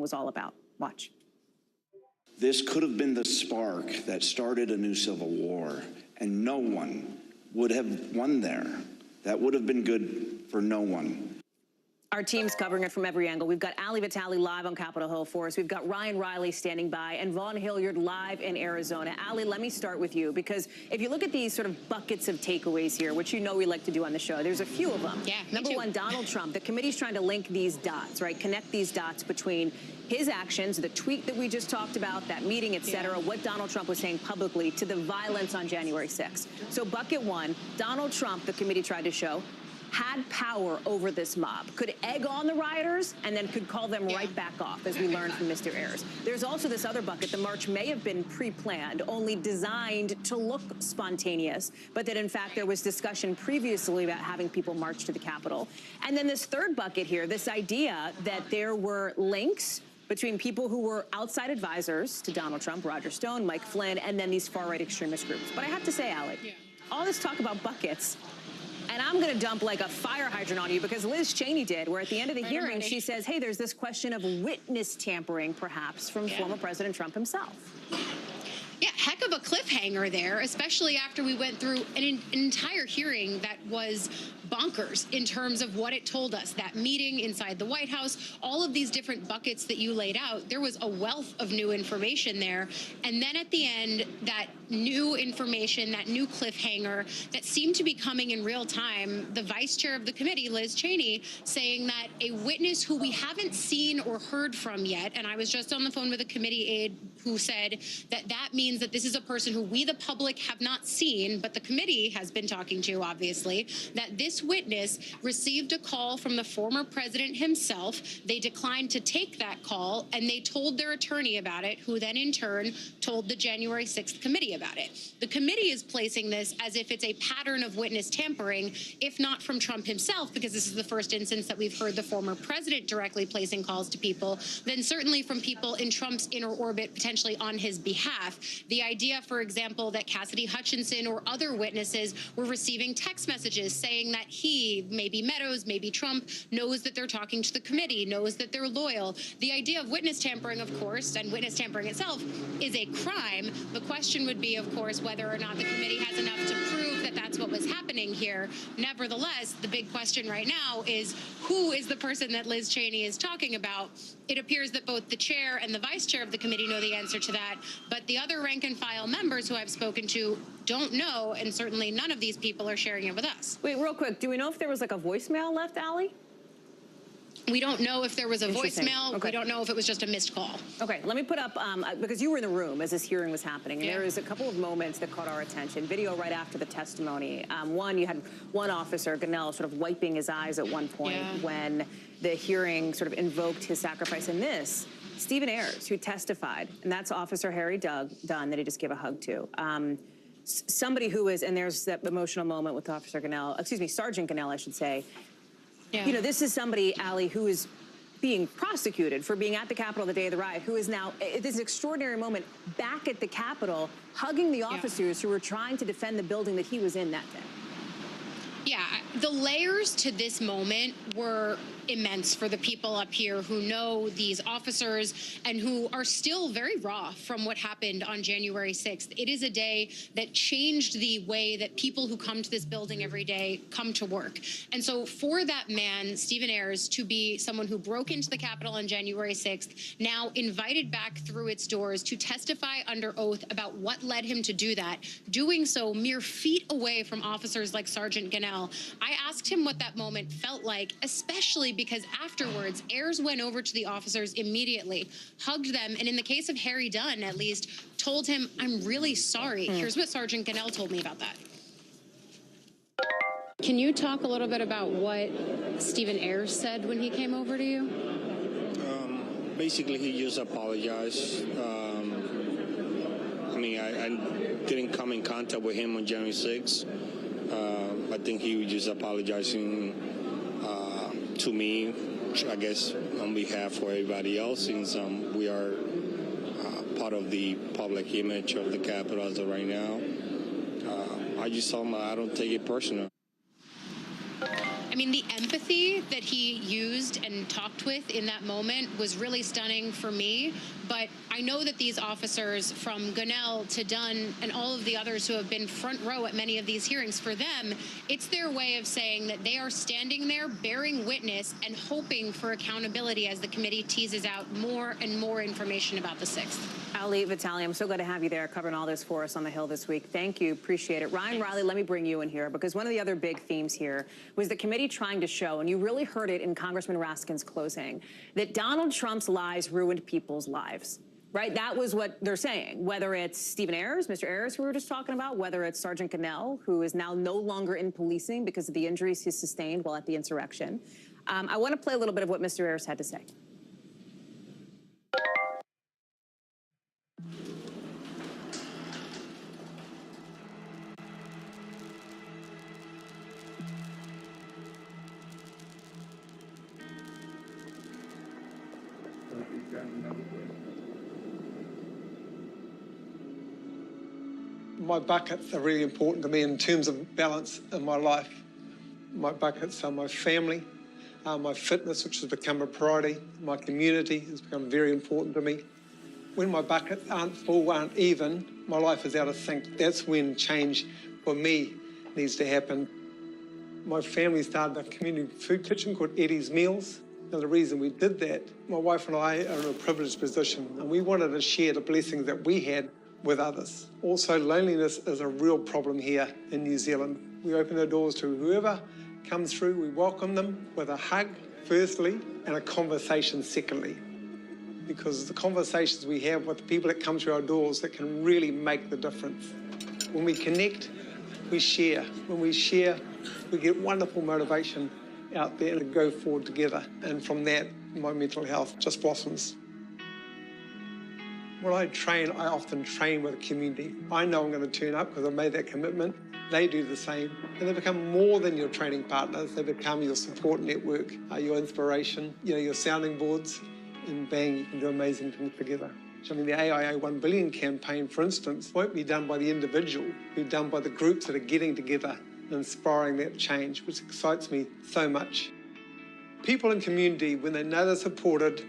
was all about. Watch. This could have been the spark that started a new civil war, and no one would have won there. That would have been good for no one. Our team's covering it from every angle. We've got Ali Vitale live on Capitol Hill for us. We've got Ryan Riley standing by and Vaughn Hilliard live in Arizona. Ali, let me start with you, because if you look at these sort of buckets of takeaways here, which you know we like to do on the show, there's a few of them. Yeah, Number one, Donald Trump. The committee's trying to link these dots, right? Connect these dots between his actions, the tweet that we just talked about, that meeting, et cetera, what Donald Trump was saying publicly, to the violence on January 6th. So bucket one, Donald Trump, the committee tried to show, had power over this mob, could egg on the rioters, and then could call them right back off, as we learned from Mr. Ayers. There's also this other bucket. The march may have been pre-planned, only designed to look spontaneous, but that in fact there was discussion previously about having people march to the Capitol. And then this third bucket here, this idea that there were links between people who were outside advisors to Donald Trump, Roger Stone, Mike Flynn, and then these far-right extremist groups. But I have to say, Alec, all this talk about buckets, and I'm going to dump like a fire hydrant on you, because Liz Cheney did, where at the end of the hearing, she says, hey, there's this question of witness tampering, perhaps, from former President Trump himself. Yeah, heck of a cliffhanger there, especially after we went through an entire hearing that was bonkers in terms of what it told us. That meeting inside the White House, all of these different buckets that you laid out, there was a wealth of new information there. And then at the end, that new information, that new cliffhanger that seemed to be coming in real time, the vice chair of the committee, Liz Cheney, saying that a witness who we haven't seen or heard from yet, and I was just on the phone with a committee aide who said that that means that this is a person who we, the public, have not seen, but the committee has been talking to, obviously, that this witness received a call from the former president himself. They declined to take that call, and they told their attorney about it, who then in turn told the January 6th committee about it. The committee is placing this as if it's a pattern of witness tampering, if not from Trump himself, because this is the first instance that we've heard the former president directly placing calls to people, then certainly from people in Trump's inner orbit, potentially on his behalf. The idea, for example, that Cassidy Hutchinson or other witnesses were receiving text messages saying that he, maybe Meadows, maybe Trump, knows that they're talking to the committee, knows that they're loyal. The idea of witness tampering, of course, and witness tampering itself is a crime. The question would be, of course, whether or not the committee has enough to prove that that's what was happening here. Nevertheless, the big question right now is, who is the person that Liz Cheney is talking about? It appears that both the chair and the vice chair of the committee know the answer to that, but the other rank and file members who I've spoken to don't know, and certainly none of these people are sharing it with us. Wait, real quick, do we know if there was like a voicemail left, Allie? We don't know if there was a voicemail. Okay. We don't know if it was just a missed call. Okay, let me put up, because you were in the room as this hearing was happening, and there was a couple of moments that caught our attention. Video right after the testimony. One, you had one officer, Ganell, sort of wiping his eyes at one point when the hearing sort of invoked his sacrifice. And this, Stephen Ayers, who testified, and that's Officer Harry Dunn that he just gave a hug to. Somebody who is, and there's that emotional moment with Officer Ganell, excuse me, Sergeant Ganell, I should say. You know, this is somebody, Allie, who is being prosecuted for being at the Capitol the day of the riot, who is now, at this extraordinary moment, back at the Capitol, hugging the officers who were trying to defend the building that he was in that day. Yeah, the layers to this moment were immense for the people up here who know these officers and who are still very raw from what happened on January 6th. It is a day that changed the way that people who come to this building every day come to work. And so for that man, Stephen Ayers, to be someone who broke into the Capitol on January 6th, now invited back through its doors to testify under oath about what led him to do that, doing so mere feet away from officers like Sergeant Ganell, I asked him what that moment felt like, especially because afterwards, Ayers went over to the officers immediately, hugged them, and in the case of Harry Dunn, at least, told him, I'm really sorry. Here's what Sergeant Ganell told me about that. Can you talk a little bit about what Stephen Ayers said when he came over to you? Basically, he just apologized. I mean, I didn't come in contact with him on January 6th. I think he was just apologizing to me, I guess, on behalf of everybody else, since we are part of the public image of the Capitol as of right now. I just told him I don't take it personal. I mean, the empathy that he used and talked with in that moment was really stunning for me. But I know that these officers, from Gonell to Dunn and all of the others who have been front row at many of these hearings, for them, it's their way of saying that they are standing there bearing witness and hoping for accountability as the committee teases out more and more information about the 6th. Ali Vitale, I'm so glad to have you there covering all this for us on the Hill this week. Thank you. Appreciate it. Ryan Riley, let me bring you in here, because one of the other big themes here was the committee trying to show, and you really heard it in Congressman Raskin's closing, that Donald Trump's lies ruined people's lives. Right? That was what they're saying, whether it's Stephen Ayers, Mr. Ayers, who we were just talking about, whether it's Sergeant Gonell, who is now no longer in policing because of the injuries he sustained while at the insurrection. I want to play a little bit of what Mr. Ayers had to say. My buckets are really important to me in terms of balance in my life. My buckets are my family, my fitness, which has become a priority, my community has become very important to me. When my buckets aren't full, aren't even, my life is out of sync. That's when change for me needs to happen. My family started a community food kitchen called Eddie's Meals. And the reason we did that, my wife and I are in a privileged position, and we wanted to share the blessings that we had with others. Also, loneliness is a real problem here in New Zealand. We open our doors to whoever comes through. We welcome them with a hug, firstly, and a conversation, secondly. Because the conversations we have with the people that come through our doors that can really make the difference. When we connect, we share. When we share, we get wonderful motivation out there to go forward together. And from that, my mental health just blossoms. When I train, I often train with a community. I know I'm going to turn up because I made that commitment. They do the same. And they become more than your training partners. They become your support network, your inspiration, your sounding boards. And bang, you can do amazing things together. I mean, the AIA 1 Billion campaign, for instance, won't be done by the individual. It'll be done by the groups that are getting together and inspiring that change, which excites me so much. People in community, when they know they're supported,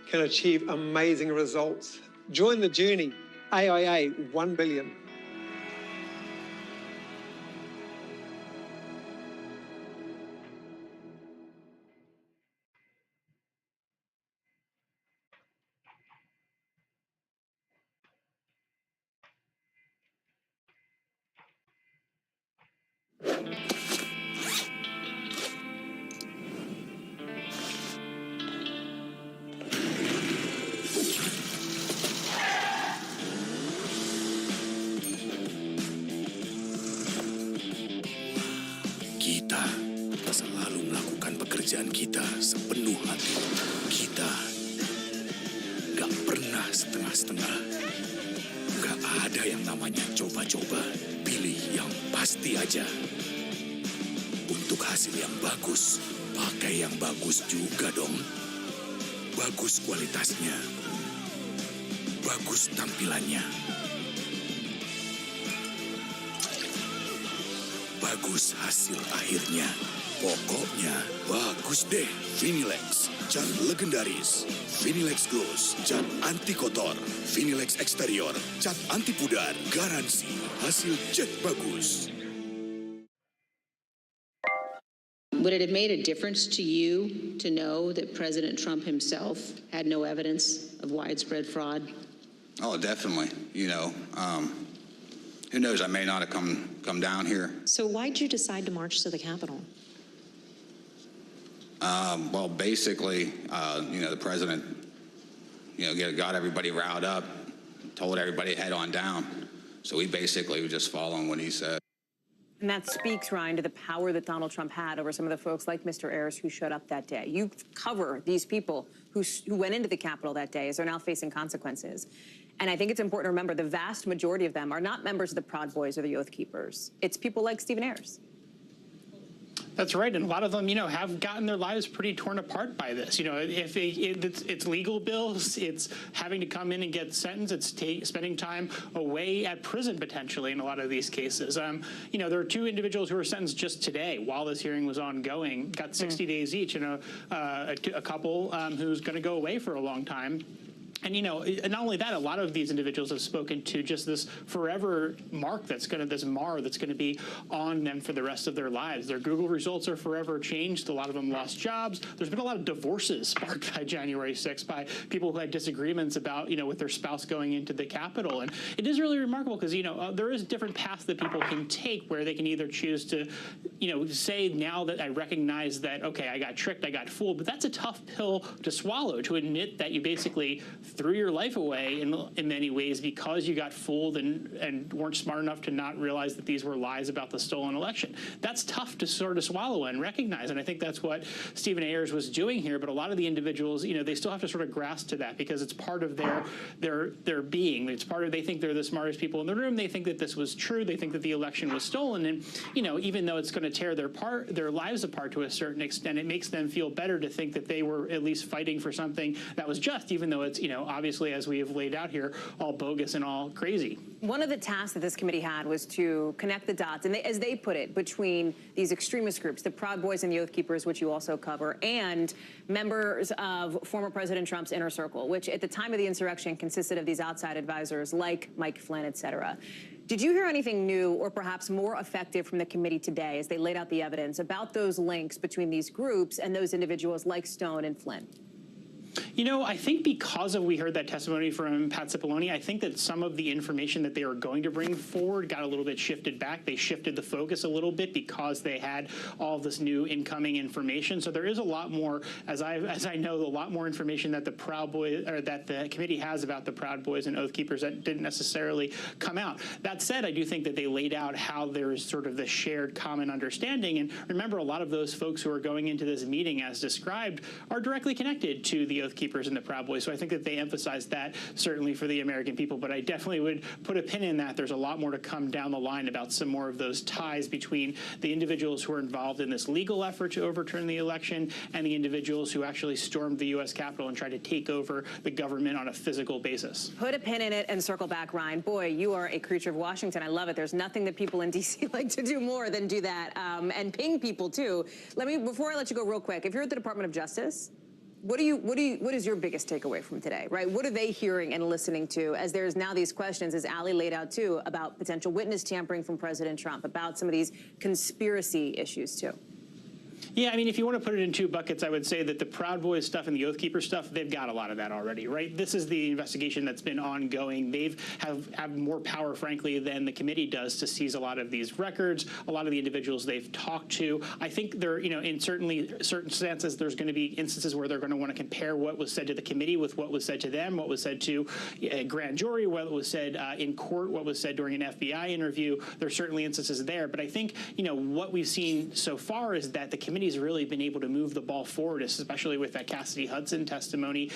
can achieve amazing results. Join the journey. AIA 1 Billion. Kita selalu melakukan pekerjaan kita sepenuh hati. Kita gak pernah setengah-setengah. Gak ada yang namanya coba-coba. Pilih yang pasti aja. Untuk hasil yang bagus, pakai yang bagus juga dong. Bagus kualitasnya. Bagus tampilannya. Bagus hasil akhirnya. Pokoknya bagus deh. Vinilex, cat legendaris. Vinilex Gloss, cat anti kotor. Vinilex Exterior, cat anti pudar. Garansi hasil cat bagus. Would it have made a difference to you to know that President Trump himself had no evidence of widespread fraud? Oh, definitely. Who knows? I may not have come down here. So why'd you decide to march to the Capitol? Well, basically, the president, got everybody riled up, told everybody head on down. So we basically were just following what he said. And that speaks, Ryan, to the power that Donald Trump had over some of the folks like Mr. Ayers who showed up that day. You cover these people who went into the Capitol that day as they're now facing consequences. And I think it's important to remember the vast majority of them are not members of the Proud Boys or the Oath Keepers. It's people like Stephen Ayers. That's right, and a lot of them, have gotten their lives pretty torn apart by this. If it's legal bills, it's having to come in and get sentenced, it's spending time away at prison potentially in a lot of these cases. There are two individuals who were sentenced just today while this hearing was ongoing, got 60 days each, and a couple who's going to go away for a long time. And, not only that, a lot of these individuals have spoken to just this forever mark this mar that's going to be on them for the rest of their lives. Their Google results are forever changed. A lot of them lost jobs. There's been a lot of divorces sparked by January 6th by people who had disagreements about, with their spouse going into the Capitol. And it is really remarkable because, there is different paths that people can take where they can either choose to, say now that I recognize that, okay, I got tricked, I got fooled. But that's a tough pill to swallow, to admit that you basically threw your life away in many ways because you got fooled and weren't smart enough to not realize that these were lies about the stolen election. That's tough to sort of swallow and recognize, and I think that's what Stephen Ayers was doing here. But a lot of the individuals, they still have to sort of grasp to that because it's part of their being. It's part of, they think they're the smartest people in the room. They think that this was true. They think that the election was stolen, and even though it's going to tear their lives apart to a certain extent, it makes them feel better to think that they were at least fighting for something that was just, even though it's obviously, as we have laid out here, all bogus and all crazy. One of the tasks that this committee had was to connect the dots, and as they put it, between these extremist groups, the Proud Boys and the Oath Keepers, which you also cover, and members of former President Trump's inner circle, which at the time of the insurrection consisted of these outside advisors like Mike Flynn, et cetera. Did you hear anything new or perhaps more effective from the committee today as they laid out the evidence about those links between these groups and those individuals like Stone and Flynn? I think because we heard that testimony from Pat Cipollone, I think that some of the information that they were going to bring forward got a little bit shifted back. They shifted the focus a little bit because they had all this new incoming information. So there is a lot more, as I know, a lot more information that the Proud Boys, or that the committee has about the Proud Boys and Oath Keepers that didn't necessarily come out. That said, I do think that they laid out how there's sort of the shared common understanding. And remember, a lot of those folks who are going into this meeting, as described, are directly connected to the Oath Keepers and the Proud Boys. So I think that they emphasized that certainly for the American people. But I definitely would put a pin in that. There's a lot more to come down the line about some more of those ties between the individuals who are involved in this legal effort to overturn the election and the individuals who actually stormed the U.S. Capitol and tried to take over the government on a physical basis. Put a pin in it and circle back, Ryan. Boy, you are a creature of Washington. I love it. There's nothing that people in D.C. like to do more than do that, and ping people too. Before I let you go real quick, if you're at the Department of Justice, what is your biggest takeaway from today, right? What are they hearing and listening to as there's now these questions, as Ali laid out too, about potential witness tampering from President Trump, about some of these conspiracy issues too? Yeah, I mean, if you want to put it in two buckets, I would say that the Proud Boys stuff and the Oath Keeper stuff, they've got a lot of that already, right? This is the investigation that's been ongoing. They've have more power, frankly, than the committee does to seize a lot of these records, a lot of the individuals they've talked to. I think there, in certain senses, there's going to be instances where they're going to want to compare what was said to the committee with what was said to them, what was said to a grand jury, what was said in court, what was said during an FBI interview. There's certainly instances there. But I think, what we've seen so far is that the committee's really been able to move the ball forward, especially with that Cassidy Hudson testimony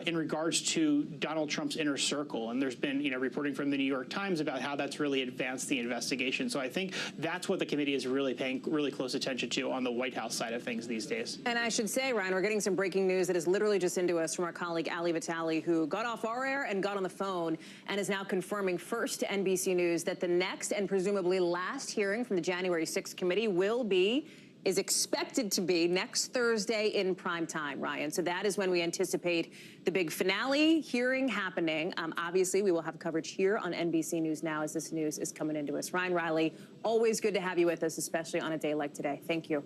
in regards to Donald Trump's inner circle. And there's been, reporting from the New York Times about how that's really advanced the investigation. So I think that's what the committee is really paying really close attention to on the White House side of things these days. And I should say, Ryan, we're getting some breaking news that is literally just into us from our colleague Ali Vitale, who got off our air and got on the phone and is now confirming first to NBC News that the next and presumably last hearing from the January 6th committee is expected to be next Thursday in prime time, Ryan. So that is when we anticipate the big finale hearing happening. Obviously, we will have coverage here on NBC News Now as this news is coming into us. Ryan Riley, always good to have you with us, especially on a day like today. Thank you.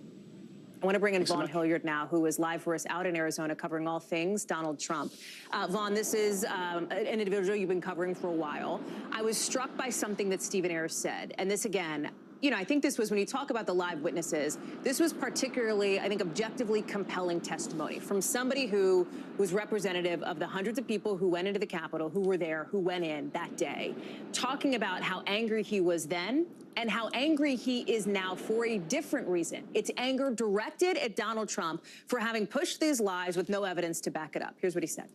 I want to bring in Vaughn Hilliard now, who is live for us out in Arizona covering all things Donald Trump. Vaughn, this is an individual you've been covering for a while. I was struck by something that Stephen Ayers said, and this again, I think this was, when you talk about the live witnesses, this was particularly, I think, objectively compelling testimony from somebody who was representative of the hundreds of people who went into the Capitol, who were there, who went in that day, talking about how angry he was then and how angry he is now for a different reason. It's anger directed at Donald Trump for having pushed these lies with no evidence to back it up. Here's what he said.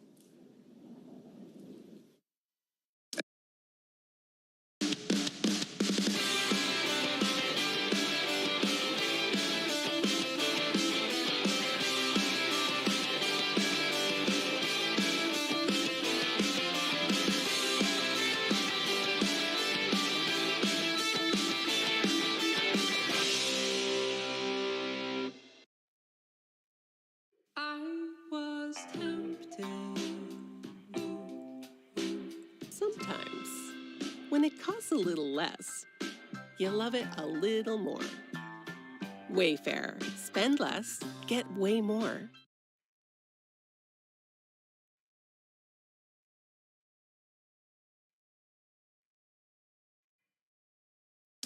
when it costs a little less, you love it a little more. Wayfair. Spend less, get way more.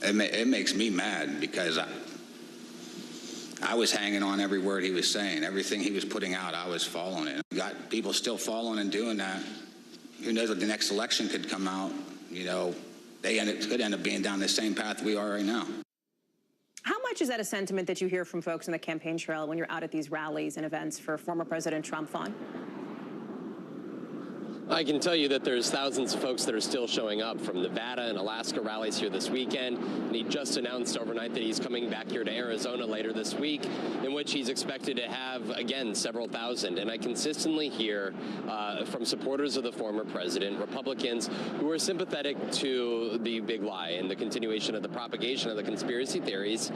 It makes me mad because I was hanging on every word he was saying. Everything he was putting out, I was following it. Got people still following and doing that. Who knows what the next election could come out. You know, could end up being down the same path we are right now. How much is that a sentiment that you hear from folks on the campaign trail when you're out at these rallies and events for former President Trump, Fawn? I can tell you that there's thousands of folks that are still showing up from Nevada and Alaska rallies here this weekend. And he just announced overnight that he's coming back here to Arizona later this week, in which he's expected to have, again, several thousand. And I consistently hear from supporters of the former president, Republicans who are sympathetic to the big lie and the continuation of the propagation of the conspiracy theories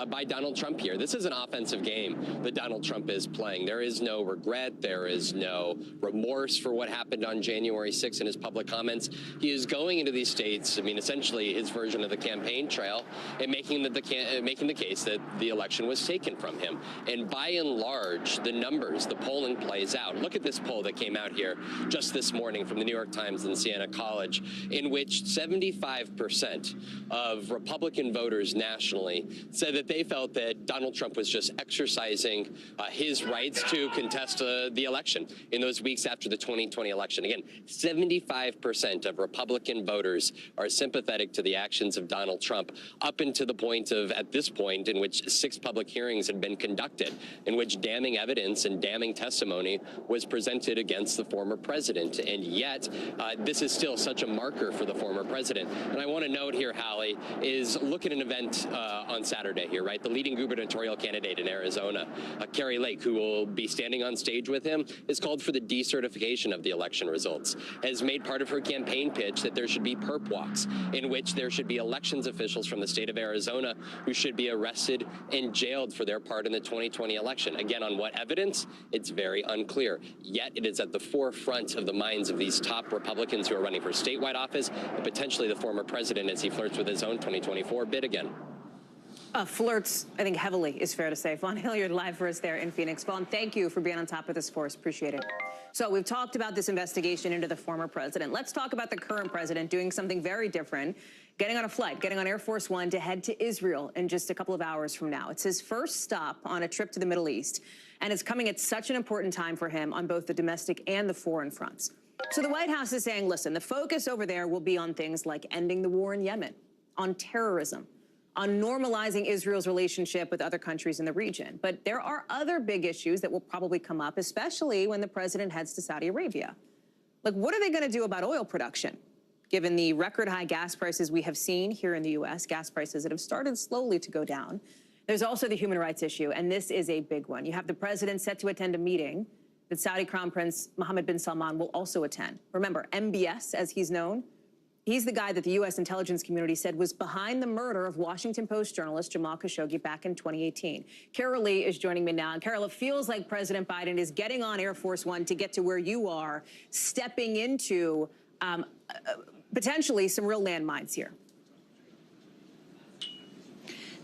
by Donald Trump here. This is an offensive game that Donald Trump is playing. There is no regret. There is no remorse for what happened on January 6th in his public comments. He is going into these states, I mean, essentially his version of the campaign trail, and making the case that the election was taken from him. And by and large, the numbers, the polling plays out. Look at this poll that came out here just this morning from the New York Times and Siena College, in which 75% of Republican voters nationally said that they felt that Donald Trump was just exercising his rights to contest the election in those weeks after the 2020 election. Again, 75% of Republican voters are sympathetic to the actions of Donald Trump, up until the point of, at this point, in which 6 public hearings had been conducted, in which damning evidence and damning testimony was presented against the former president. And yet, this is still such a marker for the former president. And I want to note here, Hallie, is look at an event on Saturday here, right? The leading gubernatorial candidate in Arizona, Kari Lake, who will be standing on stage with him, has called for the decertification of the election results, has made part of her campaign pitch that there should be perp walks, in which there should be elections officials from the state of Arizona who should be arrested and jailed for their part in the 2020 election. Again, on what evidence? It's very unclear. Yet it is at the forefront of the minds of these top Republicans who are running for statewide office, and potentially the former president as he flirts with his own 2024 bid again. Flirts, I think, heavily is fair to say. Fawn Hill, you're live for us there in Phoenix. Fawn, thank you for being on top of this for us. Appreciate it. So we've talked about this investigation into the former president. Let's talk about the current president doing something very different, getting on a flight, getting on Air Force One to head to Israel in just a couple of hours from now. It's his first stop on a trip to the Middle East, and it's coming at such an important time for him on both the domestic and the foreign fronts. So the White House is saying, listen, the focus over there will be on things like ending the war in Yemen, on terrorism, on normalizing Israel's relationship with other countries in the region. But there are other big issues that will probably come up, especially when the president heads to Saudi Arabia. Like, what are they going to do about oil production? Given the record high gas prices we have seen here in the U.S., gas prices that have started slowly to go down. There's also the human rights issue, and this is a big one. You have the president set to attend a meeting that Saudi Crown Prince Mohammed bin Salman will also attend. Remember, MBS, as he's known, he's the guy that the U.S. intelligence community said was behind the murder of Washington Post journalist Jamal Khashoggi back in 2018. Carol Lee is joining me now. And Carol, it feels like President Biden is getting on Air Force One to get to where you are, stepping into potentially some real landmines here.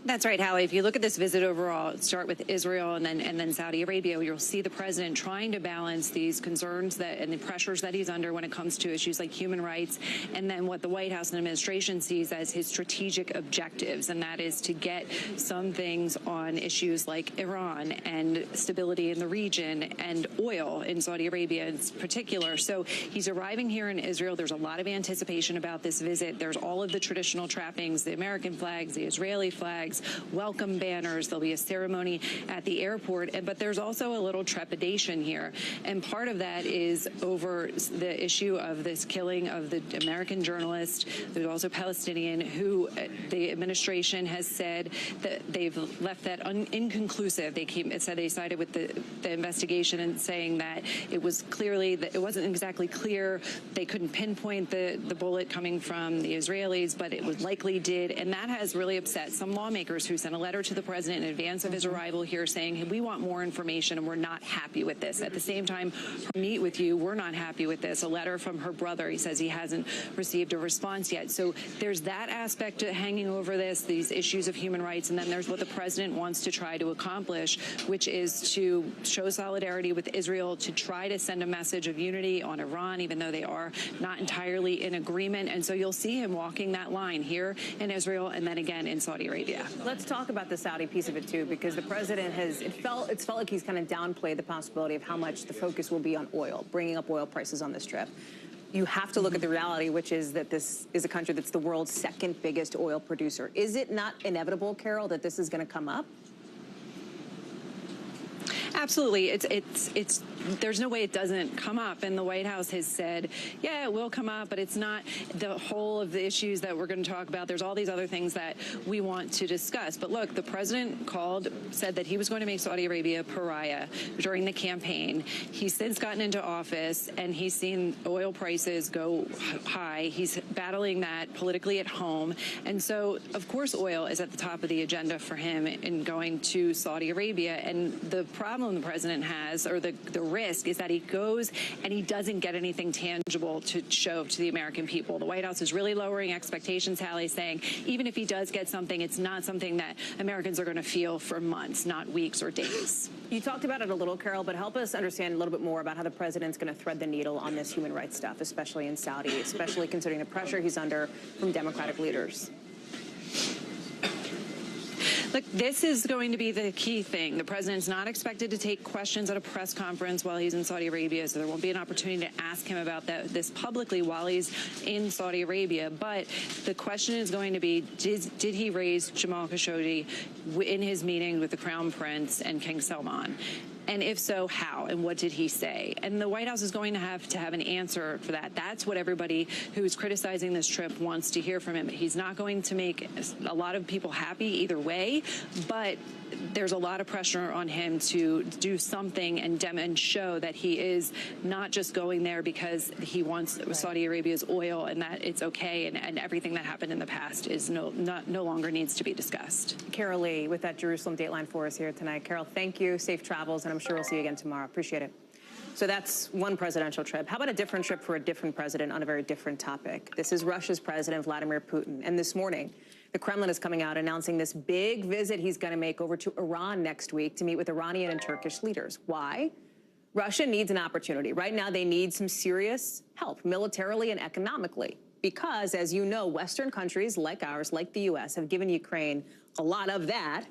That's right, Hallie. If you look at this visit overall, start with Israel and then Saudi Arabia, you'll see the president trying to balance these concerns and the pressures that he's under when it comes to issues like human rights, and then what the White House and administration sees as his strategic objectives, and that is to get some things on issues like Iran and stability in the region and oil in Saudi Arabia in particular. So he's arriving here in Israel. There's a lot of anticipation about this visit. There's all of the traditional trappings, the American flags, the Israeli flags, welcome banners. There'll be a ceremony at the airport, but there's also a little trepidation here. And part of that is over the issue of this killing of the American journalist. There's also Palestinian who the administration has said that they've left that inconclusive. They sided with the investigation and saying that it was clearly that it wasn't exactly clear. They couldn't pinpoint the bullet coming from the Israelis, but it was likely did. And that has really upset some lawmakers lawmakers who sent a letter to the president in advance of his arrival here saying, hey, we want more information and we're not happy with this. At the same time, meet with you, we're not happy with this. A letter from her brother, he says he hasn't received a response yet. So there's that aspect hanging over this, these issues of human rights, and then there's what the president wants to try to accomplish, which is to show solidarity with Israel, to try to send a message of unity on Iran, even though they are not entirely in agreement. And so you'll see him walking that line here in Israel and then again in Saudi Arabia. Let's talk about the Saudi piece of it too, because the president has, it's felt like he's kind of downplayed the possibility of how much the focus will be on oil, bringing up oil prices on this trip. You have to look at the reality, which is that this is a country that's the world's second biggest oil producer. Is it not inevitable, Carol, that this is going to come up? Absolutely. There's no way it doesn't come up. And the White House has said, yeah, it will come up, but it's not the whole of the issues that we're going to talk about. There's all these other things that we want to discuss. But look, the president said that he was going to make Saudi Arabia a pariah during the campaign. He's since gotten into office and he's seen oil prices go high. He's battling that politically at home. And so, of course, oil is at the top of the agenda for him in going to Saudi Arabia. And the problem the president has, or the risk, is that he goes and he doesn't get anything tangible to show to the American people. The White House is really lowering expectations, Hallie, saying even if he does get something, it's not something that Americans are going to feel for months, not weeks or days. You talked about it a little, Carol, but help us understand a little bit more about how the president's going to thread the needle on this human rights stuff, especially in Saudi, especially considering the pressure he's under from Democratic leaders. Look, this is going to be the key thing. The president's not expected to take questions at a press conference while he's in Saudi Arabia, so there won't be an opportunity to ask him about this publicly while he's in Saudi Arabia. But the question is going to be, did he raise Jamal Khashoggi in his meeting with the Crown Prince and King Salman? And if so, how? And what did he say? And the White House is going to have an answer for that. That's what everybody who's criticizing this trip wants to hear from him. He's not going to make a lot of people happy either way, but there's a lot of pressure on him to do something and show that he is not just going there because he wants Saudi Arabia's oil and that it's okay and everything that happened in the past is no longer needs to be discussed. Carol Lee with that Jerusalem Dateline for us here tonight. Carol, thank you. Safe travels, and I'm sure we'll see you again tomorrow. Appreciate it. So that's one presidential trip. How about a different trip for a different president on a very different topic? This is Russia's President Vladimir Putin, and this morning, the Kremlin is coming out announcing this big visit he's going to make over to Iran next week to meet with Iranian and Turkish leaders. Why? Russia needs an opportunity. Right now, they need some serious help, militarily and economically, because, as you know, Western countries like ours, like the U.S., have given Ukraine a lot of that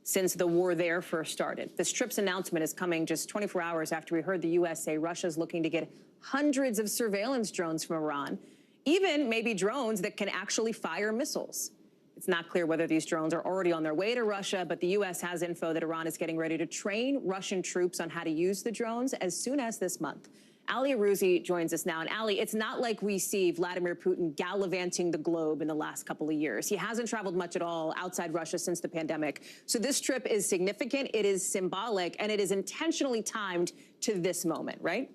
since the war there first started. This trip's announcement is coming just 24 hours after we heard the U.S. say Russia's looking to get hundreds of surveillance drones from Iran, even maybe drones that can actually fire missiles. It's not clear whether these drones are already on their way to Russia, but the U.S. has info that Iran is getting ready to train Russian troops on how to use the drones as soon as this month. Ali Arouzi joins us now. And Ali, it's not like we see Vladimir Putin gallivanting the globe in the last couple of years. He hasn't traveled much at all outside Russia since the pandemic. So this trip is significant, it is symbolic, and it is intentionally timed to this moment, right?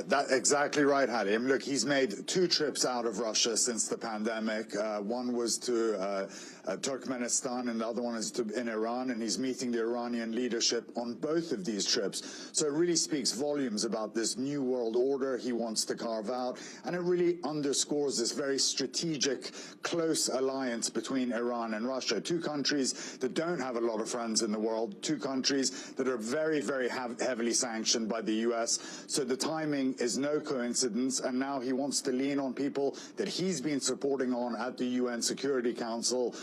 That's exactly right, Hattie. I mean, look, he's made 2 trips out of Russia since the pandemic. One was to Turkmenistan, and the other one is in Iran, and he's meeting the Iranian leadership on both of these trips. So it really speaks volumes about this new world order he wants to carve out, and it really underscores this very strategic, close alliance between Iran and Russia. 2 countries that don't have a lot of friends in the world, 2 countries that are very, very heavily sanctioned by the U.S. So the timing is no coincidence, and now he wants to lean on people that he's been supporting on at the UN Security Council,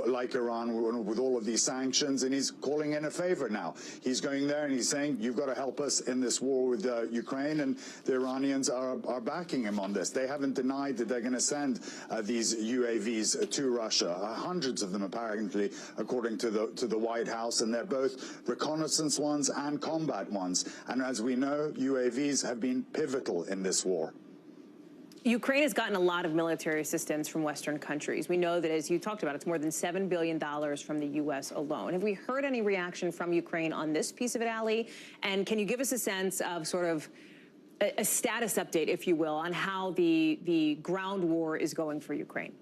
like Iran, with all of these sanctions, and he's calling in a favor now. He's going there and he's saying, you've got to help us in this war with Ukraine, and the Iranians are backing him on this. They haven't denied that they're going to send these UAVs to Russia, hundreds of them apparently, according to the White House, and they're both reconnaissance ones and combat ones. And as we know, UAVs have been pivotal in this war. Ukraine has gotten a lot of military assistance from Western countries. We know that, as you talked about, it's more than $7 billion from the U.S. alone. Have we heard any reaction from Ukraine on this piece of it, Ali? And can you give us a sense of sort of a status update, if you will, on how the ground war is going for Ukraine?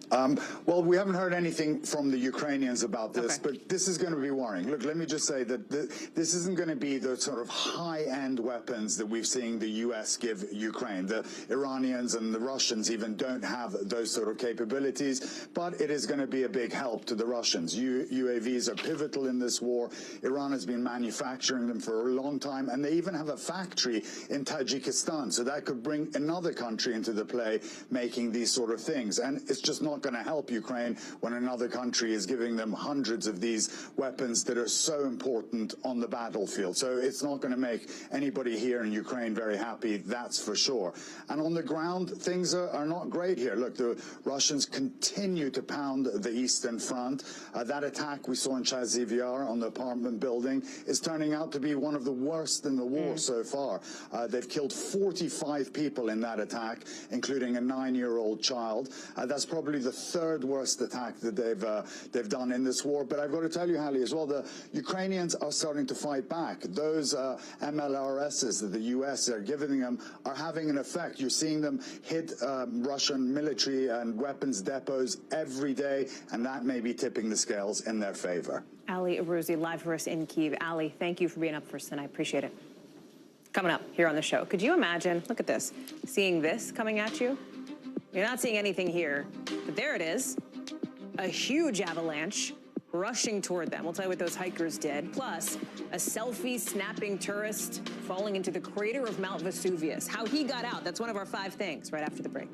Well, we haven't heard anything from the Ukrainians about this, but this is going to be worrying. Look, let me just say that this isn't going to be the sort of high-end weapons that we've seen the U.S. give Ukraine. The Iranians and the Russians even don't have those sort of capabilities, but it is going to be a big help to the Russians. UAVs are pivotal in this war. Iran has been manufacturing them for a long time, and they even have a factory in Tajikistan, so that could bring another country into the play making these sort of things. And it's just not going to help Ukraine when another country is giving them hundreds of these weapons that are so important on the battlefield. So it's not going to make anybody here in Ukraine very happy, that's for sure. And on the ground, things are not great here. Look, the Russians continue to pound the Eastern Front. That attack we saw in Chasiv Yar on the apartment building is turning out to be one of the worst in the war so far. They've killed 45 people in that attack, including a 9-year-old child. That's probably the third worst attack that they've done in this war. But I've got to tell you, Hallie, as well, the Ukrainians are starting to fight back. Those MLRSs that the U.S. are giving them are having an effect. You're seeing them hit Russian military and weapons depots every day, and that may be tipping the scales in their favor. Ali Arouzi, live for us in Kyiv. Ali, thank you for being up for us tonight. I appreciate it. Coming up here on the show, could you imagine, look at this, seeing this coming at you? You're not seeing anything here, but there it is, a huge avalanche rushing toward them. We'll tell you what those hikers did. Plus, a selfie-snapping tourist falling into the crater of Mount Vesuvius. How he got out, that's one of our 5 things right after the break.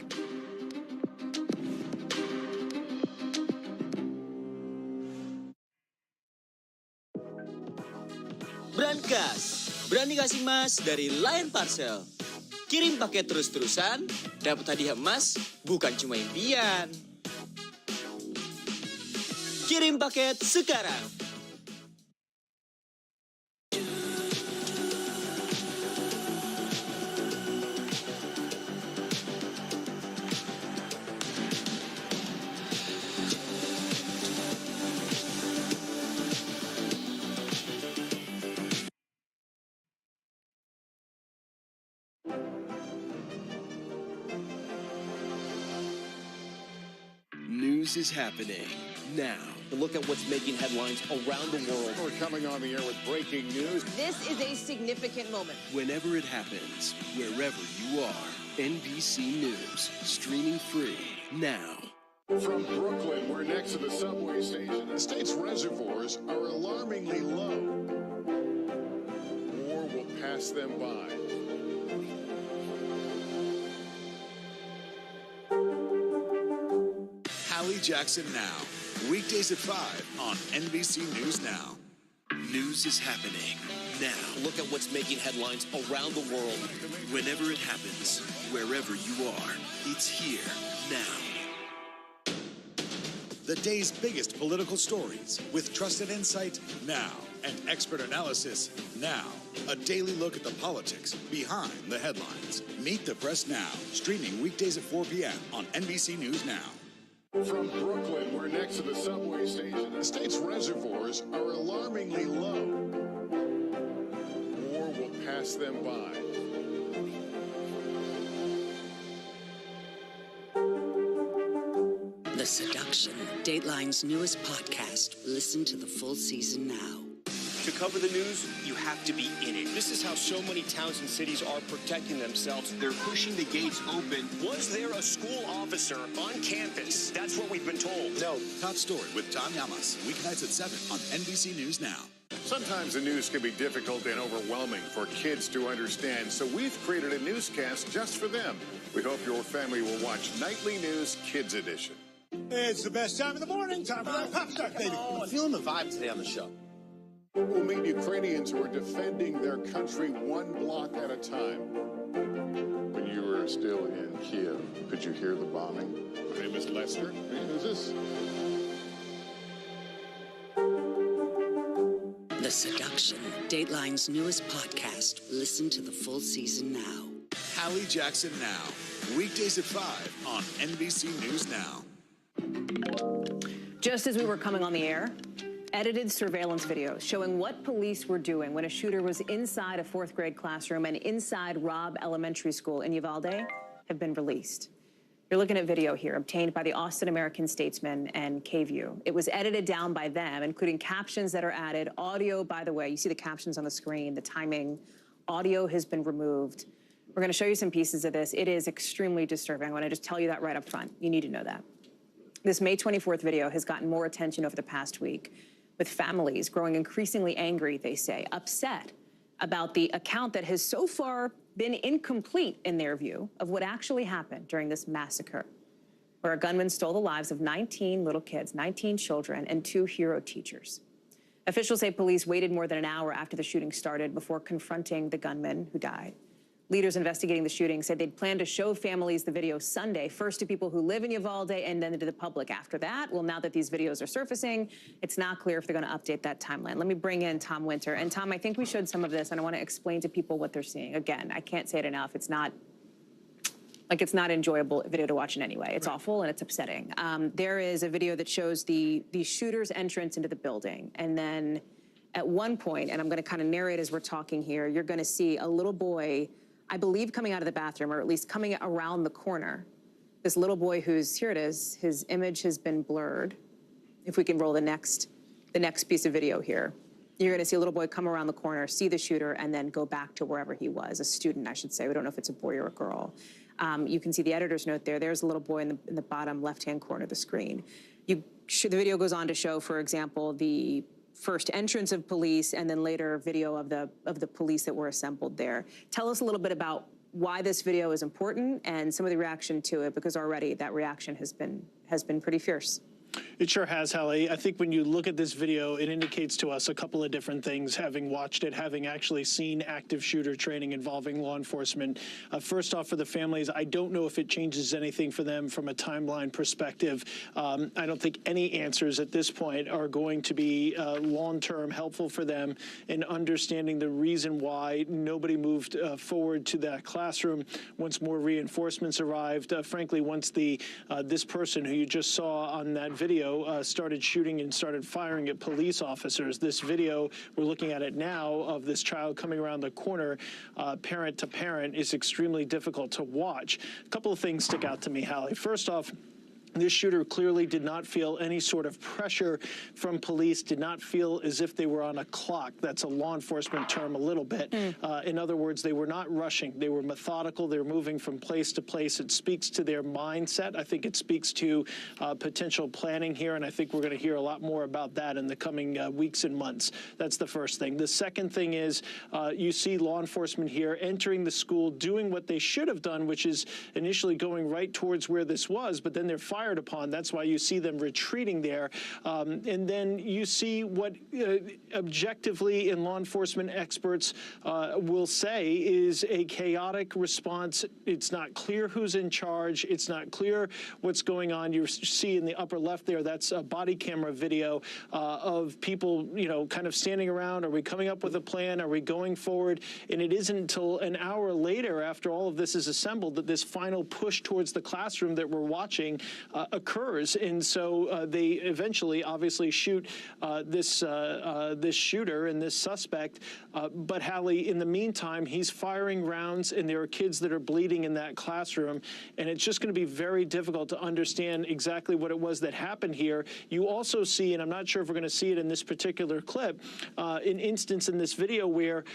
Brankas, berani kasih emas dari Lion Parcel. Kirim paket terus-terusan, dapat hadiah emas, bukan cuma impian. Kirim paket sekarang. News is happening now. Look at what's making headlines around the world. We're coming on the air with breaking news. This is a significant moment. Whenever it happens, wherever you are, NBC News, streaming free now. From Brooklyn, we're next to the subway station. The state's reservoirs are alarmingly low. War will pass them by. Hallie Jackson Now, weekdays at 5 on NBC News Now. News is happening now. Look at what's making headlines around the world. Whenever it happens, wherever you are, it's here now. The day's biggest political stories with trusted insight now and expert analysis now. A daily look at the politics behind the headlines. Meet the Press Now, streaming weekdays at 4 p.m. on NBC News Now. From Brooklyn, we're next to the subway station. The state's reservoirs are alarmingly low. War will pass them by. The Seduction, Dateline's newest podcast. Listen to the full season now. To cover the news, you have to be in it. This is how so many towns and cities are protecting themselves. They're pushing the gates open. Was there a school officer on campus? That's what we've been told. No. Top Story with Tom Llamas, weeknights at 7 on NBC News Now. Sometimes the news can be difficult and overwhelming for kids to understand, so we've created a newscast just for them. We hope your family will watch Nightly News Kids Edition. It's the best time of the morning. Time for that pop start, baby. I'm feeling the vibe today on the show. We'll meet Ukrainians who are defending their country one block at a time. When you were still in Kiev, could you hear the bombing? My name is Lester. Hey, who's this? The Seduction, Dateline's newest podcast. Listen to the full season now. Hallie Jackson Now, weekdays at 5 on NBC News Now. Just as we were coming on the air, edited surveillance videos showing what police were doing when a shooter was inside a 4th grade classroom and inside Robb Elementary School in Uvalde have been released. You're looking at video here obtained by the Austin American-Statesman and KVUE. It was edited down by them, including captions that are added. Audio, by the way, you see the captions on the screen, the timing. Audio has been removed. We're going to show you some pieces of this. It is extremely disturbing. I want to just tell you that right up front. You need to know that. This May 24th video has gotten more attention over the past week, with families growing increasingly angry, they say, upset about the account that has so far been incomplete, in their view, of what actually happened during this massacre, where a gunman stole the lives of 19 little kids, 19 children, and 2 hero teachers. Officials say police waited more than an hour after the shooting started before confronting the gunman who died. Leaders investigating the shooting said they'd plan to show families the video Sunday, first to people who live in Uvalde and then to the public after that. Well, now that these videos are surfacing, it's not clear if they're going to update that timeline. Let me bring in Tom Winter. And Tom, I think we showed some of this, and I want to explain to people what they're seeing. Again, I can't say it enough. It's not enjoyable video to watch in any way. It's awful and it's upsetting. There is a video that shows the shooter's entrance into the building. And then at one point, and I'm going to kind of narrate as we're talking here, you're going to see a little boy, I believe, coming out of the bathroom, or at least coming around the corner. This little boy who's, here it is, his image has been blurred. If we can roll the next piece of video here. You're going to see a little boy come around the corner, see the shooter, and then go back to wherever he was, a student, I should say. We don't know if it's a boy or a girl. You can see the editor's note there. There's a little boy in the bottom left-hand corner of the screen. The video goes on to show, for example, the first entrance of police, and then later video of the police that were assembled there. Tell us a little bit about why this video is important and some of the reaction to it, because already that reaction has been pretty fierce. It sure has, Hallie. I think when you look at this video, it indicates to us a couple of different things, having watched it, having actually seen active shooter training involving law enforcement. First off, for the families, I don't know if it changes anything for them from a timeline perspective. I don't think any answers at this point are going to be long-term helpful for them in understanding the reason why nobody moved forward to that classroom once more reinforcements arrived. Frankly, once this person who you just saw on that video started shooting and started firing at police officers. This video, we're looking at it now, of this child coming around the corner, parent to parent, is extremely difficult to watch. A couple of things stick out to me, Hallie. First off, this shooter clearly did not feel any sort of pressure from police, did not feel as if they were on a clock. That's a law enforcement term a little bit. In other words, they were not rushing. They were methodical. They were moving from place to place. It speaks to their mindset. I think it speaks to potential planning here, and I think we're going to hear a lot more about that in the coming weeks and months. That's the first thing. The second thing is you see law enforcement here entering the school, doing what they should have done, which is initially going right towards where this was, but then they're fired upon. That's why you see them retreating there. And then you see what objectively in law enforcement experts will say is a chaotic response. It's not clear who's in charge. It's not clear what's going on. You see in the upper left there, that's a body camera video of people, kind of standing around. Are we coming up with a plan? Are we going forward? And it isn't until an hour later, after all of this is assembled, that this final push towards the classroom that we're watching occurs. And so they eventually obviously shoot this shooter and this suspect. But Hallie, in the meantime, he's firing rounds, and there are kids that are bleeding in that classroom. And it's just going to be very difficult to understand exactly what it was that happened here. You also see, and I'm not sure if we're going to see it in this particular clip, an instance in this video where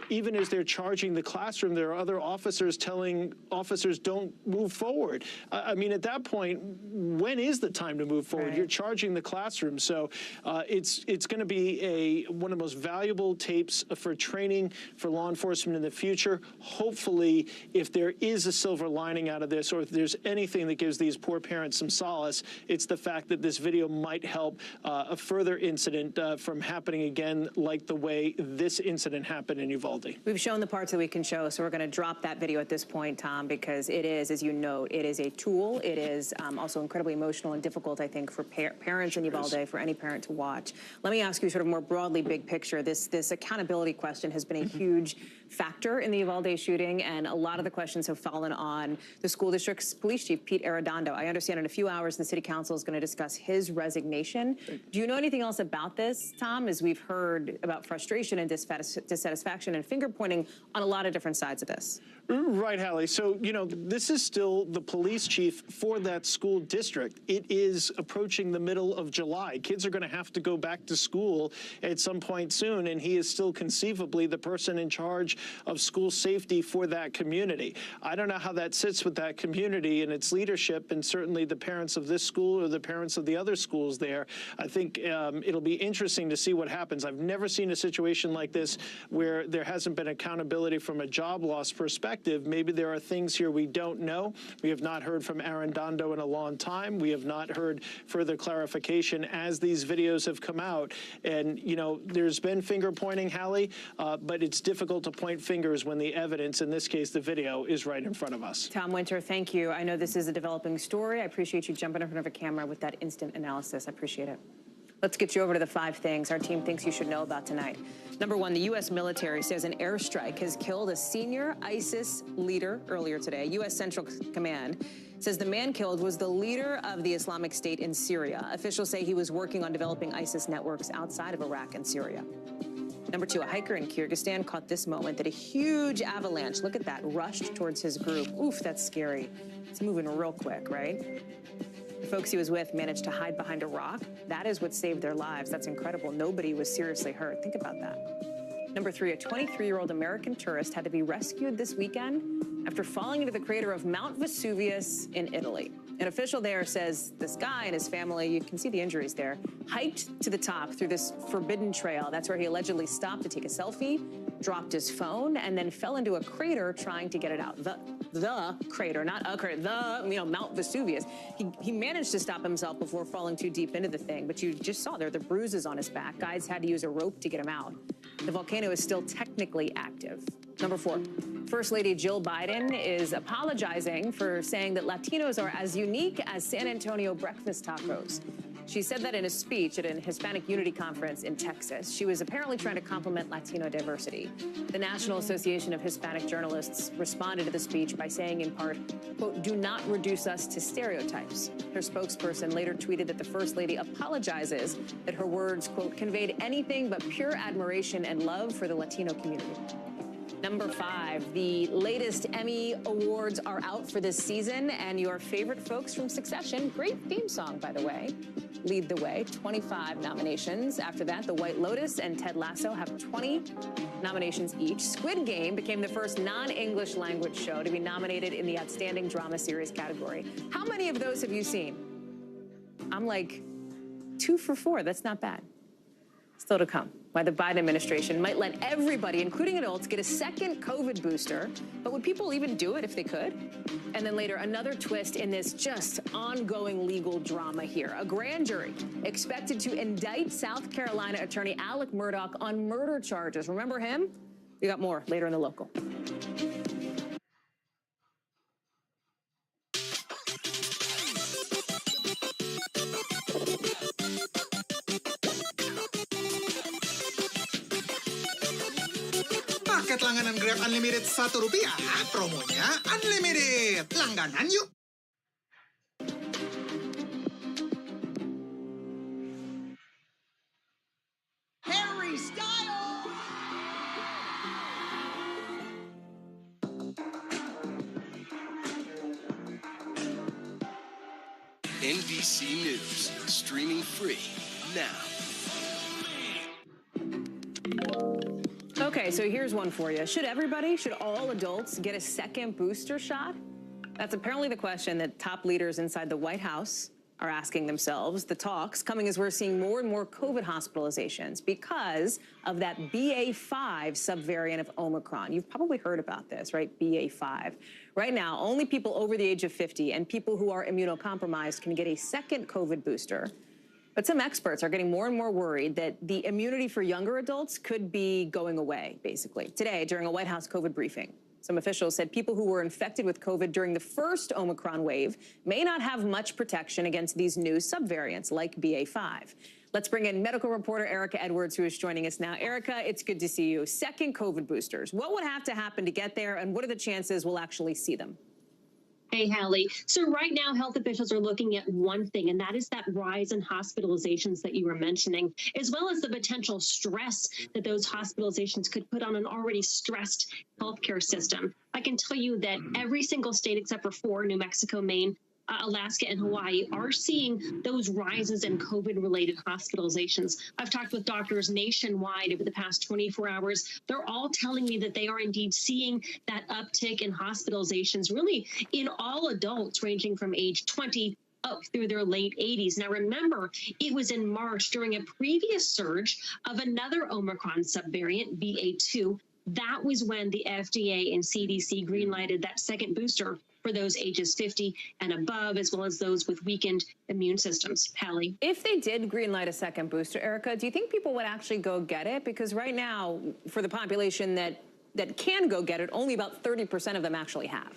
even as they're charging the classroom, there are other officers telling officers don't move forward. I mean, at that point, when is the time to move forward? Right. You're charging the classroom. So it's going to be one of the most valuable tapes for training for law enforcement in the future. Hopefully, if there is a silver lining out of this, or if there's anything that gives these poor parents some solace, it's the fact that this video might help a further incident from happening again, like the way this incident happened in Uvalde. We've shown the parts that we can show, so we're going to drop that video at this point, Tom, because it is, as you note, it is a tool. It is also incredibly emotional and difficult, I think, for parents in Uvalde, for any parent to watch. Let me ask you sort of more broadly, big picture. This accountability question has been a huge factor in the Uvalde shooting, and a lot of the questions have fallen on the school district's police chief, Pete Arredondo. I understand in a few hours the city council is going to discuss his resignation. Do you know anything else about this, Tom, as we've heard about frustration and dissatisfaction and finger pointing on a lot of different sides of this? Right, Hallie. So, you know, this is still the police chief for that school district. It is approaching the middle of July. Kids are going to have to go back to school at some point soon, and he is still conceivably the person in charge of school safety for that community. I don't know how that sits with that community and its leadership, and certainly the parents of this school or the parents of the other schools there. I think it'll be interesting to see what happens. I've never seen a situation like this where there hasn't been accountability from a job loss perspective. Maybe there are things here we don't know. We have not heard from Arredondo in a long time. We have not heard further clarification as these videos have come out. And, you know, there's been finger pointing, Hallie, but it's difficult to point fingers when the evidence, in this case, the video, is right in front of us. Tom Winter, thank you. I know this is a developing story. I appreciate you jumping in front of a camera with that instant analysis. I appreciate it. Let's get you over to the 5 things our team thinks you should know about tonight. Number 1, the U.S. military says an airstrike has killed a senior ISIS leader earlier today. U.S. Central Command says the man killed was the leader of the Islamic State in Syria. Officials say he was working on developing ISIS networks outside of Iraq and Syria. Number 2, a hiker in Kyrgyzstan caught this moment that a huge avalanche, look at that, rushed towards his group. Oof, that's scary. It's moving real quick, right? The folks he was with managed to hide behind a rock. That is what saved their lives. That's incredible. Nobody was seriously hurt. Think about that. Number 3, a 23-year-old American tourist had to be rescued this weekend after falling into the crater of Mount Vesuvius in Italy. An official there says this guy and his family, you can see the injuries there, hiked to the top through this forbidden trail. That's where he allegedly stopped to take a selfie, dropped his phone, and then fell into a crater trying to get it out. The crater, not a crater, Mount Vesuvius. He managed to stop himself before falling too deep into the thing, but you just saw there the bruises on his back. Guides had to use a rope to get him out. The volcano is still technically active. Number 4, First Lady Jill Biden is apologizing for saying that Latinos are as unique as San Antonio breakfast tacos. She said that in a speech at an Hispanic Unity Conference in Texas. She was apparently trying to compliment Latino diversity. The National Association of Hispanic Journalists responded to the speech by saying in part, quote, "Do not reduce us to stereotypes." Her spokesperson later tweeted that the First Lady apologizes that her words, quote, "conveyed anything but pure admiration and love for the Latino community." Number 5, the latest Emmy Awards are out for this season, and your favorite folks from Succession, great theme song, by the way, lead the way. 25 nominations. After that, The White Lotus and Ted Lasso have 20 nominations each. Squid Game became the first non-English language show to be nominated in the Outstanding Drama Series category. How many of those have you seen? I'm like 2 for 4. That's not bad. Still to come, why the Biden administration might let everybody, including adults, get a second COVID booster. But would people even do it if they could? And then later, another twist in this just ongoing legal drama here. A grand jury expected to indict South Carolina attorney Alec Murdaugh on murder charges. Remember him? We got more later in the local. Paket langganan Grab Unlimited Rp1, promonya Unlimited. Langganan yuk! Harry Styles! NBC News, streaming free now. Okay, so here's one for you. Should all adults get a second booster shot? That's apparently the question that top leaders inside the White House are asking themselves. The talks coming as we're seeing more and more COVID hospitalizations because of that BA.5 subvariant of Omicron. You've probably heard about this, right? BA.5. Right now, only people over the age of 50 and people who are immunocompromised can get a second COVID booster. But some experts are getting more and more worried that the immunity for younger adults could be going away, basically. Today, during a White House COVID briefing, Some officials said people who were infected with COVID during the first Omicron wave may not have much protection against these new subvariants like BA.5. Let's bring in medical reporter Erica Edwards, who is joining us now. Erica, it's good to see you. Second COVID boosters. What would have to happen to get there, and what are the chances we'll actually see them? Hey, Hallie. So right now, health officials are looking at one thing, and that is that rise in hospitalizations that you were mentioning, as well as the potential stress that those hospitalizations could put on an already stressed healthcare system. I can tell you that every single state except for 4, New Mexico, Maine, Alaska, and Hawaii, are seeing those rises in COVID-related hospitalizations. I've talked with doctors nationwide over the past 24 hours. They're all telling me that they are indeed seeing that uptick in hospitalizations, really in all adults ranging from age 20 up through their late 80s. Now, remember, it was in March during a previous surge of another Omicron subvariant, BA.2. That was when the FDA and CDC greenlighted that second booster for those ages 50 and above, as well as those with weakened immune systems. Hallie? If they did greenlight a second booster, Erica, do you think people would actually go get it? Because right now, for the population that can go get it, only about 30% of them actually have.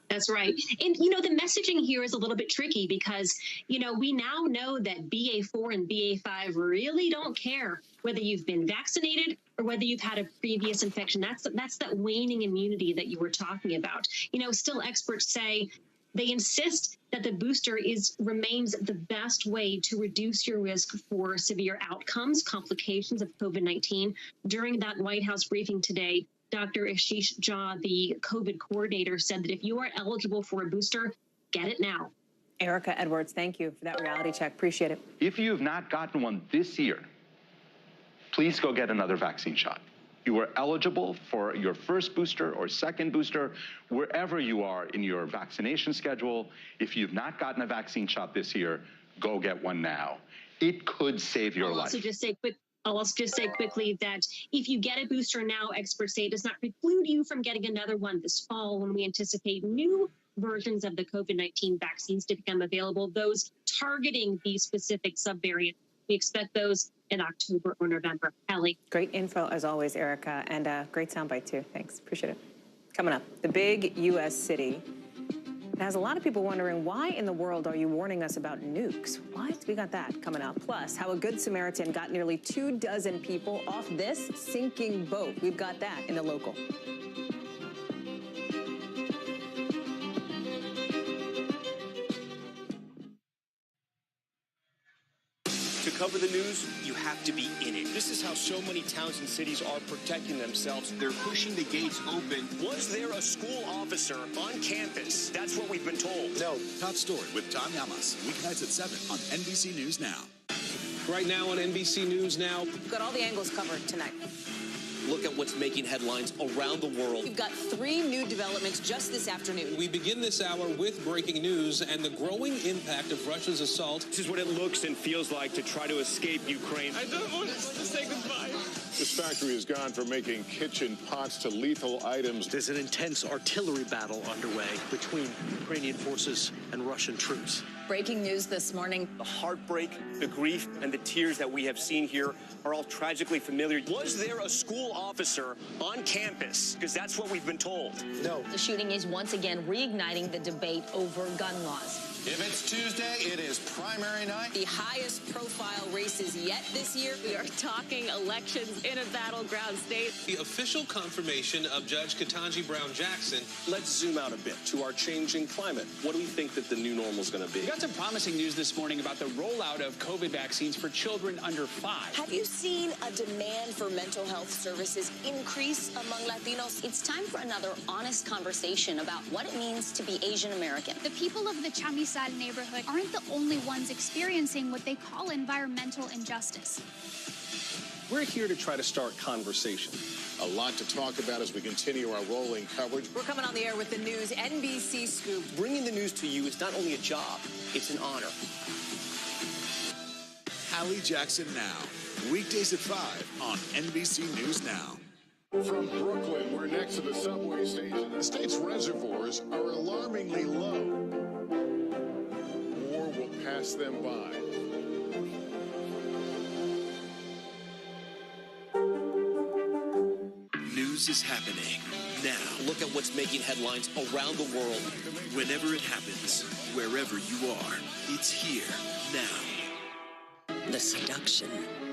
That's right. And, you know, the messaging here is a little bit tricky because, you know, we now know that BA.4 and BA.5 really don't care whether you've been vaccinated or whether you've had a previous infection. That's that waning immunity that you were talking about. You know, still experts say they insist that the booster remains the best way to reduce your risk for severe outcomes, complications of COVID-19. During that White House briefing today, Dr. Ashish Jha, the COVID coordinator, said that if you are eligible for a booster, get it now. Erica Edwards, thank you for that reality check. Appreciate it. If you have not gotten one this year, please go get another vaccine shot. You are eligible for your first booster or second booster, wherever you are in your vaccination schedule. If you've not gotten a vaccine shot this year, go get one now. It could save your life. I'll also just say quickly that if you get a booster now, experts say it does not preclude you from getting another one this fall when we anticipate new versions of the COVID-19 vaccines to become available, those targeting these specific subvariants. We expect those in October or November. Hallie? Great info, as always, Erica, and great soundbite, too. Thanks. Appreciate it. Coming up, the big U.S. city has a lot of people wondering, why in the world are you warning us about nukes? What? We got that coming up. Plus, how a Good Samaritan got nearly 24 people off this sinking boat. We've got that in the local. To cover the news, you have to be in it. This is how so many towns and cities are protecting themselves. They're pushing the gates open. Was there a school officer on campus? That's what we've been told. No. Top story with Tom Llamas. Weeknights at 7 on NBC News Now. Right now on NBC News Now. We've got all the angles covered tonight. Look at what's making headlines around the world. We've got 3 new developments just this afternoon. We begin this hour with breaking news and the growing impact of Russia's assault. This is what it looks and feels like to try to escape Ukraine. I don't want us to say goodbye. This factory has gone from making kitchen pots to lethal items. There's an intense artillery battle underway between Ukrainian forces and Russian troops. Breaking news this morning. The heartbreak, the grief, and the tears that we have seen here are all tragically familiar. Was there a school officer on campus? Because that's what we've been told. No. The shooting is once again reigniting the debate over gun laws. If it's Tuesday, it is primary night. The highest profile races yet this year. We are talking elections in a battleground state. The official confirmation of Judge Ketanji Brown Jackson. Let's zoom out a bit to our changing climate. What do we think that the new normal is going to be? We got some promising news this morning about the rollout of COVID vaccines for children under 5. Have you seen a demand for mental health services increase among Latinos? It's time for another honest conversation about what it means to be Asian American. The people of the Chamizal neighborhood aren't the only ones experiencing what they call environmental injustice. We're here to try to start conversation. A lot to talk about as we continue our rolling coverage. We're coming on the air with the news NBC Scoop. Bringing the news to you is not only a job, it's an honor. Hallie Jackson Now. Weekdays at 5 on NBC News Now. From Brooklyn, we're next to the subway station. The state's reservoirs are alarmingly low. War will pass them by. News news is happening now. Look at what's making headlines around the world. Whenever it happens, wherever you are, it's here now. The Seduction,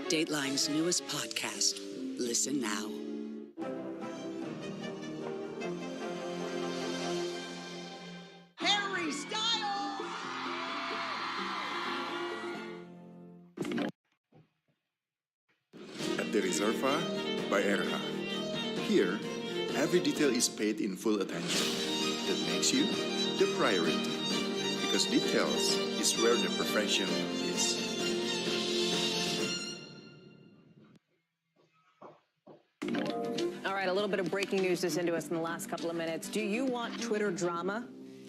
Dateline's newest podcast. Listen now. Harry Styles! At the Reserva by Erha. Here, every detail is paid in full attention. That makes you the priority. Because details is where the perfection is. All right, a little bit of breaking news to send to us in the last couple of minutes. Do you want Twitter drama?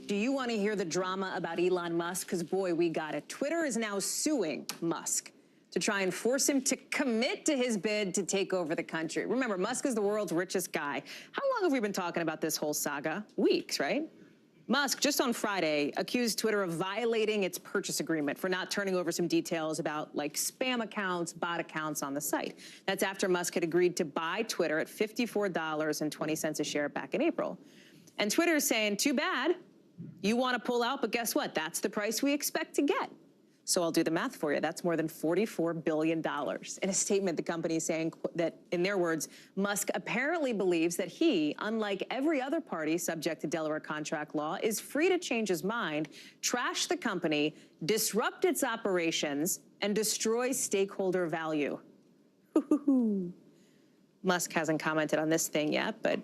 Do you want to hear the drama about Elon Musk? Because, boy, we got it. Twitter is now suing Musk to try and force him to commit to his bid to take over the country. Remember, Musk is the world's richest guy. How long have we been talking about this whole saga? Weeks, right? Musk, just on Friday, accused Twitter of violating its purchase agreement for not turning over some details about, like, spam accounts, bot accounts on the site. That's after Musk had agreed to buy Twitter at $54.20 a share back in April. And Twitter is saying, too bad. You want to pull out, but guess what? That's the price we expect to get. So I'll do the math for you. That's more than $44 billion. In a statement, the company is saying that, in their words, Musk apparently believes that he, unlike every other party subject to Delaware contract law, is free to change his mind, trash the company, disrupt its operations, and destroy stakeholder value. Musk hasn't commented on this thing yet, but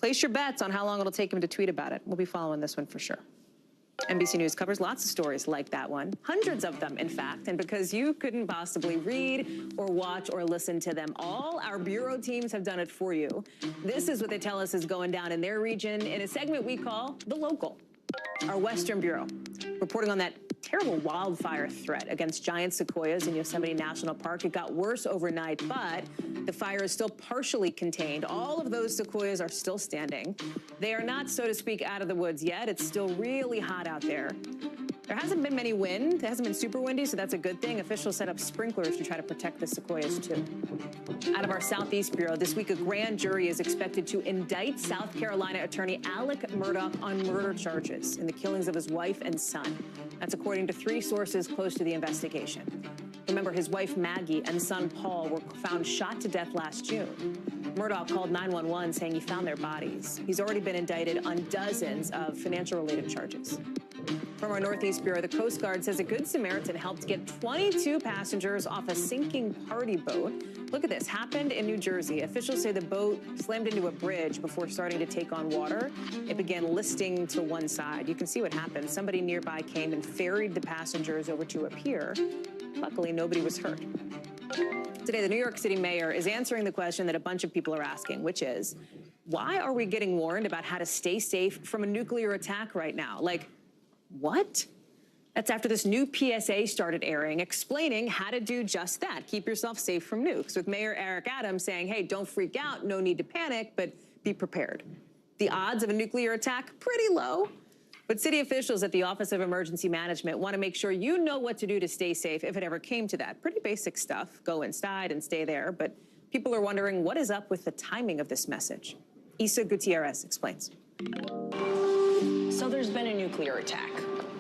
place your bets on how long it'll take him to tweet about it. We'll be following this one for sure. NBC News covers lots of stories like that one, hundreds of them, in fact. And because you couldn't possibly read or watch or listen to them all, our bureau teams have done it for you. This is what they tell us is going down in their region in a segment we call The Local. Our Western Bureau reporting on that terrible wildfire threat against giant sequoias in Yosemite National Park. It got worse overnight, but the fire is still partially contained. All of those sequoias are still standing. They are not, so to speak, out of the woods yet. It's still really hot out there. There hasn't been many wind. It hasn't been super windy, so that's a good thing. Officials set up sprinklers to try to protect the sequoias, too. Out of our Southeast Bureau, this week a grand jury is expected to indict South Carolina attorney Alec Murdaugh on murder charges in the killings of his wife and son. That's according to 3 sources close to the investigation. Remember, his wife Maggie and son Paul were found shot to death last June. Murdaugh called 911 saying he found their bodies. He's already been indicted on dozens of financial-related charges. From our Northeast Bureau, the Coast Guard says a Good Samaritan helped get 22 passengers off a sinking party boat. Look at this, happened in New Jersey. Officials say the boat slammed into a bridge before starting to take on water. It began listing to one side. You can see what happened. Somebody nearby came and ferried the passengers over to a pier. Luckily, nobody was hurt. Today, the New York City mayor is answering the question that a bunch of people are asking, which is, why are we getting warned about how to stay safe from a nuclear attack right now? Like, what? That's after this new PSA started airing, explaining how to do just that. Keep yourself safe from nukes, with Mayor Eric Adams saying, hey, don't freak out, no need to panic, but be prepared. The odds of a nuclear attack, pretty low. But city officials at the Office of Emergency Management want to make sure you know what to do to stay safe if it ever came to that. Pretty basic stuff. Go inside and stay there. But people are wondering what is up with the timing of this message. Isa Gutierrez explains. So there's been a nuclear attack.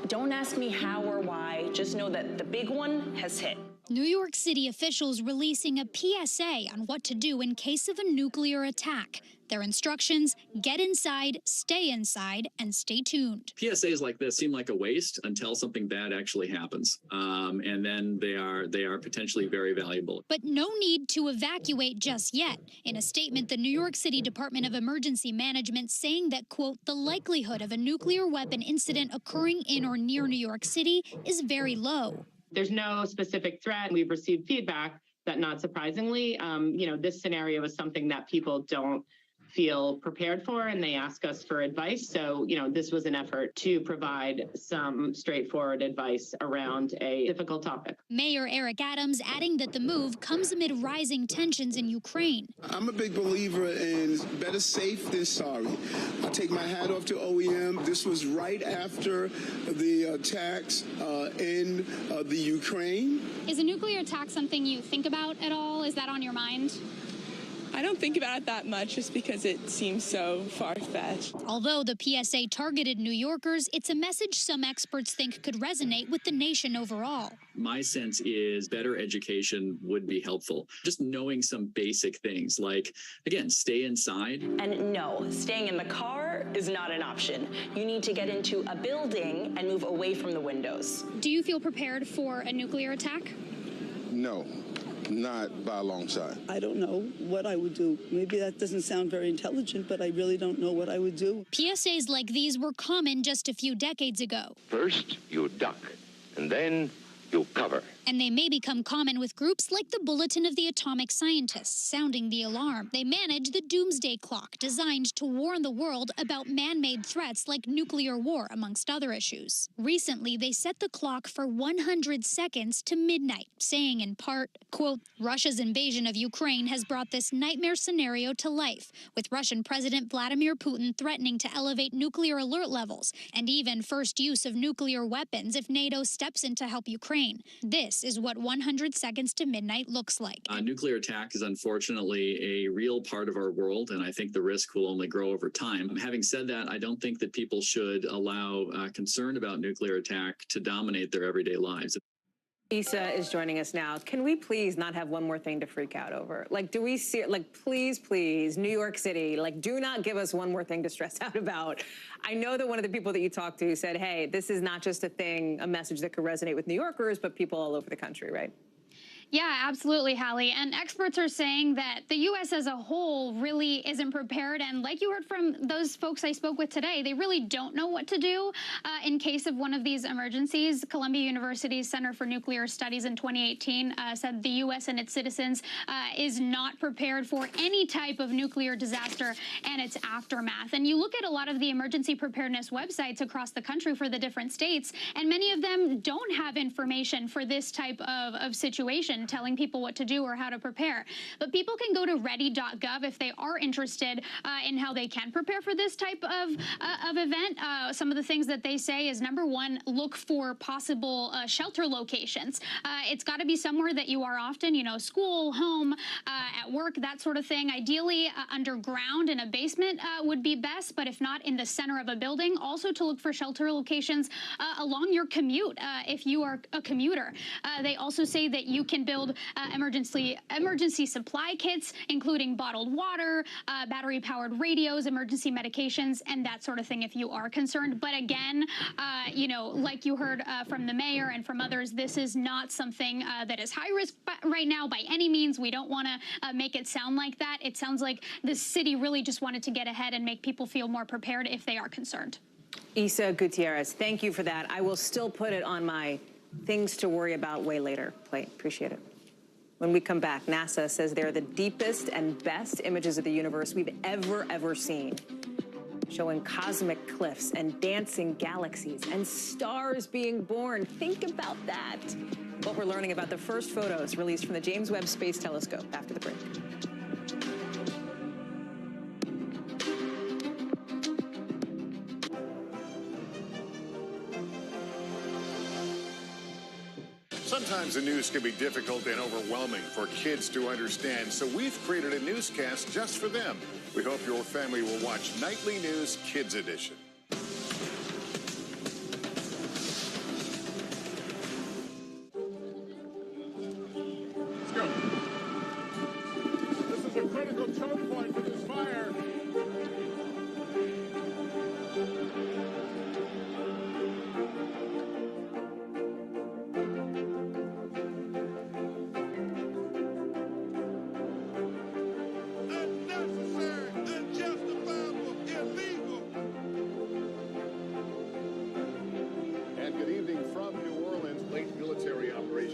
Don't ask me how or why. Just know that the big one has hit. New York City officials releasing a PSA on what to do in case of a nuclear attack. Their instructions: get inside, and stay tuned. PSAs like this seem like a waste until something bad actually happens. And then they are potentially very valuable. But no need to evacuate just yet. In a statement, the New York City Department of Emergency Management saying that, quote, the likelihood of a nuclear weapon incident occurring in or near New York City is very low. There's no specific threat. We've received feedback that, not surprisingly, this scenario is something that people don't feel prepared for, and they ask us for advice. So, this was an effort to provide some straightforward advice around a difficult topic. Mayor Eric Adams adding that the move comes amid rising tensions in Ukraine. I'm a big believer in better safe than sorry. I take my hat off to OEM. This was right after the attacks in the Ukraine. Is a nuclear attack something you think about at all? Is that on your mind? I don't think about it that much just because it seems so far-fetched. Although the PSA targeted New Yorkers, it's a message some experts think could resonate with the nation overall. My sense is better education would be helpful. Just knowing some basic things like, again, stay inside. And no, staying in the car is not an option. You need to get into a building and move away from the windows. Do you feel prepared for a nuclear attack? No, not by a long shot. I don't know what I would do. Maybe that doesn't sound very intelligent, but I really don't know what I would do. PSAs like these were common just a few decades ago. First, you duck, and then you cover. And they may become common with groups like the Bulletin of the Atomic Scientists, sounding the alarm. They manage the doomsday clock, designed to warn the world about man-made threats like nuclear war, amongst other issues. Recently, they set the clock for 100 seconds to midnight, saying in part, quote, Russia's invasion of Ukraine has brought this nightmare scenario to life, with Russian President Vladimir Putin threatening to elevate nuclear alert levels, and even first use of nuclear weapons if NATO steps in to help Ukraine. This is what 100 seconds to midnight looks like. Nuclear attack is unfortunately a real part of our world, and I think the risk will only grow over time. Having said that, I don't think that people should allow concern about nuclear attack to dominate their everyday lives. Issa is joining us now. Can we please not have one more thing to freak out over? Like, do we see, like, please, New York City, like, do not give us one more thing to stress out about. I know that one of the people that you talked to said, hey, this is not just a message that could resonate with New Yorkers, but people all over the country, right? Yeah, absolutely, Hallie. And experts are saying that the U.S. as a whole really isn't prepared. And like you heard from those folks I spoke with today, they really don't know what to do in case of one of these emergencies. Columbia University's Center for Nuclear Studies in 2018 said the U.S. and its citizens is not prepared for any type of nuclear disaster and its aftermath. And you look at a lot of the emergency preparedness websites across the country for the different states, and many of them don't have information for this type of situation, telling people what to do or how to prepare. But people can go to ready.gov if they are interested in how they can prepare for this type of event. Some of the things that they say is, number one, look for possible shelter locations. It's got to be somewhere that you are often, you know, school, home, at work, that sort of thing. Ideally, underground in a basement would be best, but if not, in the center of a building. Also to look for shelter locations along your commute if you are a commuter. They also say that you can build emergency supply kits, including bottled water, battery-powered radios, emergency medications, and that sort of thing if you are concerned. But again, you know, like you heard from the mayor and from others, this is not something that is high risk right now by any means. We don't want to make it sound like that. It sounds like the city really just wanted to get ahead and make people feel more prepared if they are concerned. Issa Gutierrez, thank you for that. I will still put it on my things to worry about way later plate. Appreciate it. When we come back, NASA says they're the deepest and best images of the universe we've ever seen, showing cosmic cliffs and dancing galaxies and stars being born. Think about that. What we're learning about the first photos released from the James Webb Space Telescope after the break. Sometimes the news can be difficult and overwhelming for kids to understand, so we've created a newscast just for them. We hope your family will watch Nightly News Kids Edition. Let's go. This is a critical choke point for this fire.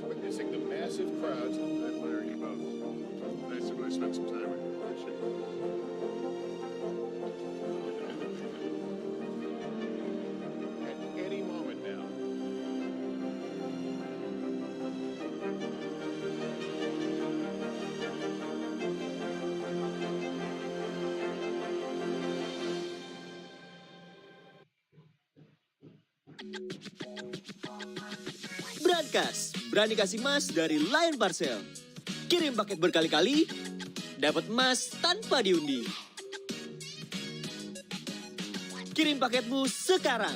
Witnessing the massive crowds. I admire you both. Nice to really spend some time with you. Appreciate it. At any moment now. Brankas, berani kasih mas dari Lion Parcel. Kirim paket berkali-kali, dapat emas tanpa diundi. Kirim paketmu sekarang.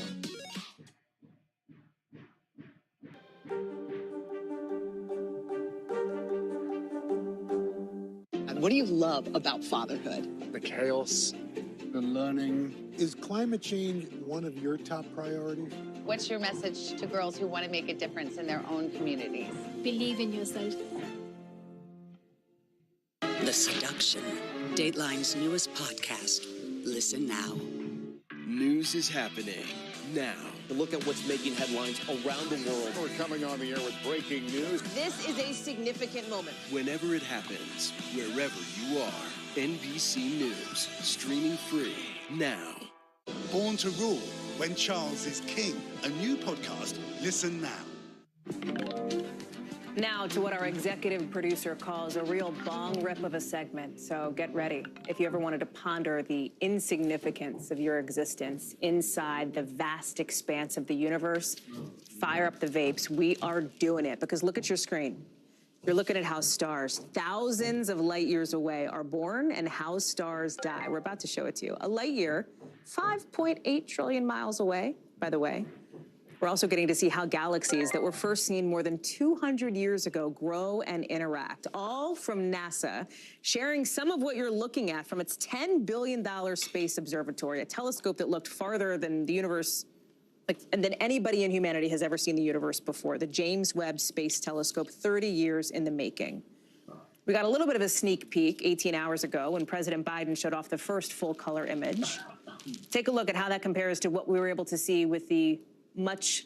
And what do you love about fatherhood? The chaos, the learning. Is climate change one of your top priorities? What's your message to girls who want to make a difference in their own communities? Believe in yourself. The Seduction, Dateline's newest podcast. Listen now. News is happening now. Look at what's making headlines around the world. We're coming on the air with breaking news. This is a significant moment. Whenever it happens, wherever you are, NBC News, streaming free now. Born to Rule, When Charles is King. A new podcast. Listen now. Now to what our executive producer calls a real bong rip of a segment. So get ready. If you ever wanted to ponder the insignificance of your existence inside the vast expanse of the universe, fire up the vapes. We are doing it, because look at your screen. You're looking at how stars thousands of light years away are born and how stars die. We're about to show it to you. A light year, 5.8 trillion miles away, by the way. We're also getting to see how galaxies that were first seen more than 200 years ago grow and interact, all from NASA, sharing some of what you're looking at from its $10 billion space observatory, a telescope that looked farther than the universe, and than anybody in humanity has ever seen the universe before. The James Webb Space Telescope, 30 years in the making. We got a little bit of a sneak peek 18 hours ago when President Biden showed off the first full-color image. Take a look at how that compares to what we were able to see with the much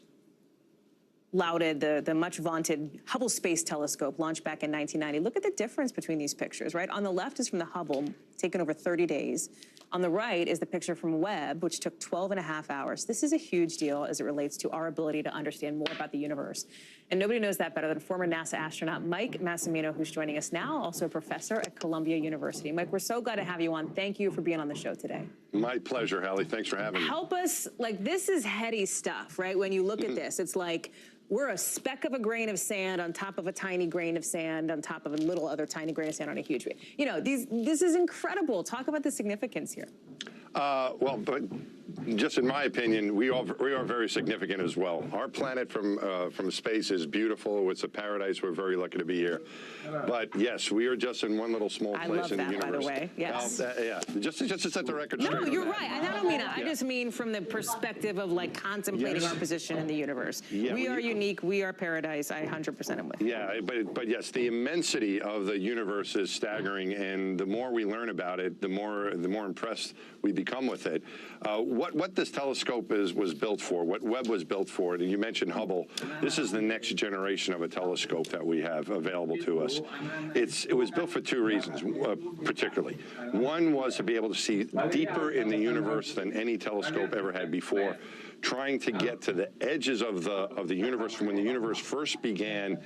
lauded, the much vaunted Hubble Space Telescope launched back in 1990. Look at the difference between these pictures, right? On the left is from the Hubble, taken over 30 days. On the right is the picture from Webb, which took 12.5 hours. This is a huge deal as it relates to our ability to understand more about the universe. And nobody knows that better than former NASA astronaut Mike Massimino, who's joining us now, also a professor at Columbia University. Mike, we're so glad to have you on. Thank you for being on the show today. My pleasure, Hallie. Thanks for having me. Help us, like, this is heady stuff, right? When you look at this, it's like we're a speck of a grain of sand on top of a tiny grain of sand on top of a little other tiny grain of sand on a huge, you know, this is incredible. Talk about the significance here. Well, but just in my opinion, we are very significant as well. Our planet from space is beautiful. It's a paradise. We're very lucky to be here. But yes, we are just in one little small place in the universe. I love that, by the way. Yes. Yeah. Just to set the record straight. No, you're right. I don't mean that. I just mean from the perspective of like contemplating our position in the universe. Yeah, we are unique. We are paradise. I 100% am with you. Yeah, but yes, the immensity of the universe is staggering, and the more we learn about it, the more impressed we become with it. What this telescope was built for, what Webb was built for, and you mentioned Hubble, this is the next generation of a telescope that we have available to us. It was built for two reasons, particularly. One was to be able to see deeper in the universe than any telescope ever had before, trying to get to the edges of the universe from when the universe first began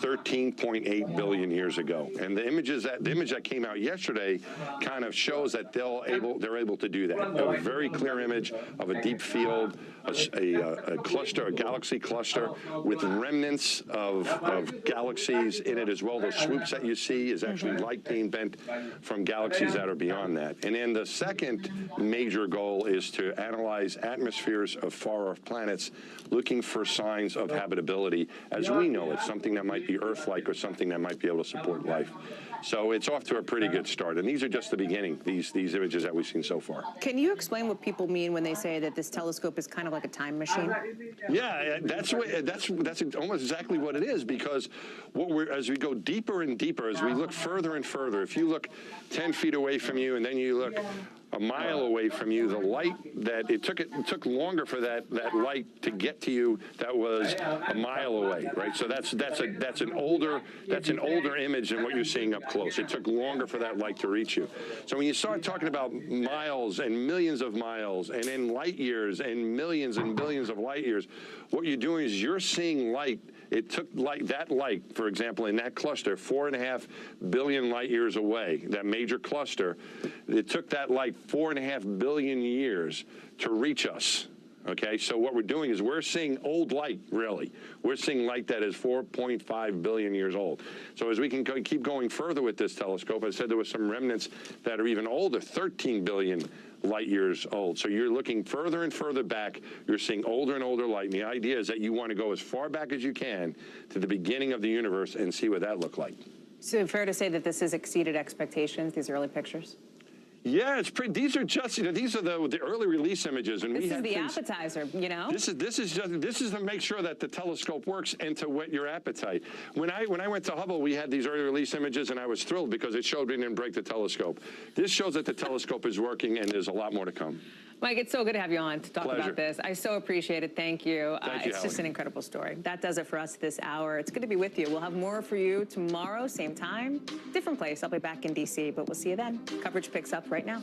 13.8 billion years ago. And the image that came out yesterday kind of shows that they're able to do that. A very clear image of a deep field, a cluster, a galaxy cluster with remnants of galaxies in it as well. Those swoops that you see is actually light being bent from galaxies that are beyond that. And then the second major goal is to analyze atmospheres of far-off planets, looking for signs of habitability as we know it, something that might be Earth-like or something that might be able to support life. So it's off to a pretty good start. And these are just the beginning, these images that we've seen so far. Can you explain what people mean when they say that this telescope is kind of like a time machine? Yeah, that's almost exactly what it is, because as we go deeper and deeper, as we look further and further, if you look 10 feet away from you and then you look a mile away from you, the light that it took longer for that light to get to you that was a mile away, right? So that's an older image than what you're seeing up close. It took longer for that light to reach you. So when you start talking about miles and millions of miles and then light years and millions and billions of light years, what you're doing is you're seeing light. It took that light, for example, in that cluster, 4.5 billion light years away, that major cluster, it took that light 4.5 billion years to reach us. Okay, so what we're doing is we're seeing old light, really. We're seeing light that is 4.5 billion years old. So as we can keep going further with this telescope, I said there were some remnants that are even older, 13 billion light years old. So you're looking further and further back. You're seeing older and older light. And the idea is that you want to go as far back as you can to the beginning of the universe and see what that looked like. So fair to say that this has exceeded expectations, these early pictures? Yeah, it's pretty. These are just, these are the early release images, and this we is had the things, appetizer, you know. This is to make sure that the telescope works and to whet your appetite. When I went to Hubble, we had these early release images, and I was thrilled because it showed we didn't break the telescope. This shows that the telescope is working, and there's a lot more to come. Mike, it's so good to have you on to talk Pleasure. about this. I so appreciate it. Thank you. Thank you, it's just Hallie. an incredible story. That does it for us this hour. It's good to be with you. We'll have more for you tomorrow, same time, different place. I'll be back in D.C., but we'll see you then. Coverage picks up right now.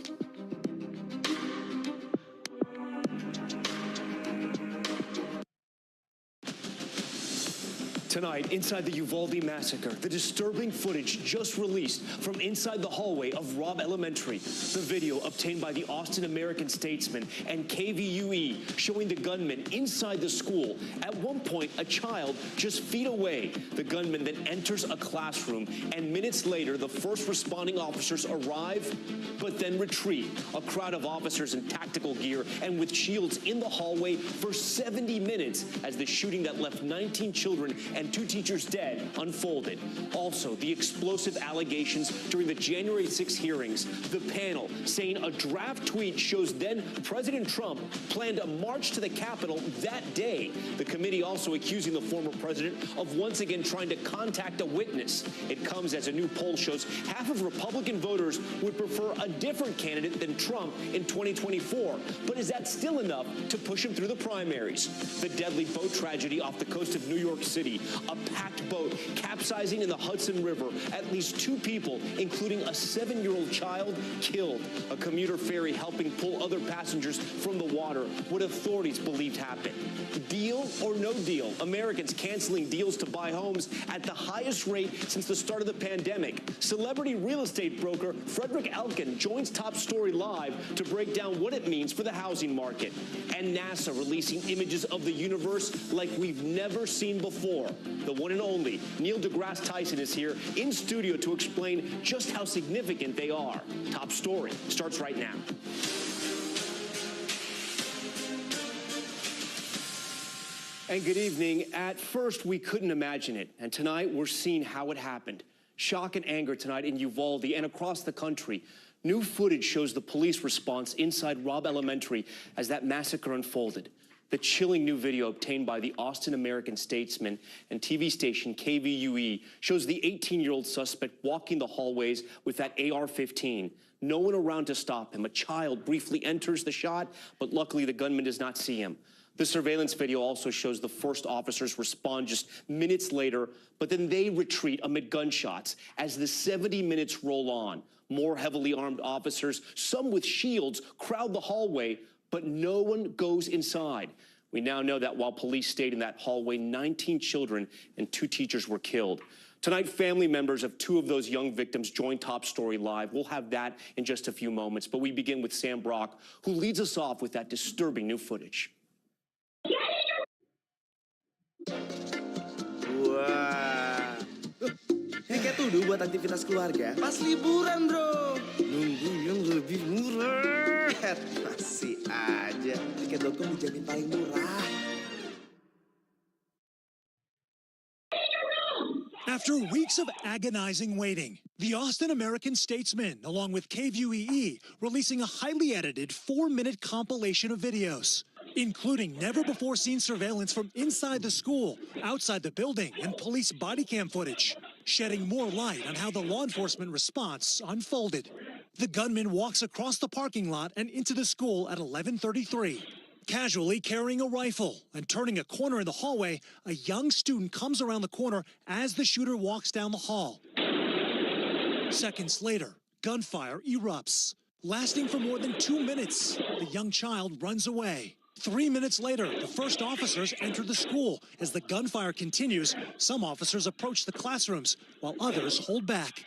Tonight, inside the Uvalde massacre, the disturbing footage just released from inside the hallway of Robb Elementary. The video obtained by the Austin American-Statesman and KVUE showing the gunman inside the school. At one point, a child just feet away. The gunman then enters a classroom, and minutes later, the first responding officers arrive, but then retreat. A crowd of officers in tactical gear and with shields in the hallway for 70 minutes as the shooting that left 19 children and 2 teachers dead unfolded. Also, the explosive allegations during the January 6 hearings. The panel saying a draft tweet shows then President Trump planned a march to the Capitol that day. The committee also accusing the former president of once again trying to contact a witness. It comes as a new poll shows half of Republican voters would prefer a different candidate than Trump in 2024. But is that still enough to push him through the primaries? The deadly boat tragedy off the coast of New York City. A packed boat capsizing in the Hudson River. At least 2 people, including a 7-year-old child, killed. A commuter ferry helping pull other passengers from the water. What authorities believed happened. Deal or no deal? Americans canceling deals to buy homes at the highest rate since the start of the pandemic. Celebrity real estate broker Frederick Elkin joins Top Story Live to break down what it means for the housing market. And NASA releasing images of the universe like we've never seen before. The one and only Neil deGrasse Tyson is here in studio to explain just how significant they are. Top Story starts right now. And good evening. At first, we couldn't imagine it. And tonight, we're seeing how it happened. Shock and anger tonight in Uvalde and across the country. New footage shows the police response inside Robb Elementary as that massacre unfolded. The chilling new video obtained by the Austin American-Statesman and TV station KVUE shows the 18-year-old suspect walking the hallways with that AR-15. No one around to stop him. A child briefly enters the shot, but luckily the gunman does not see him. The surveillance video also shows the first officers respond just minutes later, but then they retreat amid gunshots as the 70 minutes roll on. More heavily armed officers, some with shields, crowd the hallway, but no one goes inside. We now know that while police stayed in that hallway, 19 children and 2 teachers were killed. Tonight, family members of 2 of those young victims join Top Story Live. We'll have that in just a few moments, but we begin with Sam Brock, who leads us off with that disturbing new footage. Wah. Yang kayak tuh buat aktivitas keluarga pas liburan, bro. Nunggu yang lebih murah. Masih aja. Tiket.com dijamin paling murah. After weeks of agonizing waiting, the Austin American-Statesman, along with KVUE, releasing a highly edited 4-minute compilation of videos, including never-before-seen surveillance from inside the school, outside the building, and police body cam footage, shedding more light on how the law enforcement response unfolded. The gunman walks across the parking lot and into the school at 11:33. Casually carrying a rifle and turning a corner in the hallway, a young student comes around the corner as the shooter walks down the hall. Seconds later, gunfire erupts, lasting for more than 2 minutes. The young child runs away. 3 minutes later, the first officers enter the school. As the gunfire continues, some officers approach the classrooms, while others hold back.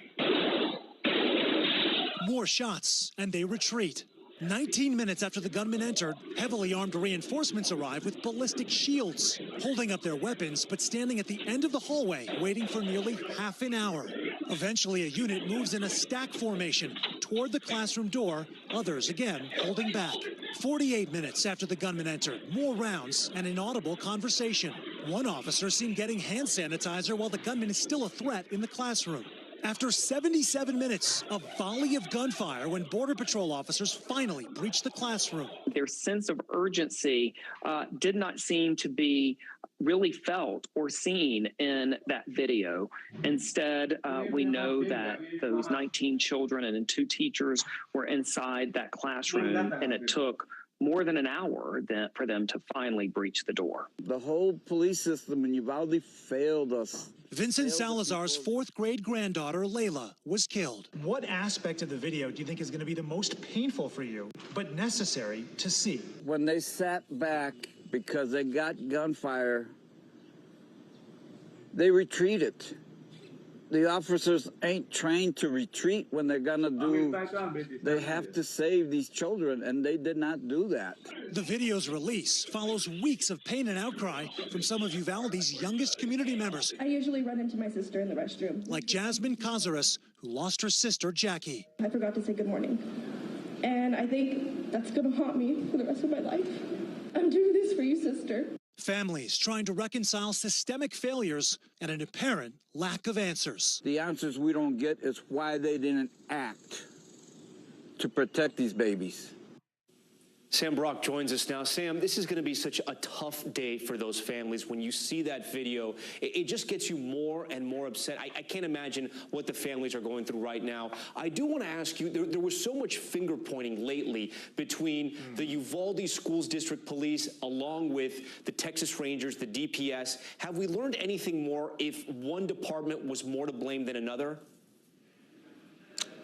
More shots, and they retreat. 19 minutes after the gunman entered, heavily armed reinforcements arrived with ballistic shields, holding up their weapons but standing at the end of the hallway, waiting for nearly half an hour. Eventually, a unit moves in a stack formation toward the classroom door, others again holding back. 48 minutes after the gunman entered, more rounds and inaudible conversation. One officer seen getting hand sanitizer while the gunman is still a threat in the classroom. After 77 minutes, a volley of gunfire when Border Patrol officers finally breached the classroom. Their sense of urgency did not seem to be really felt or seen in that video. Instead, we know that those 19 children and 2 teachers were inside that classroom, and it took more than an hour for them to finally breach the door. The whole police system in Uvalde failed us. Vincent Salazar's 4th grade granddaughter, Layla, was killed. What aspect of the video do you think is going to be the most painful for you, but necessary to see? When they sat back because they got gunfire, they retreated. The officers ain't trained to retreat when they're gonna they have to save these children, and they did not do that. The video's release follows weeks of pain and outcry from some of Uvalde's youngest community members. I usually run into my sister in the restroom. Like Jasmine Cazares, who lost her sister, Jackie. I forgot to say good morning. And I think that's gonna haunt me for the rest of my life. I'm doing this for you, sister. Families trying to reconcile systemic failures and an apparent lack of answers. The answers we don't get is why they didn't act to protect these babies. Sam Brock joins us now. Sam, this is going to be such a tough day for those families. When you see that video, it just gets you more and more upset. I can't imagine what the families are going through right now. I do want to ask you, there was so much finger pointing lately between the Uvalde Schools District Police along with the Texas Rangers, the DPS. Have we learned anything more if one department was more to blame than another?